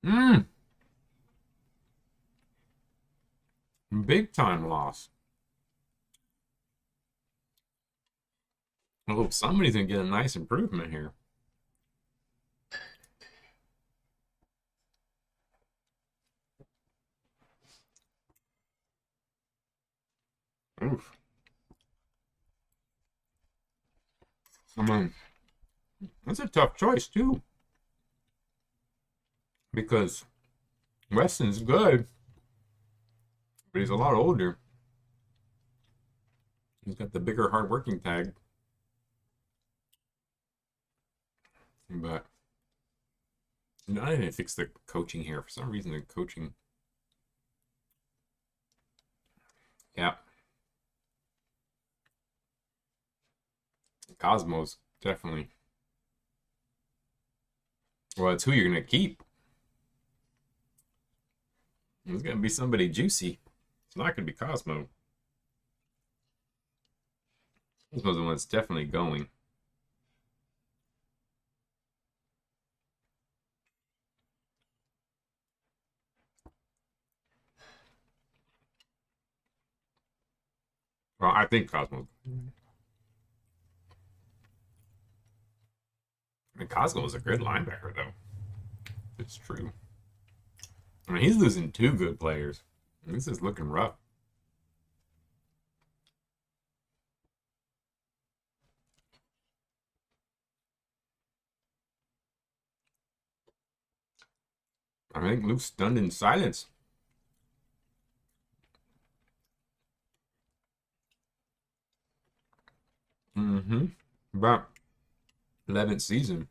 Mmm. Big time loss. Oh, somebody's going to get a nice improvement here. Oof. I mean, that's a tough choice, too. Because Weston's good, but he's a lot older. He's got the bigger hard-working tag. But I didn't fix the coaching here. For some reason, the coaching... Yeah. Cosmo's definitely... Well, it's who you're going to keep. It's going to be somebody juicy. It's not going to be Cosmo. Cosmo's the one that's definitely going. Well, I think Cosmo. I mean, Cosmo is a good linebacker, though. It's true. I mean, he's losing two good players. This is looking rough. I think Luke's stunned in silence. Mm-hmm. About 11th season.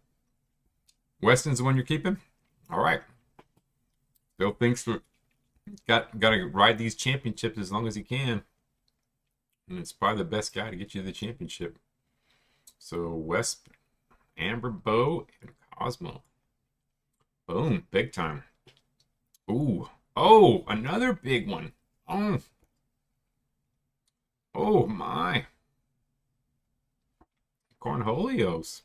Weston's the one you're keeping? All right. Bill thinks we're got to ride these championships as long as he can. And it's probably the best guy to get you the championship. So West, Amber, Bo, and Cosmo. Boom. Big time. Ooh. Oh, another big one. Oh. Oh, my. Cornholios.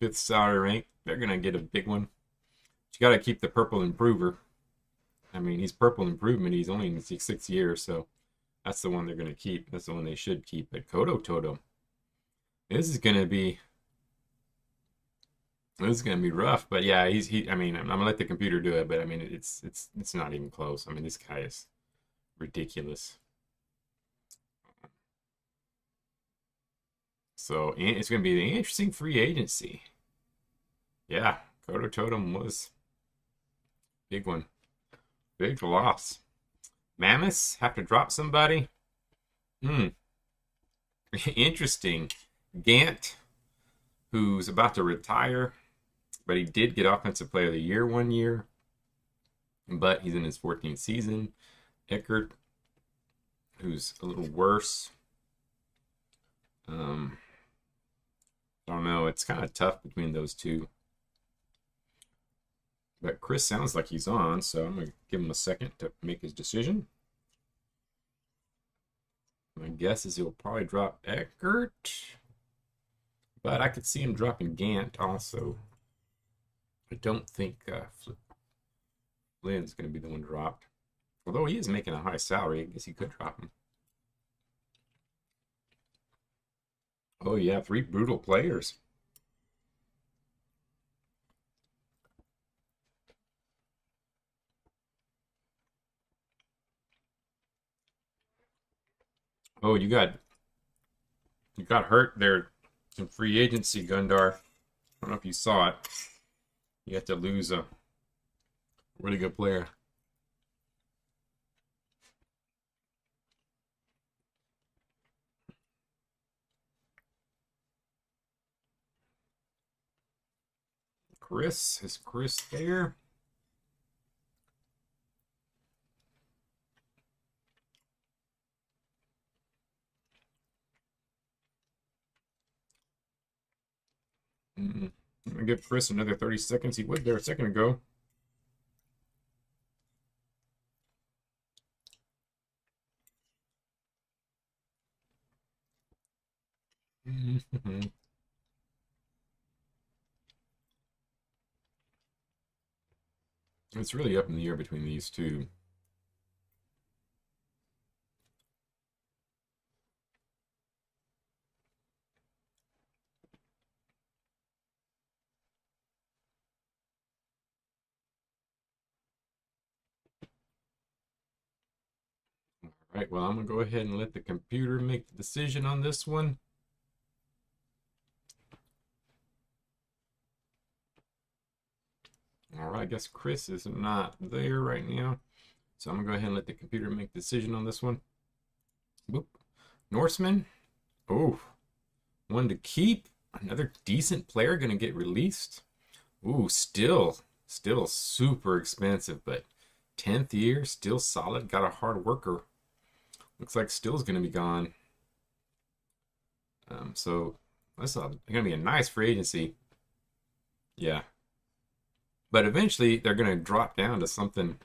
5th salary rank. They're going to get a big one. But you got to keep the purple improver. I mean, he's purple improvement. He's only in his 6th year, so that's the one they're going to keep. That's the one they should keep. But Kodo Toto. This is going to be rough. But yeah, I mean, I'm going to let the computer do it, but I mean, it's not even close. I mean, this guy is ridiculous. So it's going to be an interesting free agency. Yeah, Kodo Totem was big one. Big loss. Mammoths have to drop somebody. Interesting. Gant, who's about to retire, but he did get Offensive Player of the Year one year, but he's in his 14th season. Eckert, who's a little worse. I don't know. It's kind of tough between those two. But Chris sounds like he's on, so I'm going to give him a second to make his decision. My guess is he'll probably drop Eckert. But I could see him dropping Gant also. I don't think Flynn's going to be the one dropped. Although he is making a high salary, I guess he could drop him. Oh yeah, 3 brutal players. Oh, you got hurt there in free agency, Gundar. I don't know if you saw it. You had to lose a really good player. Chris, is Chris there? I'm gonna give Chris another 30 seconds. He was there a second ago. It's really up in the air between these two. All right, well, I'm gonna go ahead and let the computer make the decision on this one. All right, I guess Chris is not there right now. So I'm gonna go ahead and let the computer make the decision on this one. Boop. Norseman. Oh, one to keep. Another decent player gonna get released. Ooh, still super expensive, but 10th year, still solid. Got a hard worker. Looks like Still's gonna be gone. So that's gonna be a nice free agency. Yeah, but eventually they're gonna drop down to something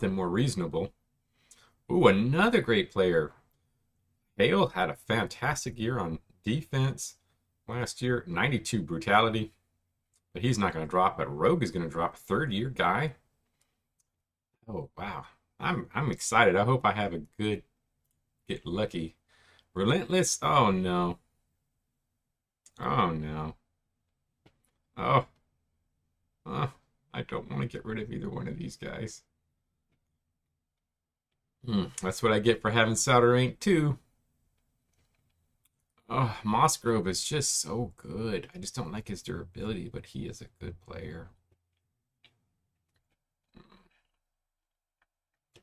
more reasonable. Ooh, another great player. Hale had a fantastic year on defense last year. 92 brutality. But he's not going to drop. But Rogue is going to drop. Third year guy. Oh, wow. I'm excited. I hope I have a good get lucky. Relentless. Oh, no. Oh, no. Oh. Oh. I don't want to get rid of either one of these guys. That's what I get for having Souter Rank 2. Oh, Mossgrove is just so good. I just don't like his durability, but he is a good player.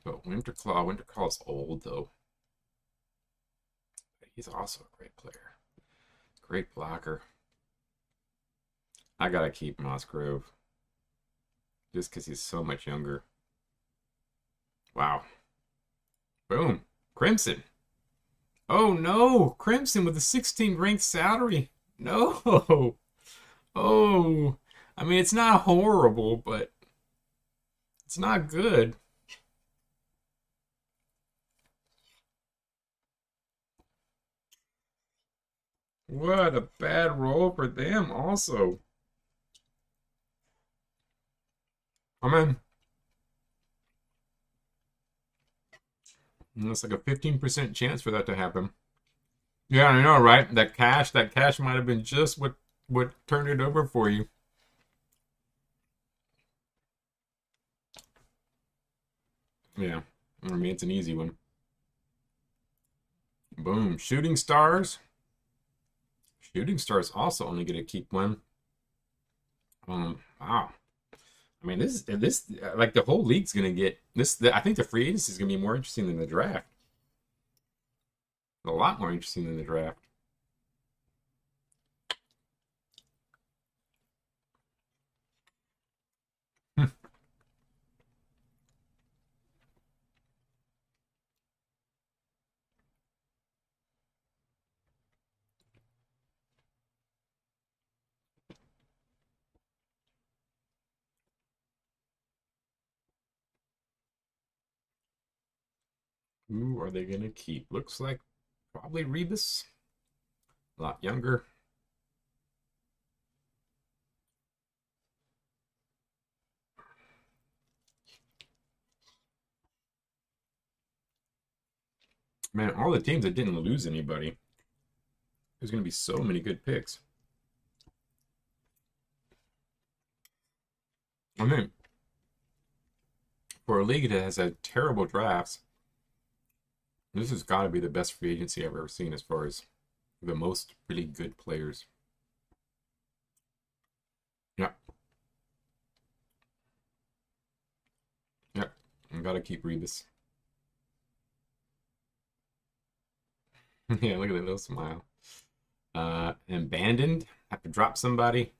But Winterclaw's old though. But he's also a great player. Great blocker. I gotta keep Mossgrove. Just because he's so much younger. Wow. Boom. Crimson. Oh no! Crimson with a 16 ranked salary. No! Oh! I mean, it's not horrible, but it's not good. What a bad roll for them, also. I mean, it's like a 15% chance for that to happen. Yeah, I know, right? That cash might have been just what turned it over for you. Yeah, I mean, it's an easy one. Boom. Shooting Stars. Shooting Stars also only get to keep one. Wow. I mean, this like the whole league's gonna get this. I think the free agency is gonna be more interesting than the draft. A lot more interesting than the draft. Who are they gonna keep? Looks like probably Rebus. A lot younger. Man, all the teams that didn't lose anybody. There's gonna be so many good picks. I mean, for a league that has had terrible drafts, this has got to be the best free agency I've ever seen as far as the most really good players. Yeah. Yeah. I gotta keep Rebus. Yeah, look at that little smile. Abandoned. Have to drop somebody.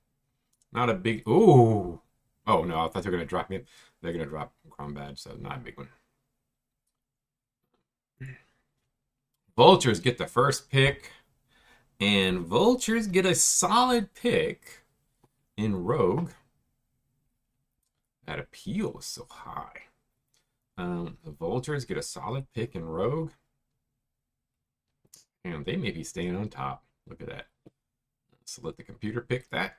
Not a big. Ooh. Oh no, I thought they were gonna drop me. They're gonna drop Crom Badge, so not a big one. Vultures get the first pick. And Vultures get a solid pick in Rogue. That appeal is so high. The Vultures get a solid pick in Rogue. And they may be staying on top. Look at that. So let the computer pick that.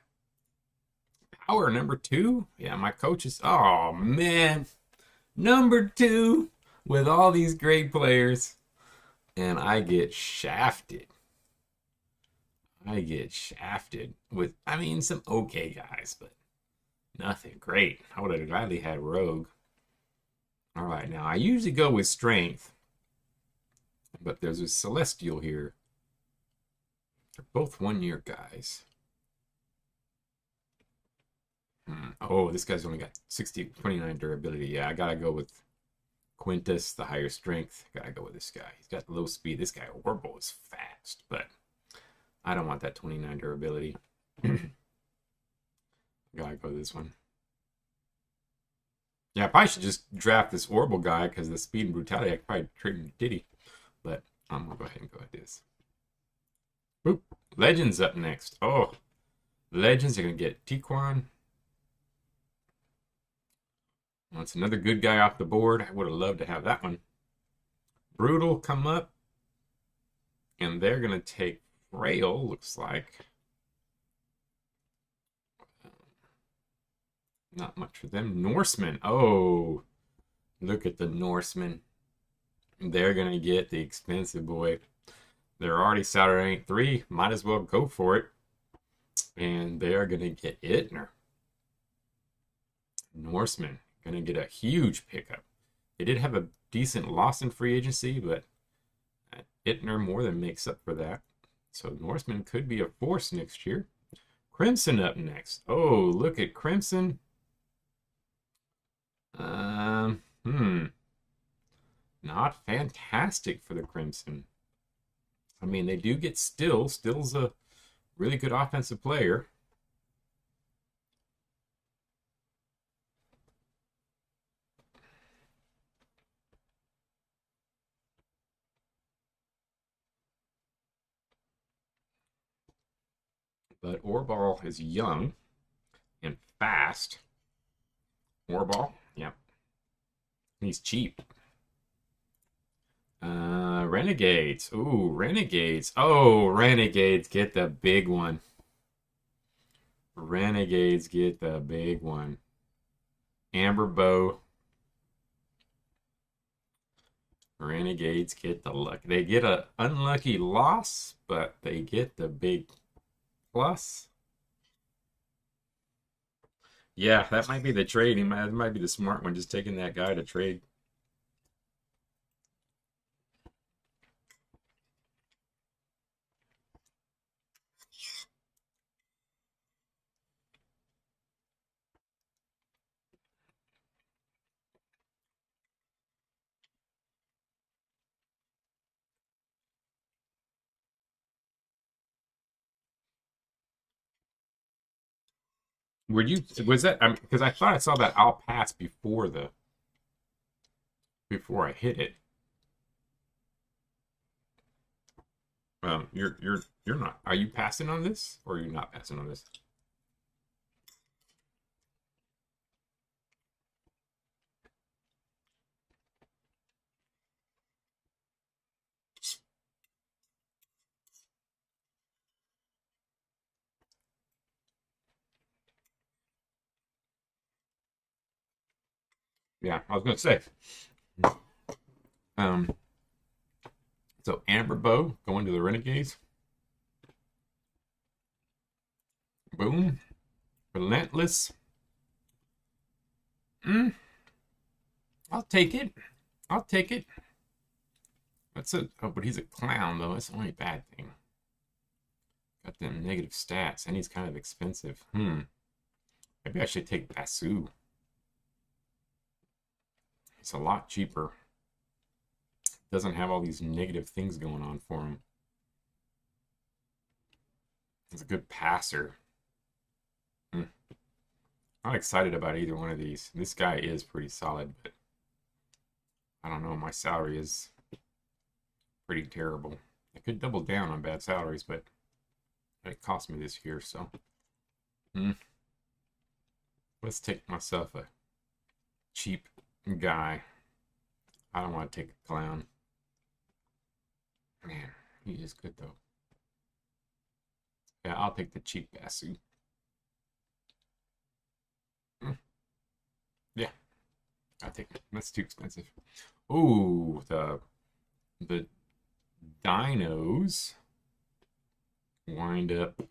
Power number 2. Yeah, my coach is. Oh, man. Number 2 with all these great players. And I get shafted. I get shafted with, I mean, some okay guys, but nothing great. I would have gladly had Rogue. All right, now I usually go with Strength, but there's a Celestial here. They're both 1-year guys. Oh, this guy's only got 29 durability. Yeah, I gotta go with Quintus, the higher strength. Gotta go with this guy. He's got low speed. This guy, Orbital, is fast, but I don't want that 29 durability. Gotta go this one. Yeah, I probably should just draft this Orbital guy because the speed and brutality I could probably trade him to Diddy. But I'm gonna go ahead and go with this. Boop. Legends up next. Oh, Legends are gonna get Tiquan. That's another good guy off the board. I would have loved to have that one. Brutal come up. And they're going to take Frail, looks like. Not much for them. Norseman. Oh, look at the Norseman. They're going to get the expensive boy. They're already salary rank 3. Might as well go for it. And they are going to get Itner. Norseman. Going to get a huge pickup. They did have a decent loss in free agency, but Itner more than makes up for that. So Norseman could be a force next year. Crimson up next. Oh, look at Crimson. Not fantastic for the Crimson. I mean, they do get Still. Still's a really good offensive player. But Orball is young and fast. Orball, yep. He's cheap. Renegades. Ooh, Renegades. Oh, Renegades get the big one. Renegades get the big one. Amber Bow. Renegades get the luck. They get an unlucky loss, but they get the big plus. Yeah, that might be the trade. That might be the smart one, just taking that guy to trade. Was that, because I thought I saw that I'll pass before I hit it. You're not. Are you passing on this, or are you not passing on this? Yeah, I was gonna say. Um, so Amber Bow going to the Renegades. Boom. Relentless. I'll take it. I'll take it. That's a. Oh, but he's a clown though. That's the only bad thing. Got them negative stats, and he's kind of expensive. Maybe I should take Basu. It's a lot cheaper. Doesn't have all these negative things going on for him. He's a good passer. Not excited about either one of these. This guy is pretty solid, but I don't know. My salary is pretty terrible. I could double down on bad salaries, but It cost me this year, so. Hmm. Let's take myself a cheap guy. I don't want to take a clown. Man, he is good though. Yeah, I'll take the cheap Basu. Yeah, I think that's too expensive. Ooh, the dinos wind up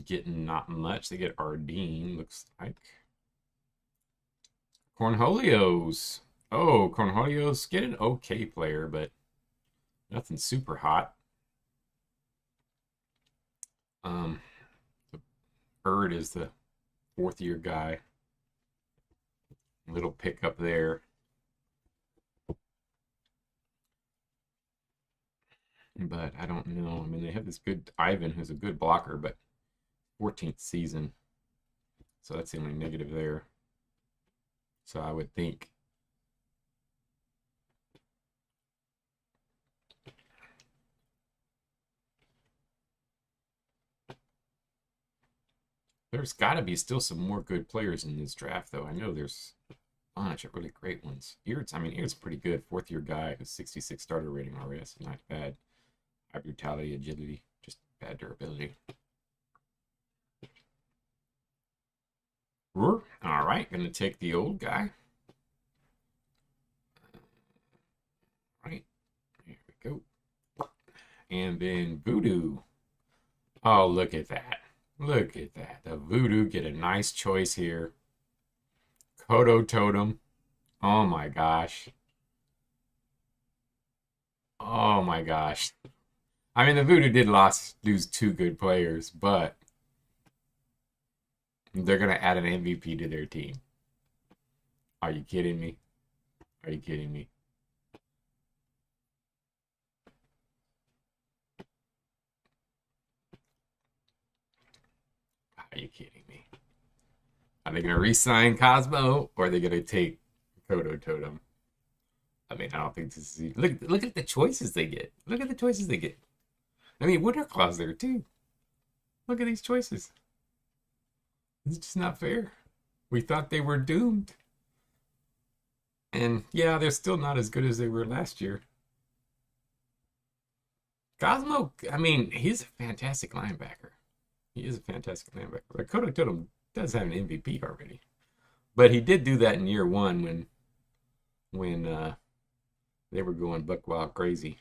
getting not much. They get Ardeen, looks like. Cornholios. Oh, Cornholios get an okay player, but nothing super hot. The Bird is the fourth year guy. Little pickup there. But I don't know. I mean, they have this good Ivan, who's a good blocker, but 14th season. So that's the only negative there. So I would think there's got to be still some more good players in this draft, though. I know there's a bunch of really great ones. Eart's, I mean, Eart's pretty good. Fourth year guy with 66 starter rating RS. Not bad. High brutality, agility, just bad durability. All right, gonna take the old guy. All right, here we go. And then Voodoo. Oh, look at that. Look at that. The Voodoo get a nice choice here. Kodo Totem. Oh my gosh. Oh my gosh. I mean, the Voodoo did lose two good players, but they're going to add an MVP to their team. Are you kidding me? Are you kidding me? Are you kidding me? Are they going to re-sign Cosmo, or are they going to take Kodo Totem? I mean, I don't think this is... Look at the choices they get. Look at the choices they get. I mean, Winter Claw's there, too. Look at these choices. It's just not fair. We thought they were doomed. And, yeah, they're still not as good as they were last year. Cosmo, I mean, he's a fantastic linebacker. He is a fantastic linebacker. But Kodo Totem does have an MVP already. But he did do that in year one when they were going buck wild crazy.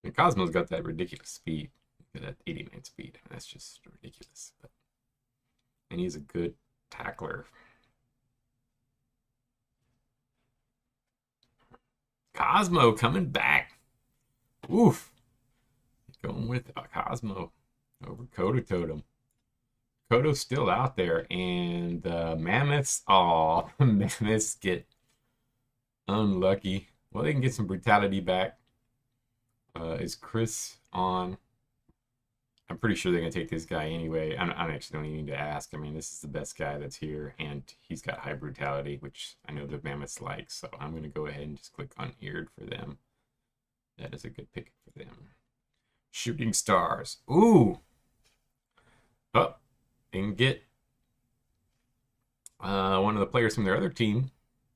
And Cosmo's got that ridiculous speed. That 89 speed. That's just ridiculous. And he's a good tackler. Cosmo coming back. Oof. Going with Cosmo over Kodo Totem. Kodo's still out there. And the Mammoths, oh, Mammoths get unlucky. Well, they can get some brutality back. Is Chris on? I'm pretty sure they're going to take this guy anyway. I actually don't even need to ask. I mean, this is the best guy that's here, and he's got high brutality, which I know the Mammoths like, so I'm going to go ahead and just click on Eared for them. That is a good pick for them. Shooting Stars. Ooh! Oh, they can get one of the players from their other team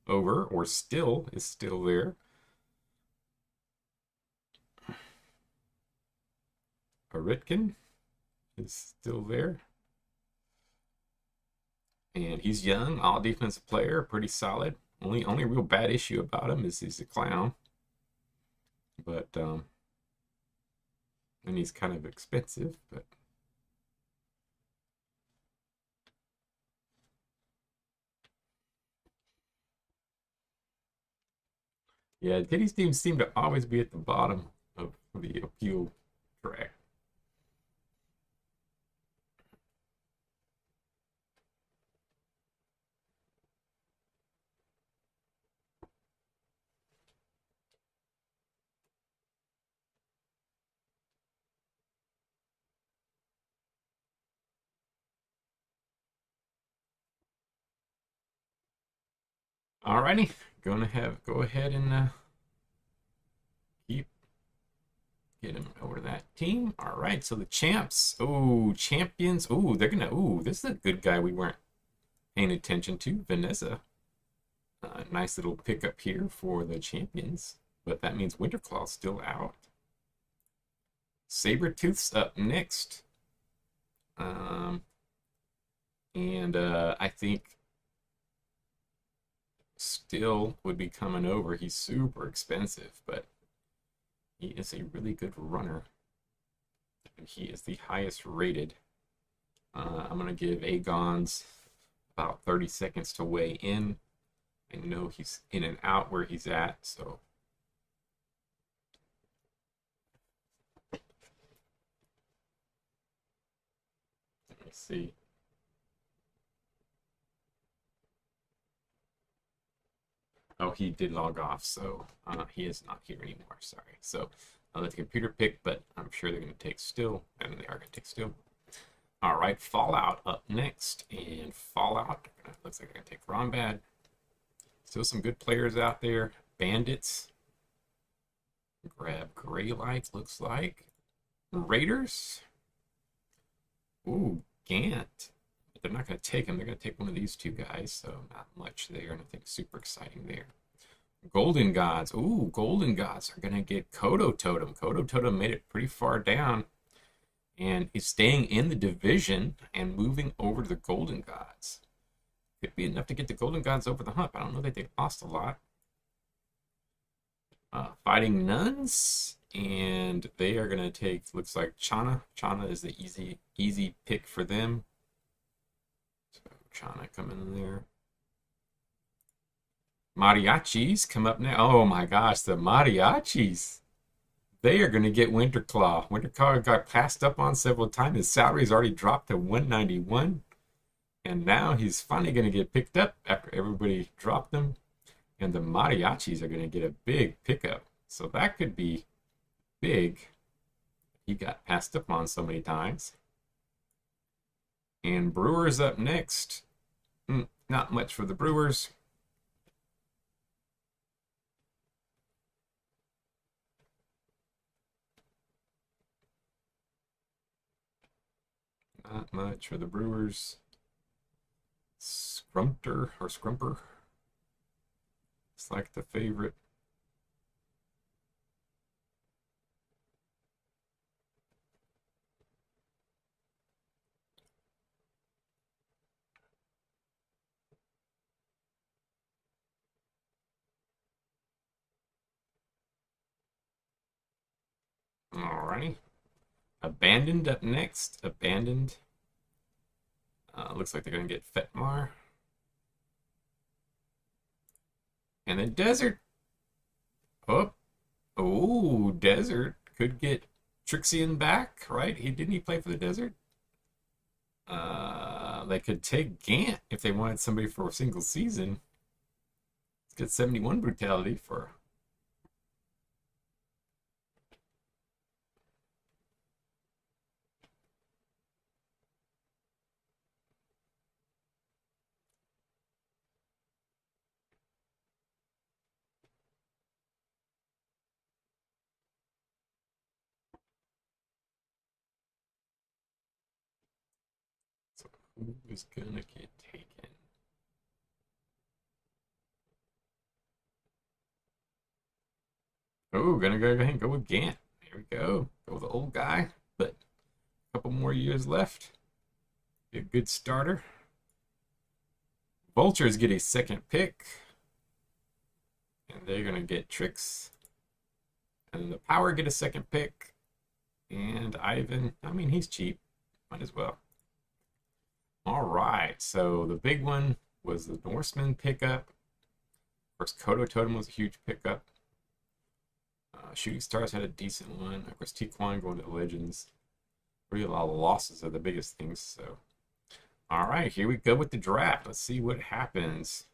over, or is still there. Aritkin is still there. And he's young, all defensive player, pretty solid. Only real bad issue about him is he's a clown. But and he's kind of expensive, but yeah, Diddy's teams seem to always be at the bottom of the appeal track. Alrighty, go ahead and keep get him over to that team. All right, so the champs. Oh, champions. Oh, they're gonna. Oh, this is a good guy we weren't paying attention to. Vanessa. Nice little pickup here for the champions, but that means Winterclaw's still out. Sabretooth's up next. And I think still would be coming over. He's super expensive, but he is a really good runner. And he is the highest rated. I'm going to give Aegon's about 30 seconds to weigh in. I know he's in and out where he's at, so. Let me see. Oh, he did log off, so he is not here anymore. Sorry. So I'll let the computer pick, but I'm sure they're going to take still, and they are going to take still. All right, Fallout up next, and Fallout looks like they're going to take Rombad. Still some good players out there. Bandits. Grab Gray Lights, looks like. Raiders. Ooh, Gant. But they're not going to take him. They're going to take one of these two guys, so not much there. Nothing super exciting there. Golden Gods. Ooh, Golden Gods are going to get Kodo Totem. Kodo Totem made it pretty far down and is staying in the division and moving over to the Golden Gods. Could be enough to get the Golden Gods over the hump. I don't know that they lost a lot. Fighting Nuns, and they are going to take, looks like Chana. Chana is the easy pick for them. So Chana coming in there. Mariachis come up now. Oh my gosh, the Mariachis. They are going to get Winterclaw. Winterclaw got passed up on several times. His salary's already dropped to 191. And now he's finally going to get picked up after everybody dropped them. And the Mariachis are going to get a big pickup. So that could be big. He got passed up on so many times. And Brewers up next. Not much for the Brewers. Not much for the Brewers. Scrumter or Scrumper. It's like the favorite. Alrighty. Abandoned up next. Abandoned. Looks like they're going to get Fetmar. And then Desert. Oh, Desert could get Trixian back, right? Didn't he play for the Desert? They could take Gant if they wanted somebody for a single season. Let's get 71 brutality for. So who is gonna get taken? Oh, gonna go ahead and go with Gant. There we go. Go with the old guy, but a couple more years left. Be a good starter. Vultures get a second pick. And they're gonna get Tricks. And the Power get a second pick. And Ivan, I mean, he's cheap. Might as well. All right, so the big one was the Norseman pickup. Of course, Kodo Totem was a huge pickup. Shooting Stars had a decent one. Of course, Tiquan going to the Legends. Really, a lot of losses are the biggest things. So, all right, here we go with the draft. Let's see what happens.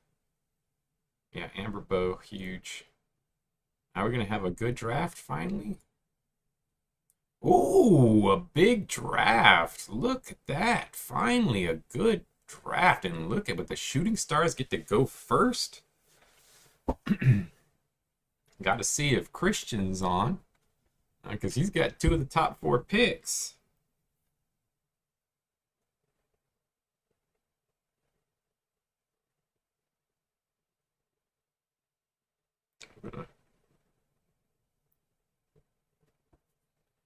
Yeah, Amber Bow, huge. Now we're going to have a good draft finally. Ooh, a big draft. Look at that. Finally, a good draft. And look at what the Shooting Stars get to go first. Got to see if Christian's on, because he's got two of the top four picks.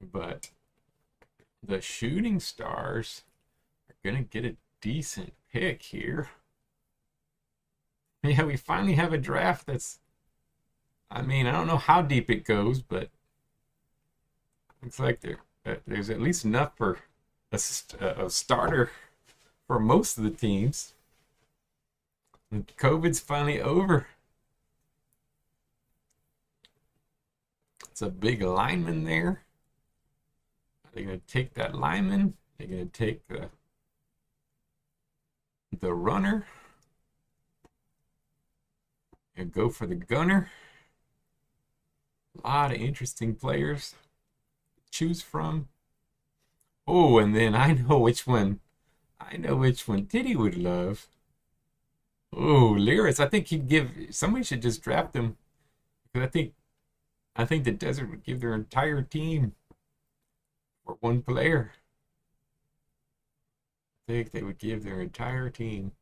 But the shooting stars are going to get a decent pick here. Yeah, we finally have a draft that's, I mean, I don't know how deep it goes, but looks like there's at least enough for a starter for most of the teams. COVID's finally over. It's a big lineman there. Are they going to take that lineman? They're going to take the runner and go for the gunner. A lot of interesting players to choose from. Oh, and then I know which one. I know which one Titty would love. Oh, Lyris. I think he'd give. Somebody should just draft him. Because I think the Desert would give their entire team for one player. I think they would give their entire team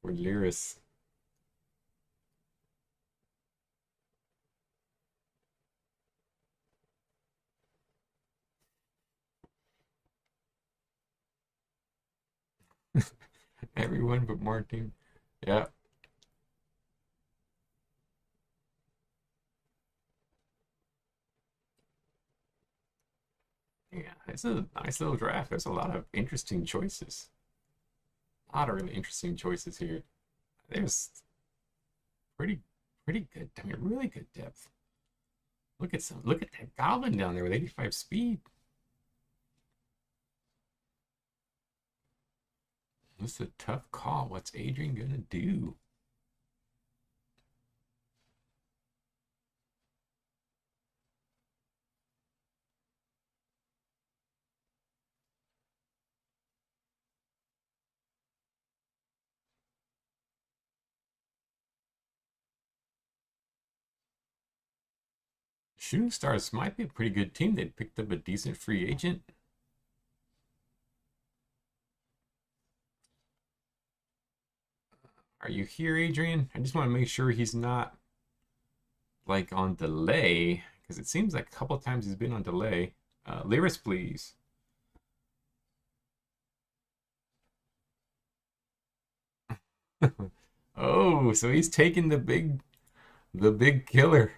for Lyris. Everyone but Martin. Yeah. Yeah, it's a nice little draft. There's a lot of interesting choices. A lot of really interesting choices here. There's pretty pretty good. I mean, really good depth. Look at that goblin down there with 85 speed. This is a tough call. What's Adrian gonna do? Shooting Stars might be a pretty good team. They picked up a decent free agent. Are you here, Adrian? I just want to make sure he's not like on delay because it seems like a couple times he's been on delay. Lyris, please. Oh, so he's taking the big killer.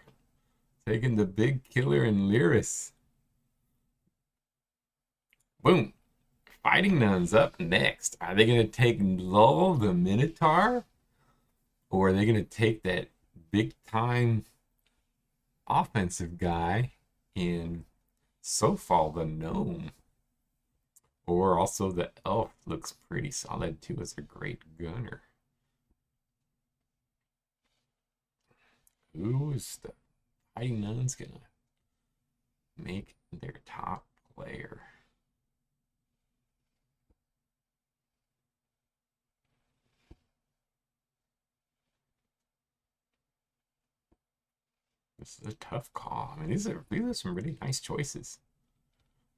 Taking the big killer in Lyris. Boom. Fighting Nuns up next. Are they going to take Lull the Minotaur? Or are they going to take that big time offensive guy in Sofal the Gnome? Or also the Elf looks pretty solid too as a great gunner. Who is the Fighting Nuns going to make their top player? This is a tough call. I mean, these are some really nice choices.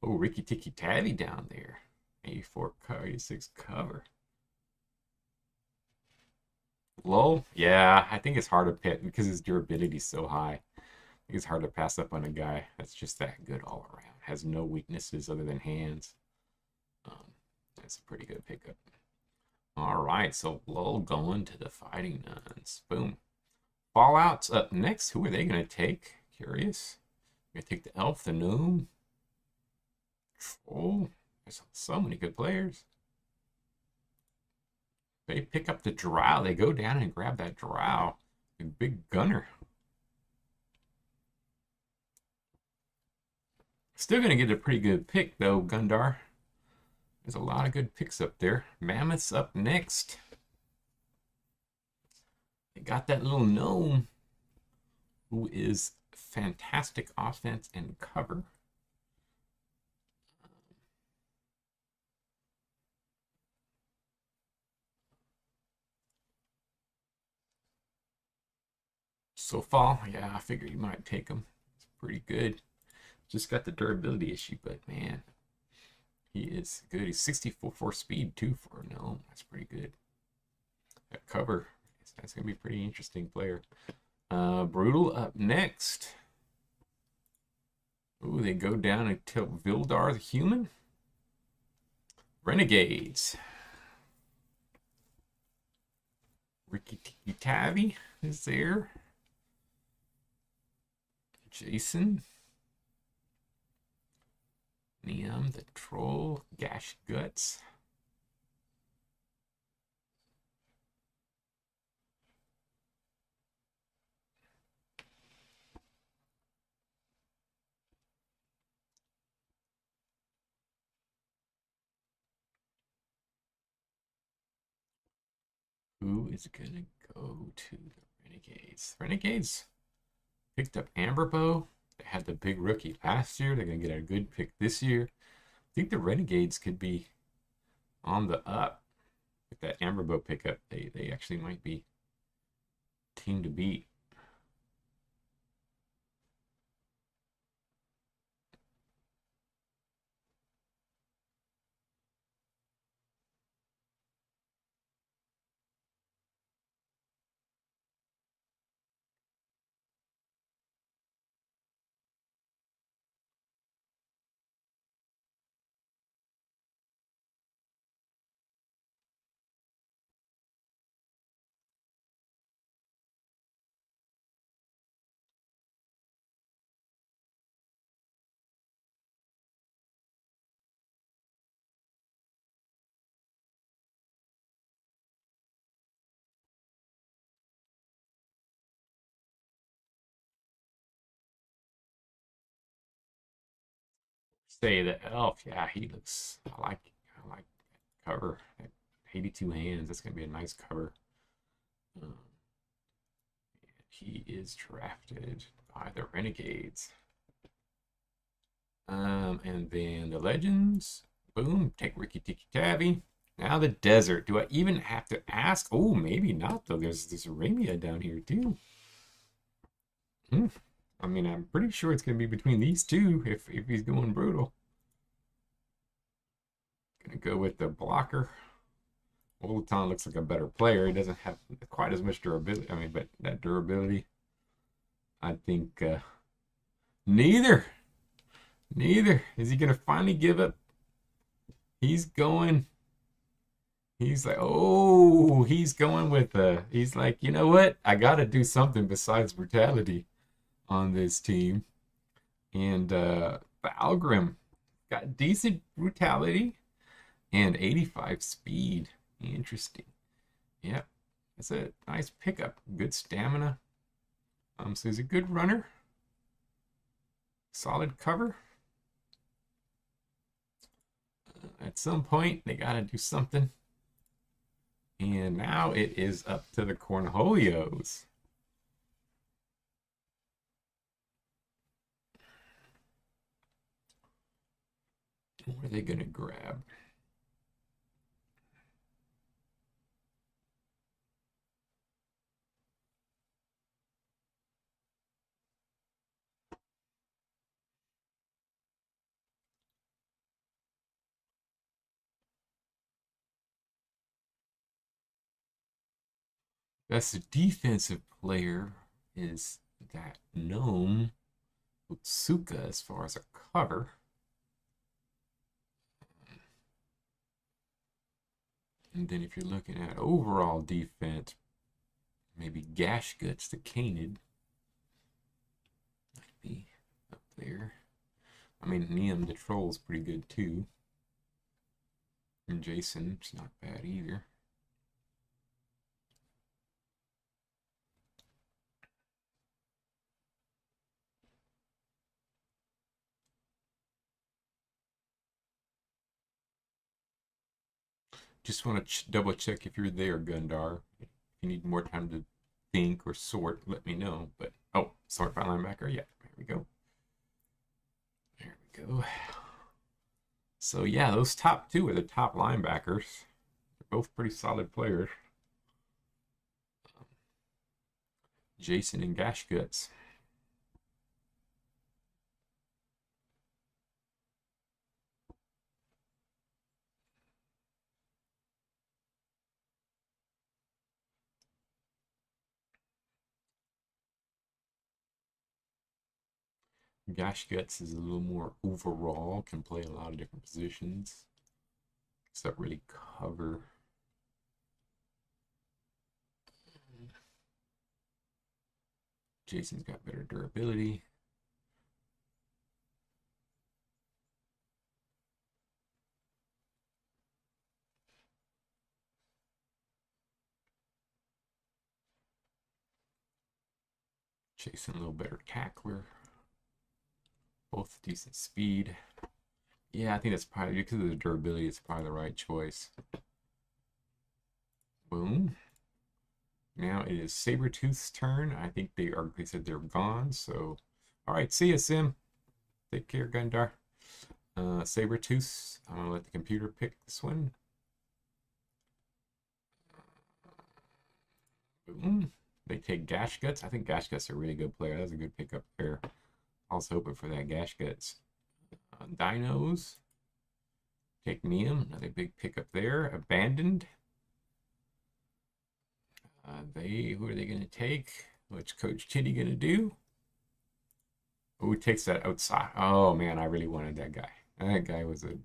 Oh, Ricky Tikki Tavi down there. 84 cover, 86 cover. Low? Yeah, I think it's hard to pick because his durability is so high. I think it's hard to pass up on a guy that's just that good all around. Has no weaknesses other than hands. That's a pretty good pickup. All right, so Lowell going to the Fighting Nuns. Boom. Fallout's up next. Who are they going to take? Curious. Going to take the Elf, the Gnome. Troll. There's so many good players. They pick up the Drow. They go down and grab that Drow. A big gunner. Still going to get a pretty good pick, though, Gundar. There's a lot of good picks up there. Mammoth's up next. They got that little gnome who is fantastic offense and cover. So far, yeah, I figured you might take him. It's pretty good. Just got the durability issue, but man, he is good. He's 64 speed too for a gnome. That's pretty good. That cover, that's gonna be a pretty interesting player. Brutal up next. Ooh, they go down until Vildar the human. Renegades. Ricky Tiki Tavi is there. Jason. Neum the troll. Gash Guts. Who is gonna go to the Renegades? Renegades picked up Amberbow. They had the big rookie last year. They're gonna get a good pick this year. I think the Renegades could be on the up with that Amberbow pickup. They actually might be team to beat. Say the elf, yeah, he looks. I like that cover. At 82 hands, that's gonna be a nice cover. Um, he is drafted by the Renegades. And then the Legends. Boom, take Ricky Tiki Tavi. Now the desert. Do I even have to ask? Oh, maybe not though. There's this Arabia down here too. I mean, I'm pretty sure it's gonna be between these two if he's going brutal. Gonna go with the blocker. Olaton looks like a better player. He doesn't have quite as much durability. I mean, but that durability, I think neither. Neither. Is he gonna finally give up? He's going. He's like, oh, he's going with he's like, you know what? I gotta do something besides brutality on this team. And Valgrim got decent brutality and 85 speed. Interesting. Yep. That's a nice pickup. Good stamina. So he's a good runner. Solid cover. At some point, they got to do something. And now it is up to the Cornholios. What are they going to grab? Best defensive player is that gnome Utsuka as far as a cover. And then if you're looking at overall defense, maybe Gash Guts the Canid might be up there. I mean, Neum the Troll's pretty good too. And Jason's not bad either. Just want to double check if you're there, Gundar. If you need more time to think or sort, let me know. But oh, sort by linebacker. Yeah, there we go. There we go. So yeah, those top two are the top linebackers. They're both pretty solid players. Jason and Gash Guts. Gash Guts is a little more overall, can play a lot of different positions. Except really cover. Jason's got better durability. Jason a little better tackler. Both decent speed. Yeah, I think that's probably because of the durability, it's probably the right choice. Boom. Now it is Sabretooth's turn. I think they said they're gone, so alright, see ya, Sim. Take care, Gundar. Sabretooth, I'm gonna let the computer pick this one. Boom. They take Gash Guts. I think Gash Guts are a really good player. That was a good pickup there. I was hoping for that Gash Guts. Dinos. Take Neum. Another big pickup there. Abandoned. Who are they going to take? What's Coach Chitty going to do? Who takes that outside? Oh, man, I really wanted that guy. That guy was would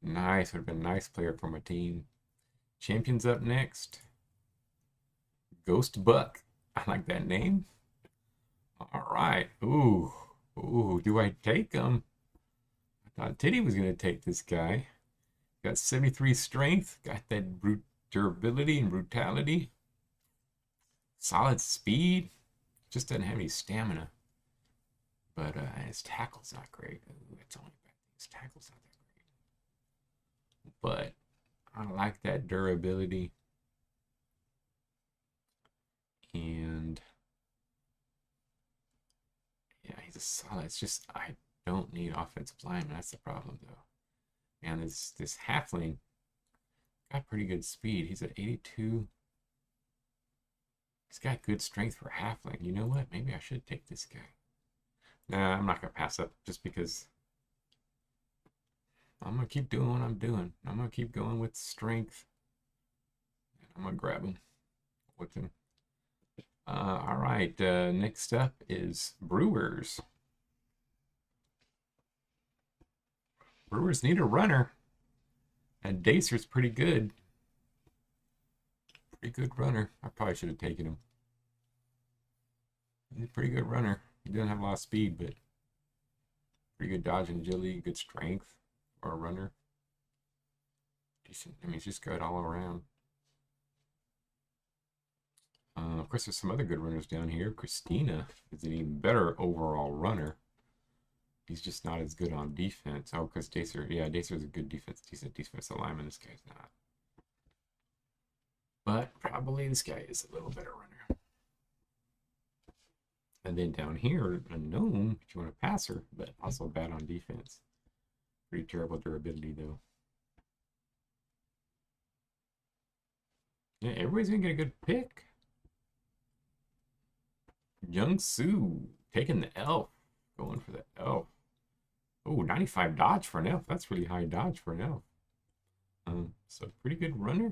have been a nice player for my team. Champions up next. Ghost Buck. I like that name. All right. Ooh. Ooh, do I take him? I thought Titty was going to take this guy. Got 73 strength. Got that durability and brutality. Solid speed. Just doesn't have any stamina. But his tackle's not great. Ooh, that's only bad. His tackle's not that great. But I like that durability. And yeah, he's a solid. It's just I don't need offensive lineman. That's the problem, though. And this halfling got pretty good speed. He's at 82. He's got good strength for halfling. You know what? Maybe I should take this guy. Nah, I'm not gonna pass up just because I'm gonna keep doing what I'm doing. I'm gonna keep going with strength. I'm gonna grab him with him. All right. Next up is Brewers. Brewers need a runner. And Dacer's pretty good. Pretty good runner. I probably should have taken him. He's a pretty good runner. He doesn't have a lot of speed, but pretty good dodge and agility, good strength for a runner. Decent. I mean, he's just good all around. Of course, there's some other good runners down here. Christina is an even better overall runner. He's just not as good on defense. Oh, because Dacer, yeah, Dacer's a good decent defensive lineman. This guy's not. But probably this guy is a little better runner. And then down here, a gnome, if you want a passer, but also bad on defense. Pretty terrible durability, though. Yeah, everybody's gonna get a good pick. Young Sue taking the elf. Going for the elf. Oh, 95 dodge for an elf. That's really high dodge for an elf. So pretty good runner.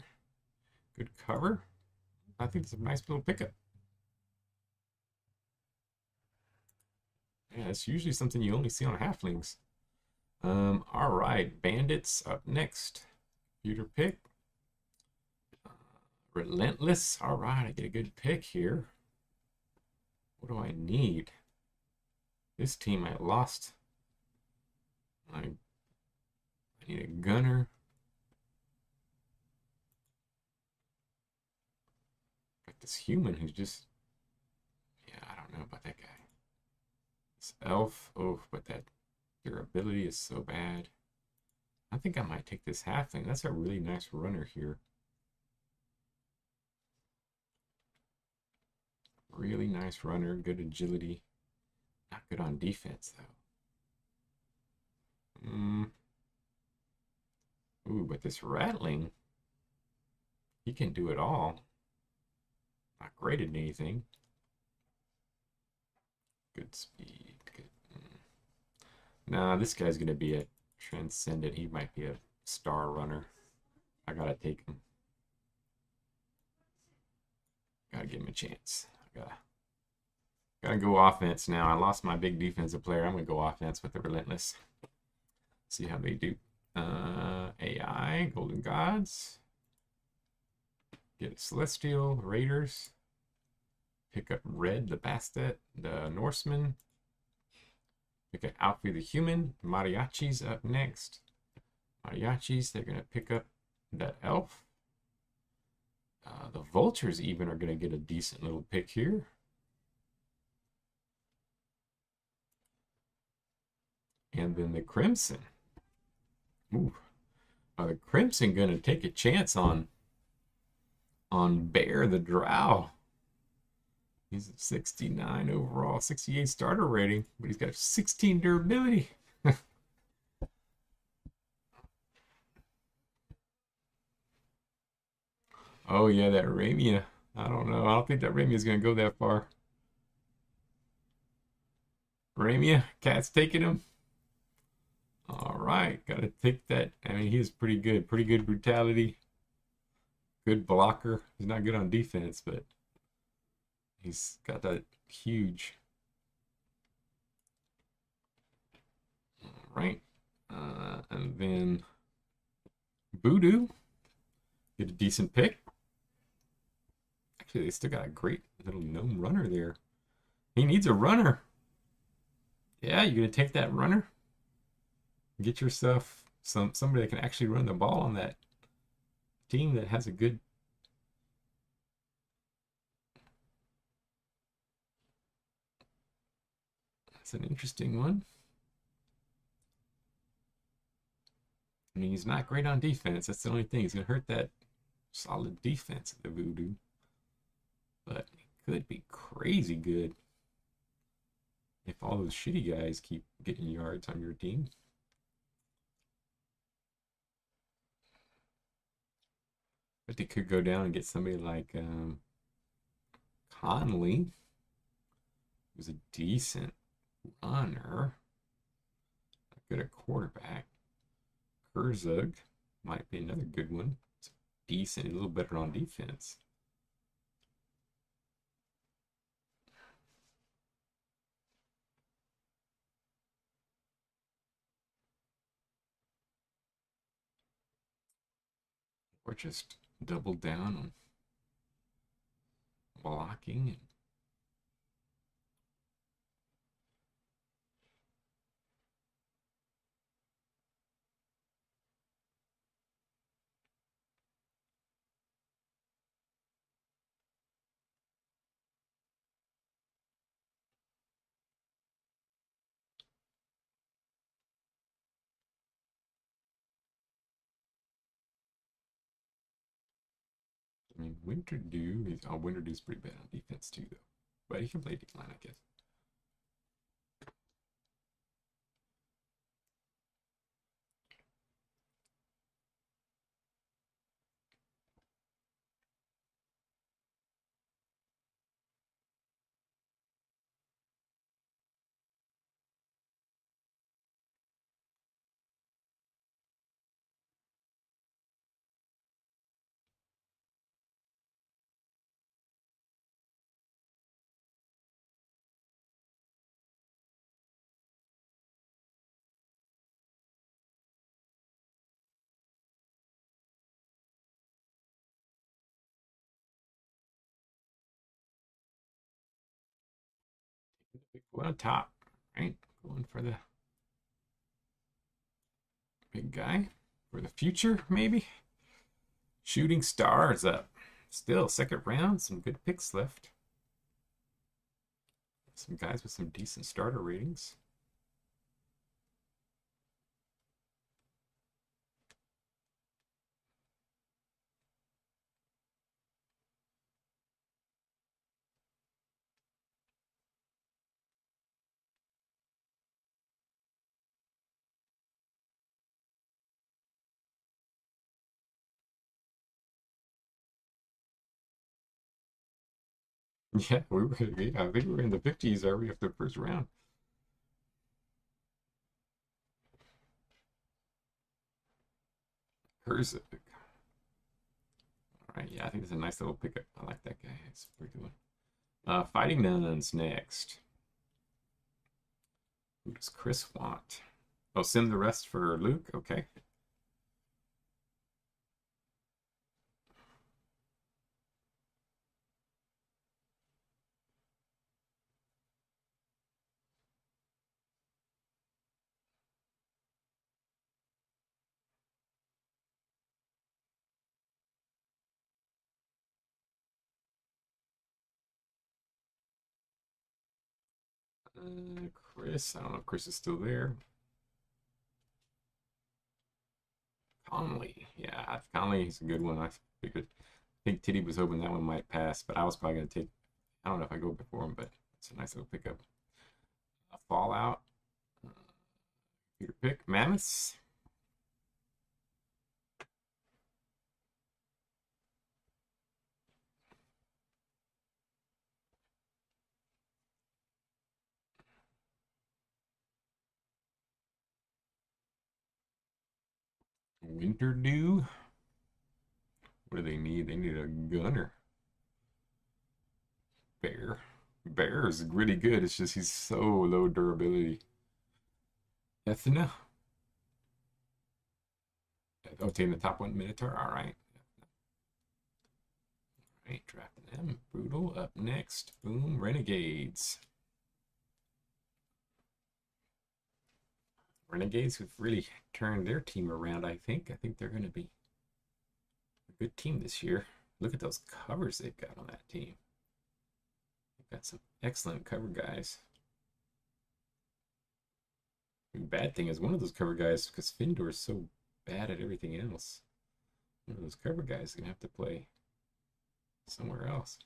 Good cover. I think it's a nice little pickup. Yeah, it's usually something you only see on halflings. All right, bandits up next. Computer pick. Relentless. All right, I get a good pick here. What do I need? This team I lost. I need a gunner. Got this human who's just, yeah, I don't know about that guy. This elf, oh, but that durability is so bad. I think I might take this halfling. That's a really nice runner here. Really nice runner, good agility. Not good on defense, though. Ooh, but this rattling, he can do it all. Not great at anything. Good speed. Good. Nah, this guy's gonna be a transcendent. He might be a star runner. I gotta take him. Gotta give him a chance. Gotta go offense now. I lost my big defensive player. I'm gonna go offense with the relentless. See how they do. AI, Golden Gods. Get a Celestial, Raiders. Pick up Red, the Bastet, the Norseman. Pick up Alfie the Human. Mariachi's up next. Mariachis, they're gonna pick up that elf. The Vultures even are gonna get a decent little pick here. And then the Crimson. Ooh. The Crimson gonna take a chance on Bear the Drow. He's at 69 overall, 68 starter rating, but he's got 16 durability. Oh yeah, that Ramia. I don't know. I don't think that Ramia is gonna go that far. Ramia, Cat's taking him. All right, gotta take that. I mean, he's pretty good. Pretty good brutality. Good blocker. He's not good on defense, but he's got that huge. All right. And then Voodoo. Get a decent pick. Actually, they still got a great little gnome runner there. He needs a runner. Yeah, you're gonna take that runner. Get yourself somebody that can actually run the ball on that team that has a good. That's an interesting one. I mean, he's not great on defense. That's the only thing. He's gonna hurt that solid defense of the Voodoo. But he could be crazy good if all those shitty guys keep getting yards on your team. But they could go down and get somebody like Conley, who's a decent runner, good at quarterback. Herzog might be another good one. It's decent, a little better on defense. Or just double down on blocking and I mean, Winter Dew is Winter Dew's pretty bad on defense too, though. But he can play decline, I guess. Go on top, right? Going for the big guy for the future, maybe. Shooting Stars up. Still, second round, some good picks left. Some guys with some decent starter ratings. Yeah, we were. Yeah, I think we were in the 50s already after the first round. Hers. All right. Yeah, I think it's a nice little pickup. I like that guy. It's a pretty good one. Fighting Nuns next. Who does Chris want? Oh, sim the rest for Luke. Okay. Chris. I don't know if Chris is still there. Conley. Yeah, Conley's a good one. I figured. I think Titty was hoping that one might pass, but I was probably going to take. I don't know if I go before him, but it's a nice little pickup. Fallout. Uh, Peter pick. Mammoths. Winter Dew. What do they need? They need a gunner. Bear. Bear is really good. It's just he's so low durability. Ethna. Oh, taking the top one Minotaur. All right. All right, drafting them. Brutal up next. Boom. Renegades. Renegades have really turned their team around, I think. I think they're going to be a good team this year. Look at those covers they've got on that team. They've got some excellent cover guys. The bad thing is one of those cover guys, because Findor is so bad at everything else, one of those cover guys is going to have to play somewhere else.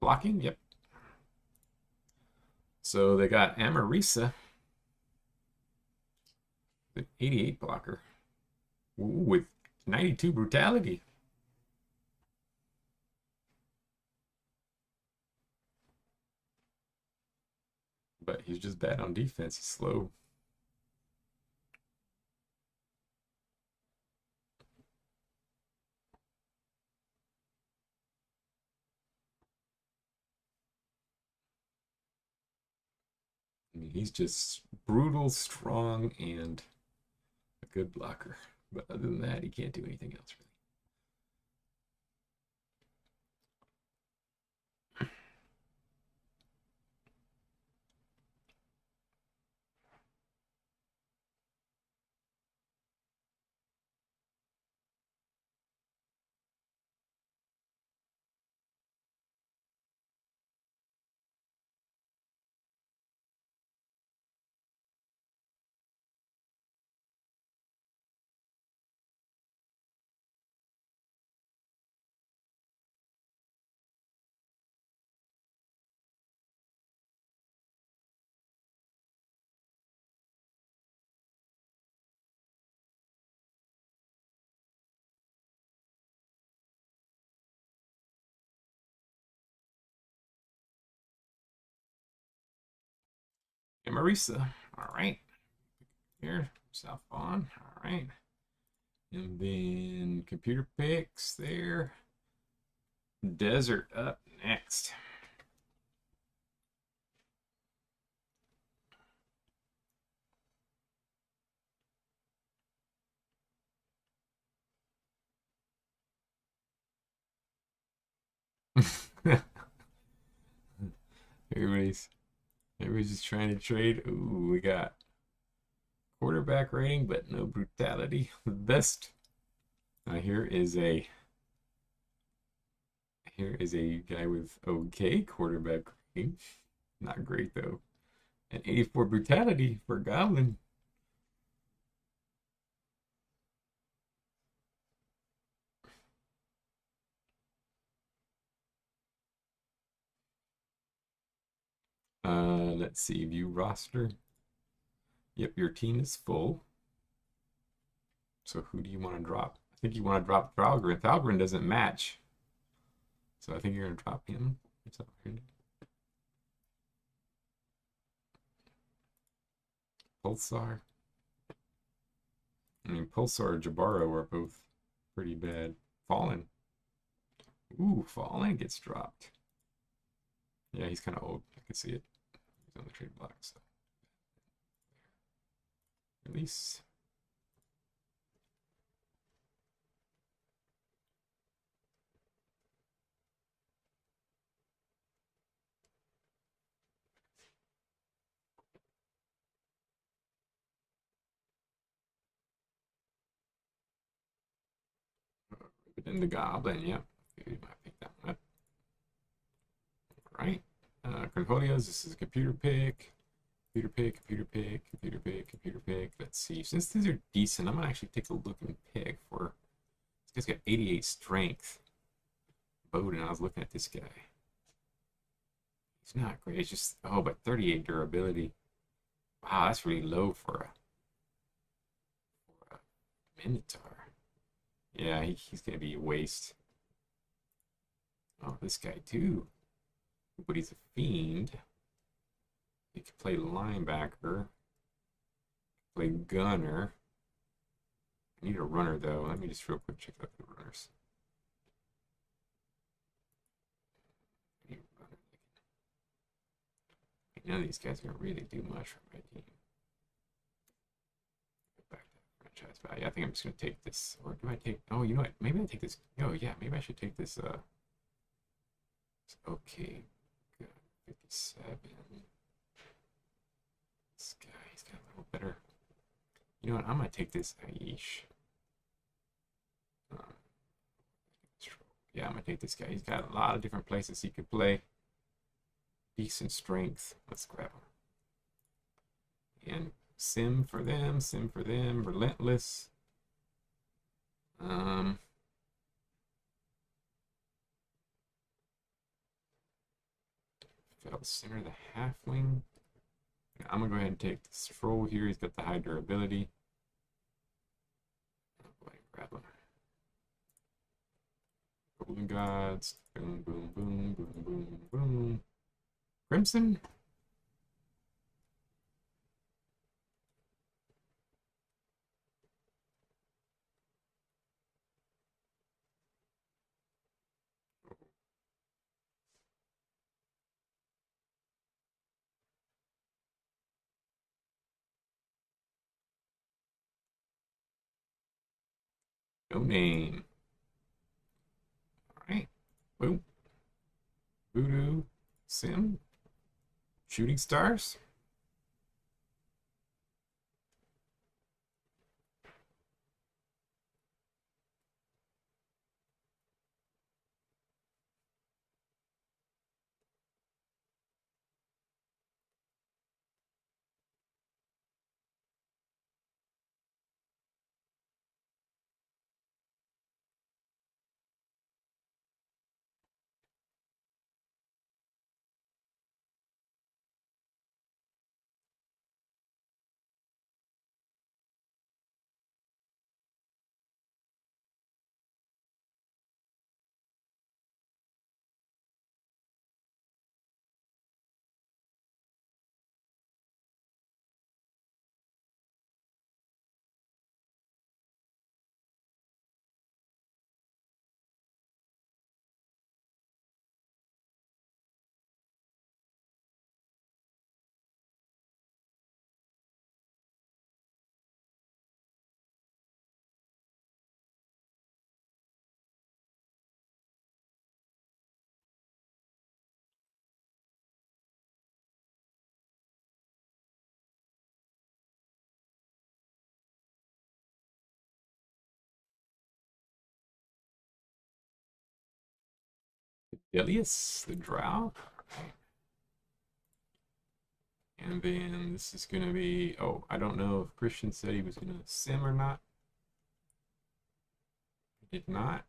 Blocking? Yep. So they got Amarisa, the 88 blocker, with 92 brutality. But he's just bad on defense. He's slow. I mean, he's just brutal, strong, and a good blocker. But other than that, he can't do anything else really. And Marisa, all right. Here, South Vaughn, all right. And then computer picks there. Desert up next. everybody's everybody's just trying to trade. Ooh, we got quarterback rating, but no brutality. The best. Here is a guy with okay quarterback rating. Not great though. And 84 brutality for Goblin. Let's see, view roster. Yep, your team is full. So who do you want to drop? I think you want to drop Thalgren. Thalgren doesn't match. So I think you're going to drop him. Pulsar. I mean, Pulsar and Jabaro are both pretty bad. Fallen. Ooh, Fallen gets dropped. Yeah, he's kind of old. I can see it. He's on the trade block, so. Release. Within the Goblin, yep. You might pick that one up. All right. Cornholios, this is a computer pick. Computer pick, computer pick, computer pick, computer pick. Let's see. Since these are decent, I'm going to actually take a look and pick for. This guy's got 88 strength. Bowden, I was looking at this guy. He's not great. It's just, oh, but 38 durability. Wow, that's really low for a Minotaur. Yeah, he's going to be a waste. Oh, this guy too. But he's a fiend. He could play linebacker. Play gunner. I need a runner though. Let me just real quick check out the runners. None of these guys are gonna really do much for my team. Go back to franchise value. I think I'm just gonna take this. Or do I take, oh, you know what? Maybe I take this. Oh yeah, maybe I should take this okay. Good. 57. This guy, he's got a little better. You know what? I'm gonna take this Aish. Yeah, I'm gonna take this guy. He's got a lot of different places he could play. Decent strength. Let's grab him. And sim for them, sim for them. Relentless. Fell center the halfling. I'm gonna go ahead and take this troll here. He's got the high durability. I'll go ahead and grab him. Golden Gods. Boom, boom, boom, boom, boom, boom. Crimson. No name. All right. Boom. Voodoo. Sim. Shooting stars. Delius, the Drow. And then this is going to be, oh, I don't know if Christian said he was going to sim or not. He did not.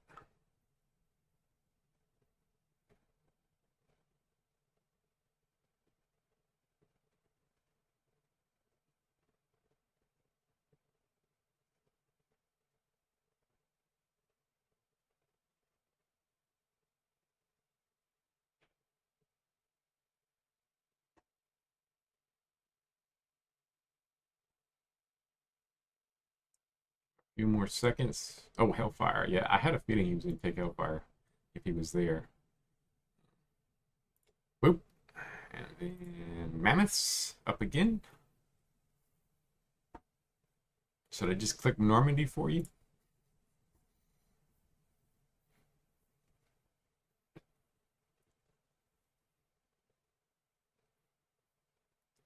Few more seconds. Oh, Hellfire. Yeah, I had a feeling he was going to take Hellfire if he was there. Boop. And then Mammoths up again. Should I just click Normandy for you?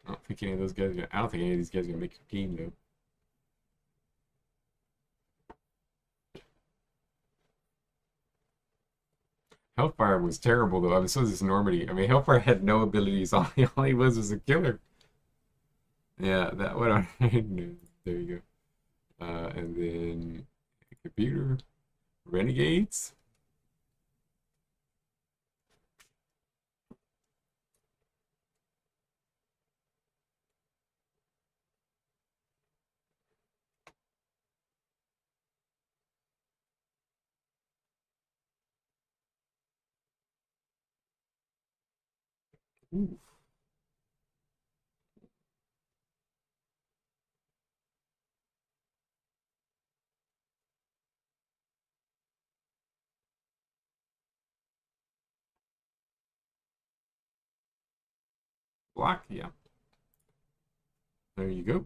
I don't think any of those guys. I don't think any of these guys are gonna make your team though. Hellfire was terrible though. I mean, so was this Normandy. I mean, Hellfire had no abilities. All he was a killer. Yeah, that one. There you go. And then computer, renegades. Ooh, block. Yeah. There you go.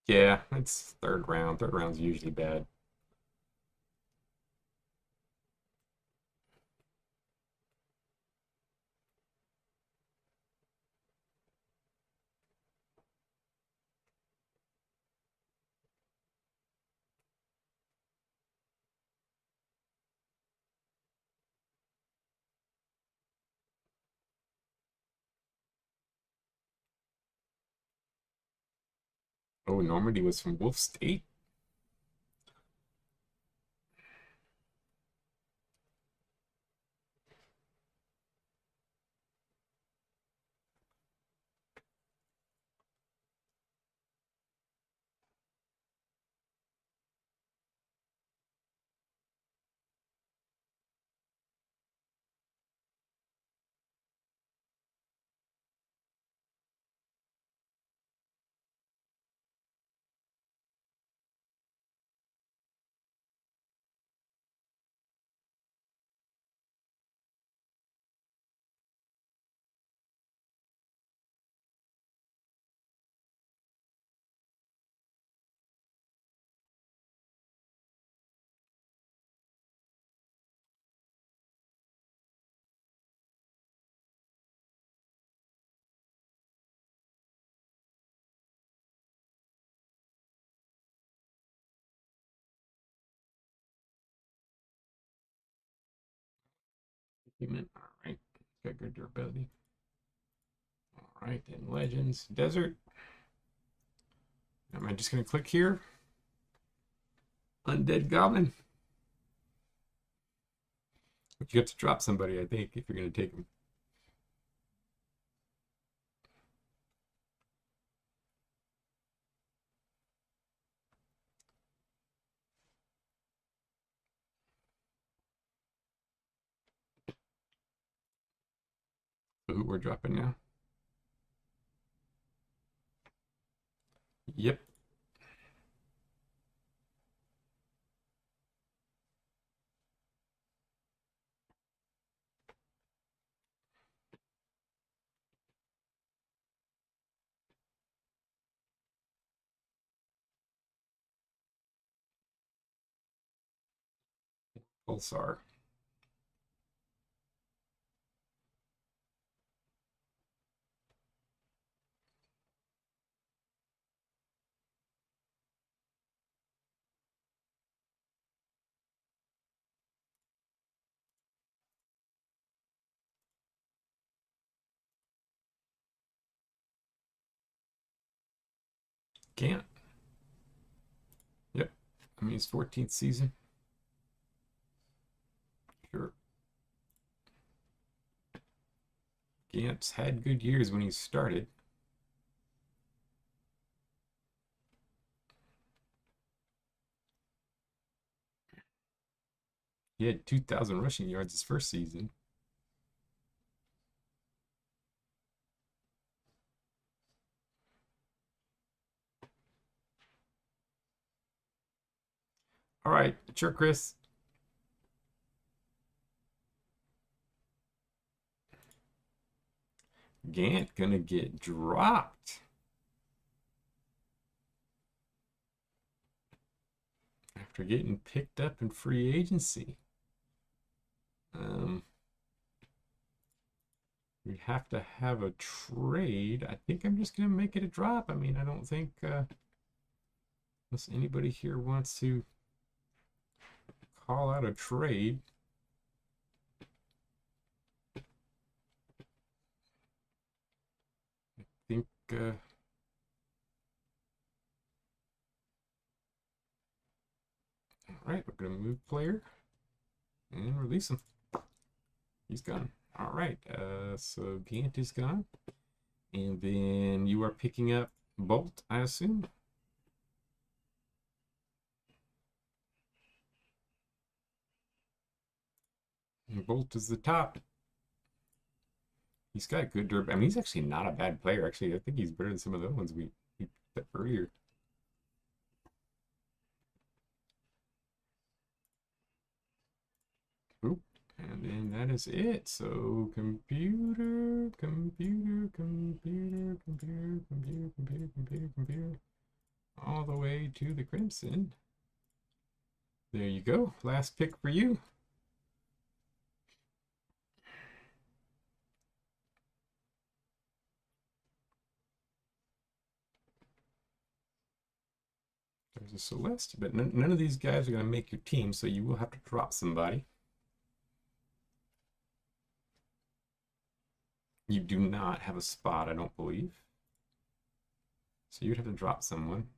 Yeah, it's third round. Third round's usually bad. Oh, Normandy was from Wolf State. Human. All right. Got good durability. All right, then Legends Desert. Am I just gonna click here? Undead Goblin. But you have to drop somebody, I think, if you're gonna take them. So who we're dropping now? Yep. Pulsar. Can't. Yep. I mean, it's 14th season. Sure. Gant's had good years when he started. He had 2,000 rushing yards his first season. All right, sure, Chris. Gant gonna get dropped after getting picked up in free agency. Um, we have to have a trade. I think I'm just gonna make it a drop. I mean, I don't think unless anybody here wants to call out a trade. I think all right, we're gonna move player and release him. He's gone. All right, so Gant is gone, and then you are picking up Bolt, I assume. And Bolt is the top. He's got good durability. I mean, he's actually not a bad player. Actually, I think he's better than some of the ones we picked up earlier. Oop. And then that is it. So computer, computer, computer, computer, computer, computer, computer, computer, all the way to the Crimson. There you go. Last pick for you. There's a Celeste, but none of these guys are going to make your team, so you will have to drop somebody. You do not have a spot, I don't believe. So you'd have to drop someone.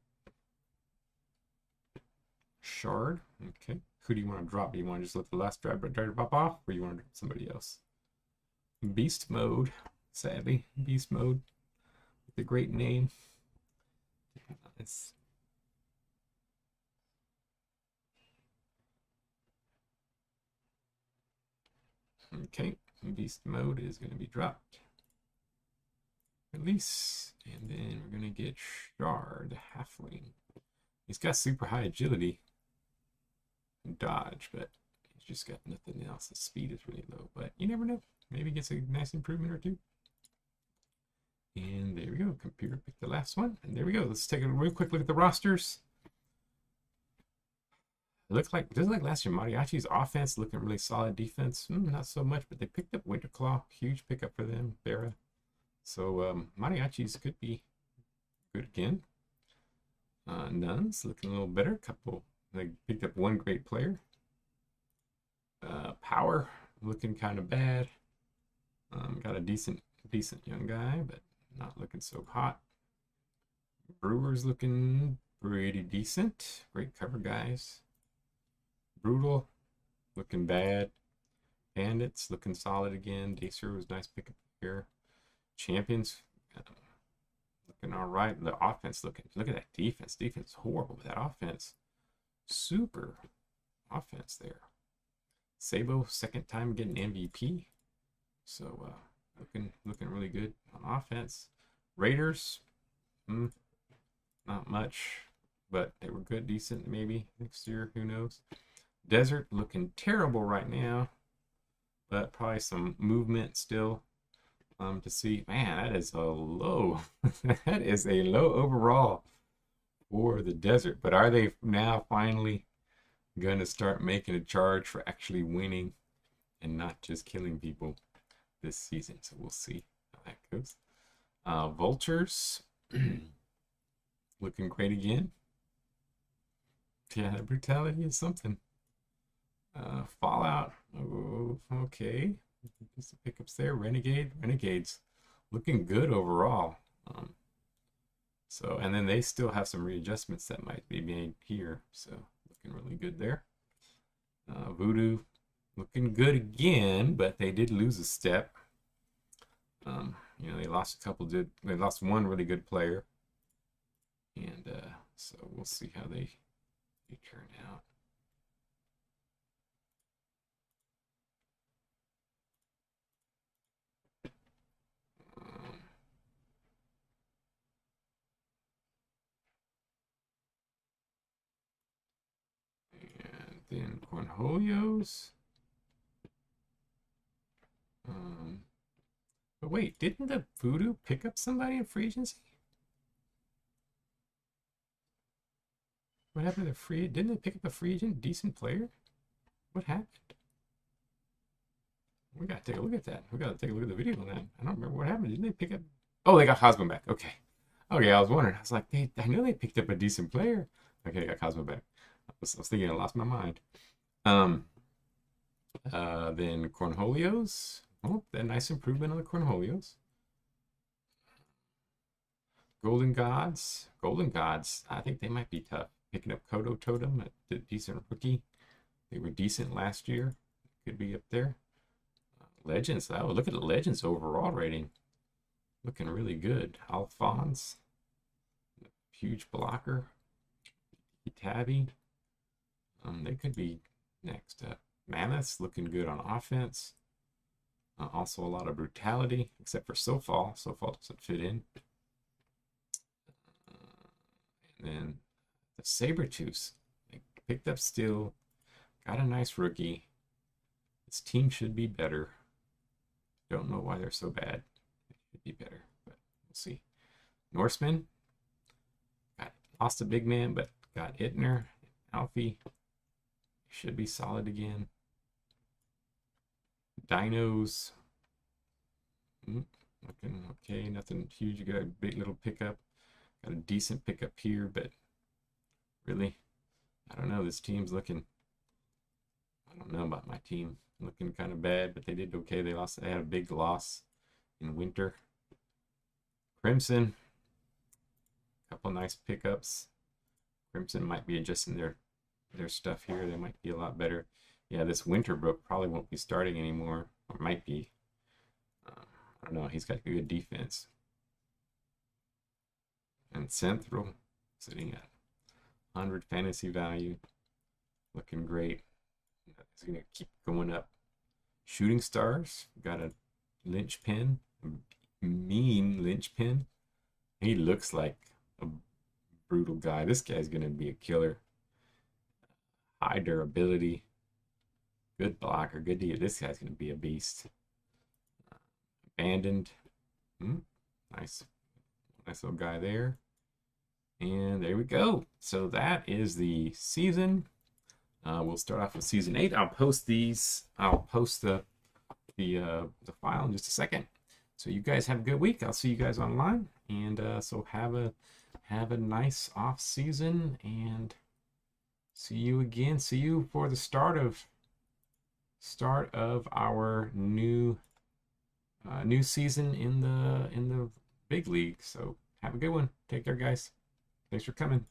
Shard, okay. Who do you want to drop? Do you want to just let the last driver pop off, or you want to drop somebody else? Beast mode, sadly. Beast mode with a great name. It's okay. Beast mode is going to be dropped. Release, and then we're going to get Shard, Halfling. He's got super high agility and dodge, but he's just got nothing else. His speed is really low, but you never know. Maybe he gets a nice improvement or two. And there we go. Computer picked the last one. And there we go. Let's take a real quick look at the rosters. It looks like, just like last year, Mariachi's offense looking really solid. Defense, not so much, but they picked up Winterclaw. Huge pickup for them. Barra. So Mariachi's could be good again. Nuns looking a little better. Couple, they picked up one great player. Power looking kind of bad. Got a decent young guy, but not looking so hot. Brewers looking pretty decent. Great cover guys. Brutal looking bad. Bandits looking solid again. Dacer was nice pickup here. Champions looking all right. The offense look at that defense. Defense is horrible, but that offense, super offense there. Sabo, second time getting MVP. So looking really good on offense. Raiders, not much, but they were good, decent maybe next year. Who knows? Desert looking terrible right now, but probably some movement still to see. Man, that is a low. That is a low overall for the Desert. But are they now finally going to start making a charge for actually winning and not just killing people this season? So we'll see how that goes. Vultures looking great again. Yeah, that brutality is something. Fallout, oh, okay. Just the pickups there. Renegades looking good overall. So, and then they still have some readjustments that might be made here. So, looking really good there. Voodoo looking good again, but they did lose a step. They lost they lost one really good player. And so we'll see how they turn out. Cornholios. But wait, didn't the Voodoo pick up somebody in free agency? What happened to the free? Didn't they pick up a free agent, decent player? What happened? We gotta take a look at that. We gotta take a look at the video on that. I don't remember what happened. Didn't they pick up? Oh, they got Cosmo back. Okay. Okay, I was wondering. I was like, I know they picked up a decent player. Okay, they got Cosmo back. I was thinking I lost my mind. Then Cornholios. Oh, that nice improvement on the Cornholios. Golden Gods. Golden Gods. I think they might be tough. Picking up Kodo Totem, a decent rookie. They were decent last year. Could be up there. Legends. Oh, look at the Legends overall rating. Looking really good. Alphonse. Huge blocker. Tabby. They could be next up. Mammoths looking good on offense. Also a lot of brutality, except for Sofal. Sofal doesn't fit in. And then the Sabertooths. They picked up Steel. Got a nice rookie. This team should be better. Don't know why they're so bad. It should be better, but we'll see. Norseman. Lost a big man, but got Ittner. Alfie. Should be solid again. Dinos. Looking okay. Nothing huge. You got a big little pickup. Got a decent pickup here, but really, I don't know. This team's looking. I don't know about my team. Looking kind of bad, but they did okay. They lost. They had a big loss in winter. Crimson. Couple nice pickups. Crimson might be adjusting their stuff here. They might be a lot better. Yeah, this Winterbrook probably won't be starting anymore, or might be. I don't know. He's got good defense. And Central sitting at 100 fantasy value, looking great. It's gonna keep going up. Shooting Stars got a linchpin, mean linchpin. He looks like a brutal guy. This guy's gonna be a killer. High durability, good blocker, good deal. This guy's gonna be a beast. Abandoned, nice little guy there. And there we go. So that is the season. We'll start off with season 8. I'll post these. I'll post the file in just a second. So you guys have a good week. I'll see you guys online. And so have a nice off season, and see you again. See you for the start of our new season in the big league. So have a good one. Take care, guys. Thanks for coming.